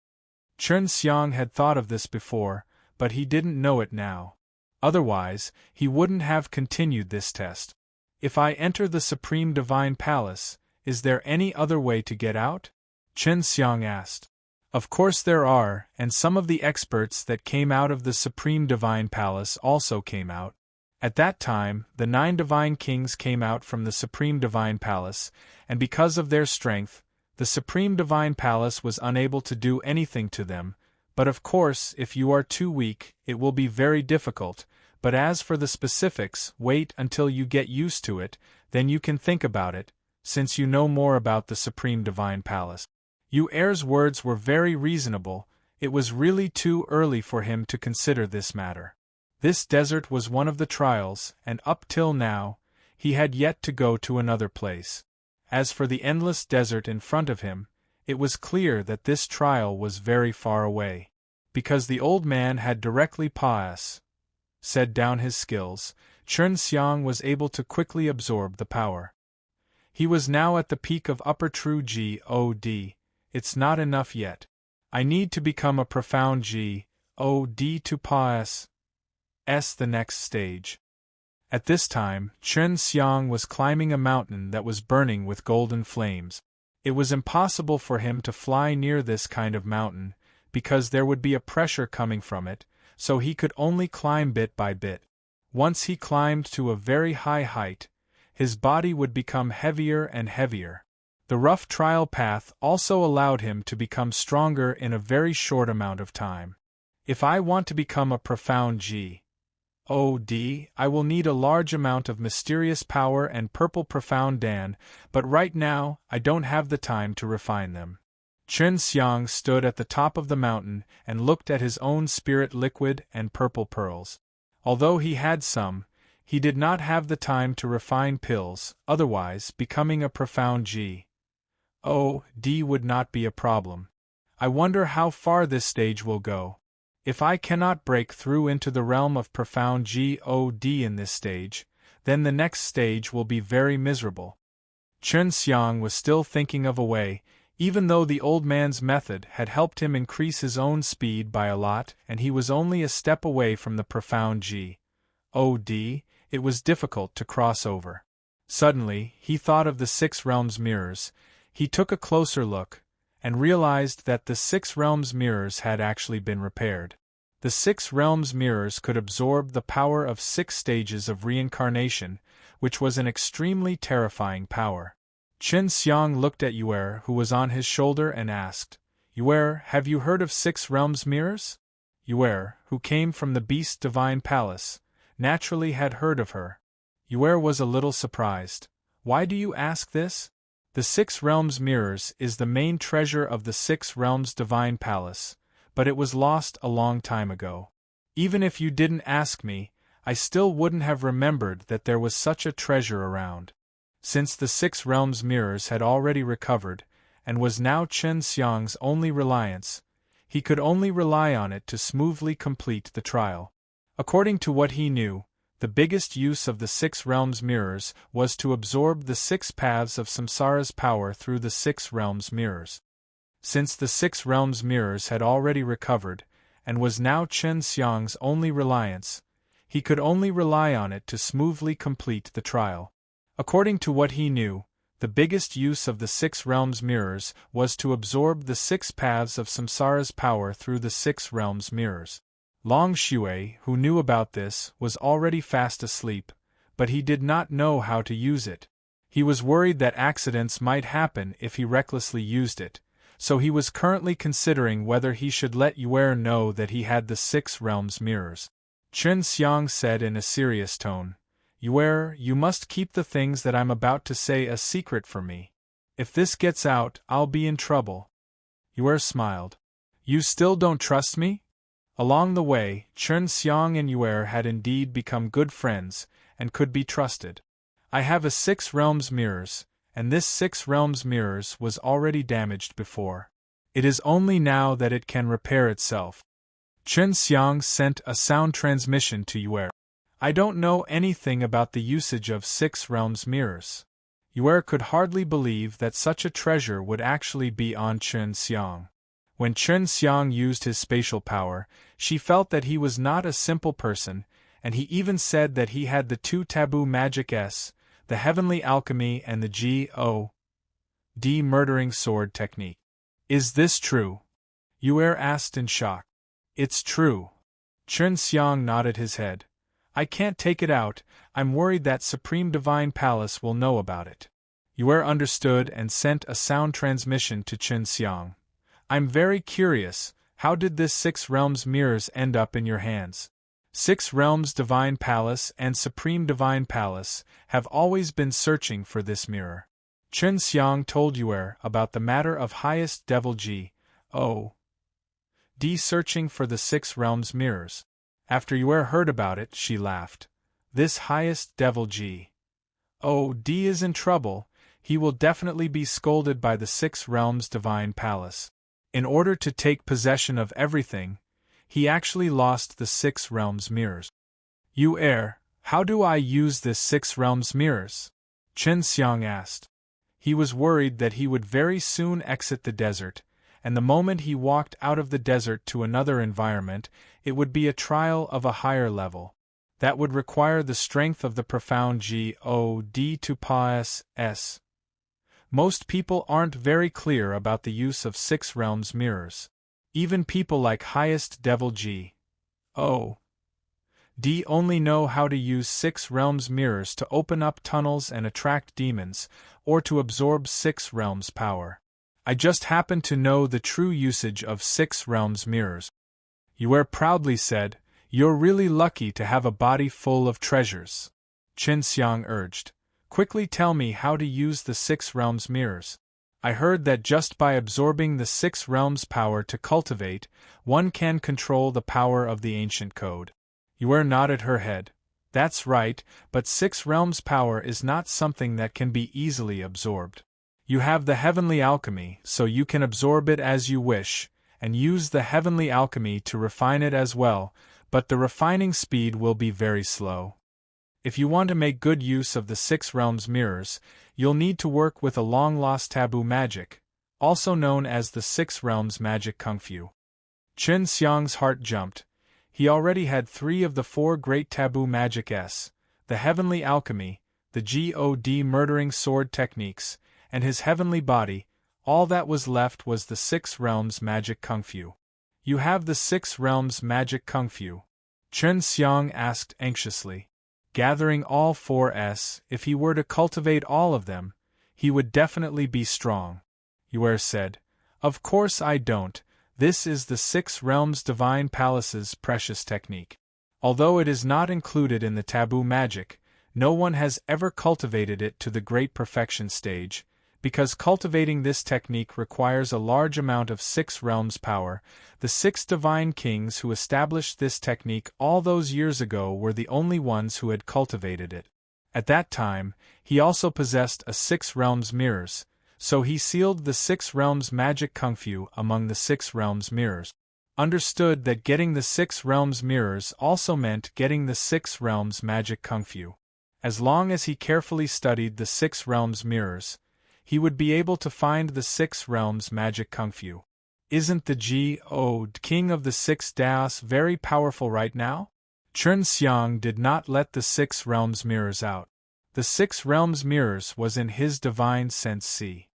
Chen Xiang had thought of this before, but he didn't know it now. Otherwise, he wouldn't have continued this test. If I enter the Supreme Divine Palace, is there any other way to get out? Chen Xiang asked. Of course there are, and some of the experts that came out of the Supreme Divine Palace also came out. At that time, the 9 divine kings came out from the Supreme Divine Palace, and because of their strength, the Supreme Divine Palace was unable to do anything to them. But of course, if you are too weak, it will be very difficult. But as for the specifics, wait until you get used to it, then you can think about it, since you know more about the Supreme Divine Palace. Yu Er's words were very reasonable. It was really too early for him to consider this matter. This desert was one of the trials, and up till now, he had yet to go to another place. As for the endless desert in front of him, it was clear that this trial was very far away. Because the old man had directly set down his skills, Chen Xiang was able to quickly absorb the power. He was now at the peak of upper true God. It's not enough yet. I need to become a profound God to pass the next stage. At this time, Chen Xiang was climbing a mountain that was burning with golden flames. It was impossible for him to fly near this kind of mountain, because there would be a pressure coming from it, so he could only climb bit by bit. Once he climbed to a very high height, his body would become heavier and heavier. The rough trial path also allowed him to become stronger in a very short amount of time. If I want to become a profound God, I will need a large amount of mysterious power and purple profound Dan, but right now, I don't have the time to refine them. Chen Xiang stood at the top of the mountain and looked at his own spirit liquid and purple pearls. Although he had some, he did not have the time to refine pills, otherwise becoming a profound God would not be a problem. I wonder how far this stage will go. If I cannot break through into the realm of profound God in this stage, then the next stage will be very miserable. Chen Xiang was still thinking of a way, even though the old man's method had helped him increase his own speed by a lot and he was only a step away from the profound God, it was difficult to cross over. Suddenly, he thought of the 6 realms mirrors. He took a closer look, and realized that the 6 realms mirrors had actually been repaired. The 6 realms mirrors could absorb the power of 6 stages of reincarnation, which was an extremely terrifying power. Chen Xiang looked at Yue, who was on his shoulder, and asked, "Yue, have you heard of 6 realms mirrors?" Yue, who came from the Beast Divine Palace, naturally had heard of her. Yue was a little surprised. "Why do you ask this?" The 6 realms mirrors is the main treasure of the 6 realms divine palace, but it was lost a long time ago. Even if you didn't ask me, I still wouldn't have remembered that there was such a treasure around. Since the 6 realms mirrors had already recovered, and was now Chen Xiang's only reliance, he could only rely on it to smoothly complete the trial. According to what he knew, the biggest use of the 6 realms mirrors was to absorb the 6 paths of samsara's power through the 6 realms mirrors. Since the 6 realms mirrors had already recovered, and was now Chen Xiang's only reliance, he could only rely on it to smoothly complete the trial. According to what he knew, the biggest use of the 6 realms mirrors was to absorb the 6 paths of samsara's power through the 6 realms mirrors. Long Shui, who knew about this, was already fast asleep, but he did not know how to use it. He was worried that accidents might happen if he recklessly used it, so he was currently considering whether he should let Yue know that he had the 6 realms mirrors. Chen Xiang said in a serious tone, "Yue, you must keep the things that I'm about to say a secret from me. If this gets out, I'll be in trouble." Yue smiled. "You still don't trust me?" Along the way, Chen Xiang and Yue had indeed become good friends, and could be trusted. "I have a 6 realms mirrors, and this 6 realms mirrors was already damaged before. It is only now that it can repair itself." Chen Xiang sent a sound transmission to Yue. "I don't know anything about the usage of 6 realms mirrors." Yue could hardly believe that such a treasure would actually be on Chen Xiang. When Chen Xiang used his spatial power, she felt that he was not a simple person, and he even said that he had the 2 taboo magic the heavenly alchemy and the God murdering sword technique. "Is this true?" Yue asked in shock. "It's true." Chen Xiang nodded his head. "I can't take it out, I'm worried that Supreme Divine Palace will know about it." Yue understood and sent a sound transmission to Chen Xiang. "I'm very curious, how did this 6 realms mirrors end up in your hands?" 6 realms Divine Palace and Supreme Divine Palace have always been searching for this mirror. Chen Xiang told Yue about the matter of highest devil God searching for the 6 realms mirrors. After Yue heard about it, she laughed. "This highest devil God is in trouble, he will definitely be scolded by the 6 realms Divine Palace. In order to take possession of everything, he actually lost the 6 realms mirrors." "Yue, how do I use this 6 realms mirrors?" Chen Xiang asked. He was worried that he would very soon exit the desert, and the moment he walked out of the desert to another environment, it would be a trial of a higher level. That would require the strength of the profound God to pass S. Most people aren't very clear about the use of six realms mirrors. Even people like highest devil God only know how to use six realms mirrors to open up tunnels and attract demons, or to absorb six realms power. I just happen to know the true usage of six realms mirrors. Yue proudly said, "You're really lucky to have a body full of treasures." Qin Xiang urged, "Quickly tell me how to use the six realms mirrors. I heard that just by absorbing the six realms power to cultivate, one can control the power of the ancient code." Yue nodded her head. "That's right, but six realms power is not something that can be easily absorbed. You have the heavenly alchemy, so you can absorb it as you wish, and use the heavenly alchemy to refine it as well, but the refining speed will be very slow. If you want to make good use of the six realms mirrors, you'll need to work with a long-lost taboo magic, also known as the six realms magic kung fu." Qin Xiang's heart jumped. He already had 3 of the 4 great taboo magic S, the heavenly alchemy, the God murdering sword techniques, and his heavenly body. All that was left was the six realms magic kung fu. "You have the six realms magic kung fu?" Qin Xiang asked anxiously. Gathering all 4 S, if he were to cultivate all of them, he would definitely be strong. Yue said, "Of course I don't. This is the six realms divine palace's precious technique. Although it is not included in the taboo magic, no one has ever cultivated it to the great perfection stage, because cultivating this technique requires a large amount of six realms power. The 6 divine kings who established this technique all those years ago were the only ones who had cultivated it. At that time, he also possessed a 6 realms mirrors, so he sealed the 6 realms magic kung fu among the 6 realms mirrors. Understood that getting the 6 realms mirrors also meant getting the 6 realms magic kung fu. As long as he carefully studied the 6 realms mirrors, he would be able to find the 6 realms magic kung fu. Isn't the God king of the 6 Daos very powerful right now? Qin Xiang did not let the 6 realms mirrors out. The 6 realms mirrors was in his divine sense see.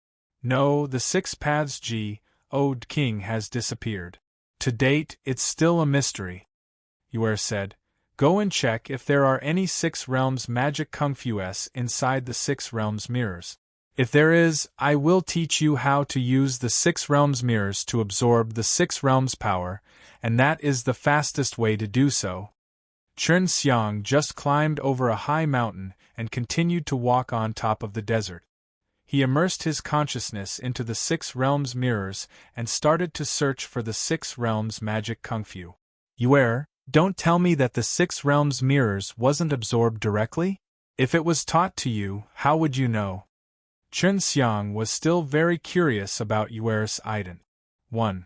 No, the 6 paths God king has disappeared. To date, it's still a mystery. Yue said, "Go and check if there are any 6 realms magic kung fu s inside the 6 realms mirrors. If there is, I will teach you how to use the 6 realms mirrors to absorb the 6 realms power, and that is the fastest way to do so." Qin Xiang just climbed over a high mountain and continued to walk on top of the desert. He immersed his consciousness into the 6 realms mirrors and started to search for the 6 realms magic kung fu. Yue, don't tell me that the 6 realms mirrors wasn't absorbed directly? If it was taught to you, how would you know? Qin Xiang was still very curious about Yue's ident. 1.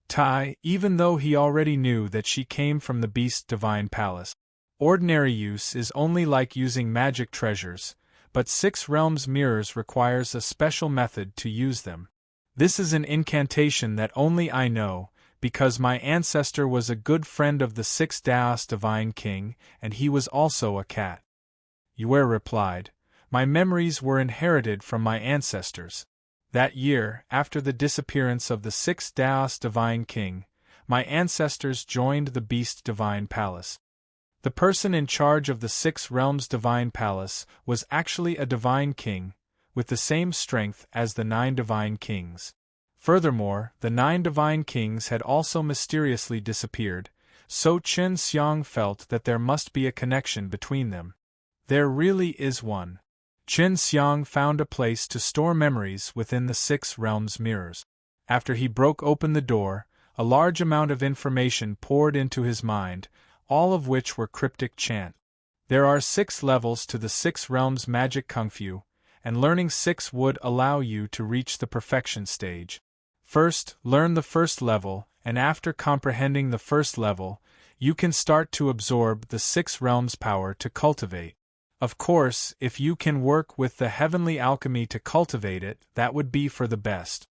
Tai, even though he already knew that she came from the Beast Divine Palace. Ordinary use is only like using magic treasures, but 6 realms mirrors requires a special method to use them. This is an incantation that only I know, because my ancestor was a good friend of the 6 Daos Divine King, and he was also a cat. Yue replied, "My memories were inherited from my ancestors. That year, after the disappearance of the 6 Daos Divine King, my ancestors joined the Beast Divine Palace. The person in charge of the 6 Realms Divine Palace was actually a Divine King, with the same strength as the 9 Divine Kings. Furthermore, the 9 Divine Kings had also mysteriously disappeared, so Qin Xiang felt that there must be a connection between them. There really is one." Qin Xiang found a place to store memories within the 6 realms mirrors. After he broke open the door, a large amount of information poured into his mind, all of which were cryptic chant. There are 6 levels to the 6 realms magic kung fu, and learning 6 would allow you to reach the perfection stage. First, learn the first level, and after comprehending the first level, you can start to absorb the 6 realms power to cultivate. Of course, if you can work with the heavenly alchemy to cultivate it, that would be for the best.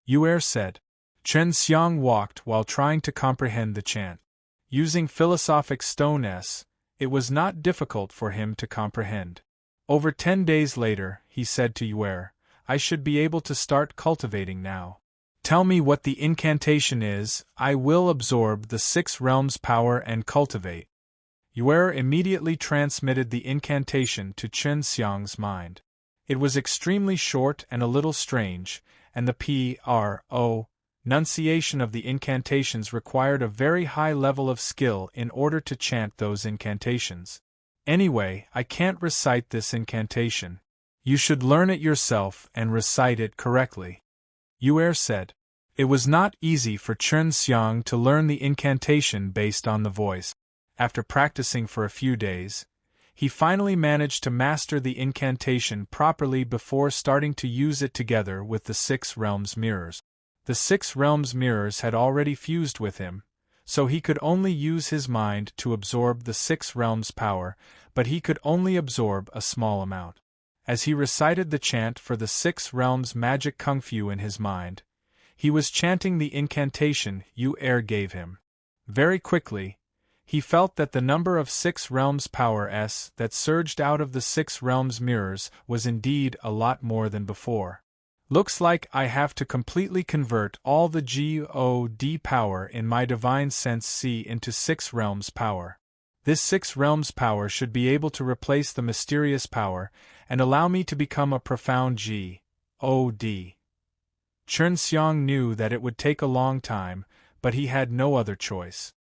Yue said. Qin Xiang walked while trying to comprehend the chant. Using philosophic stone S, It was not difficult for him to comprehend. Over 10 days later, he said to Yue, I should be able to start cultivating now. Tell me what the incantation is, I will absorb the 6 realms' power and cultivate. Yue immediately transmitted the incantation to Chen Xiang's mind. It was extremely short and a little strange, and the P.R.O. Nunciation of the incantations required a very high level of skill in order to chant those incantations. Anyway, I can't recite this incantation. You should learn it yourself and recite it correctly. Yue said. It was not easy for Chen Xiang to learn the incantation based on the voice. After practicing for a few days, he finally managed to master the incantation properly before starting to use it together with the 6 realms mirrors. The 6 realms mirrors had already fused with him, so he could only use his mind to absorb the 6 realms' power, but he could only absorb a small amount. As he recited the chant for the 6 realms magic kung fu in his mind, he was chanting the incantation Yue gave him. Very quickly, he felt that the number of 6 realms power S that surged out of the 6 realms mirrors was indeed a lot more than before. Looks like I have to completely convert all the God power in my divine sense C into 6 realms power. This 6 realms power should be able to replace the mysterious power and allow me to become a profound God. Chen Xiang knew that it would take a long time, but he had no other choice.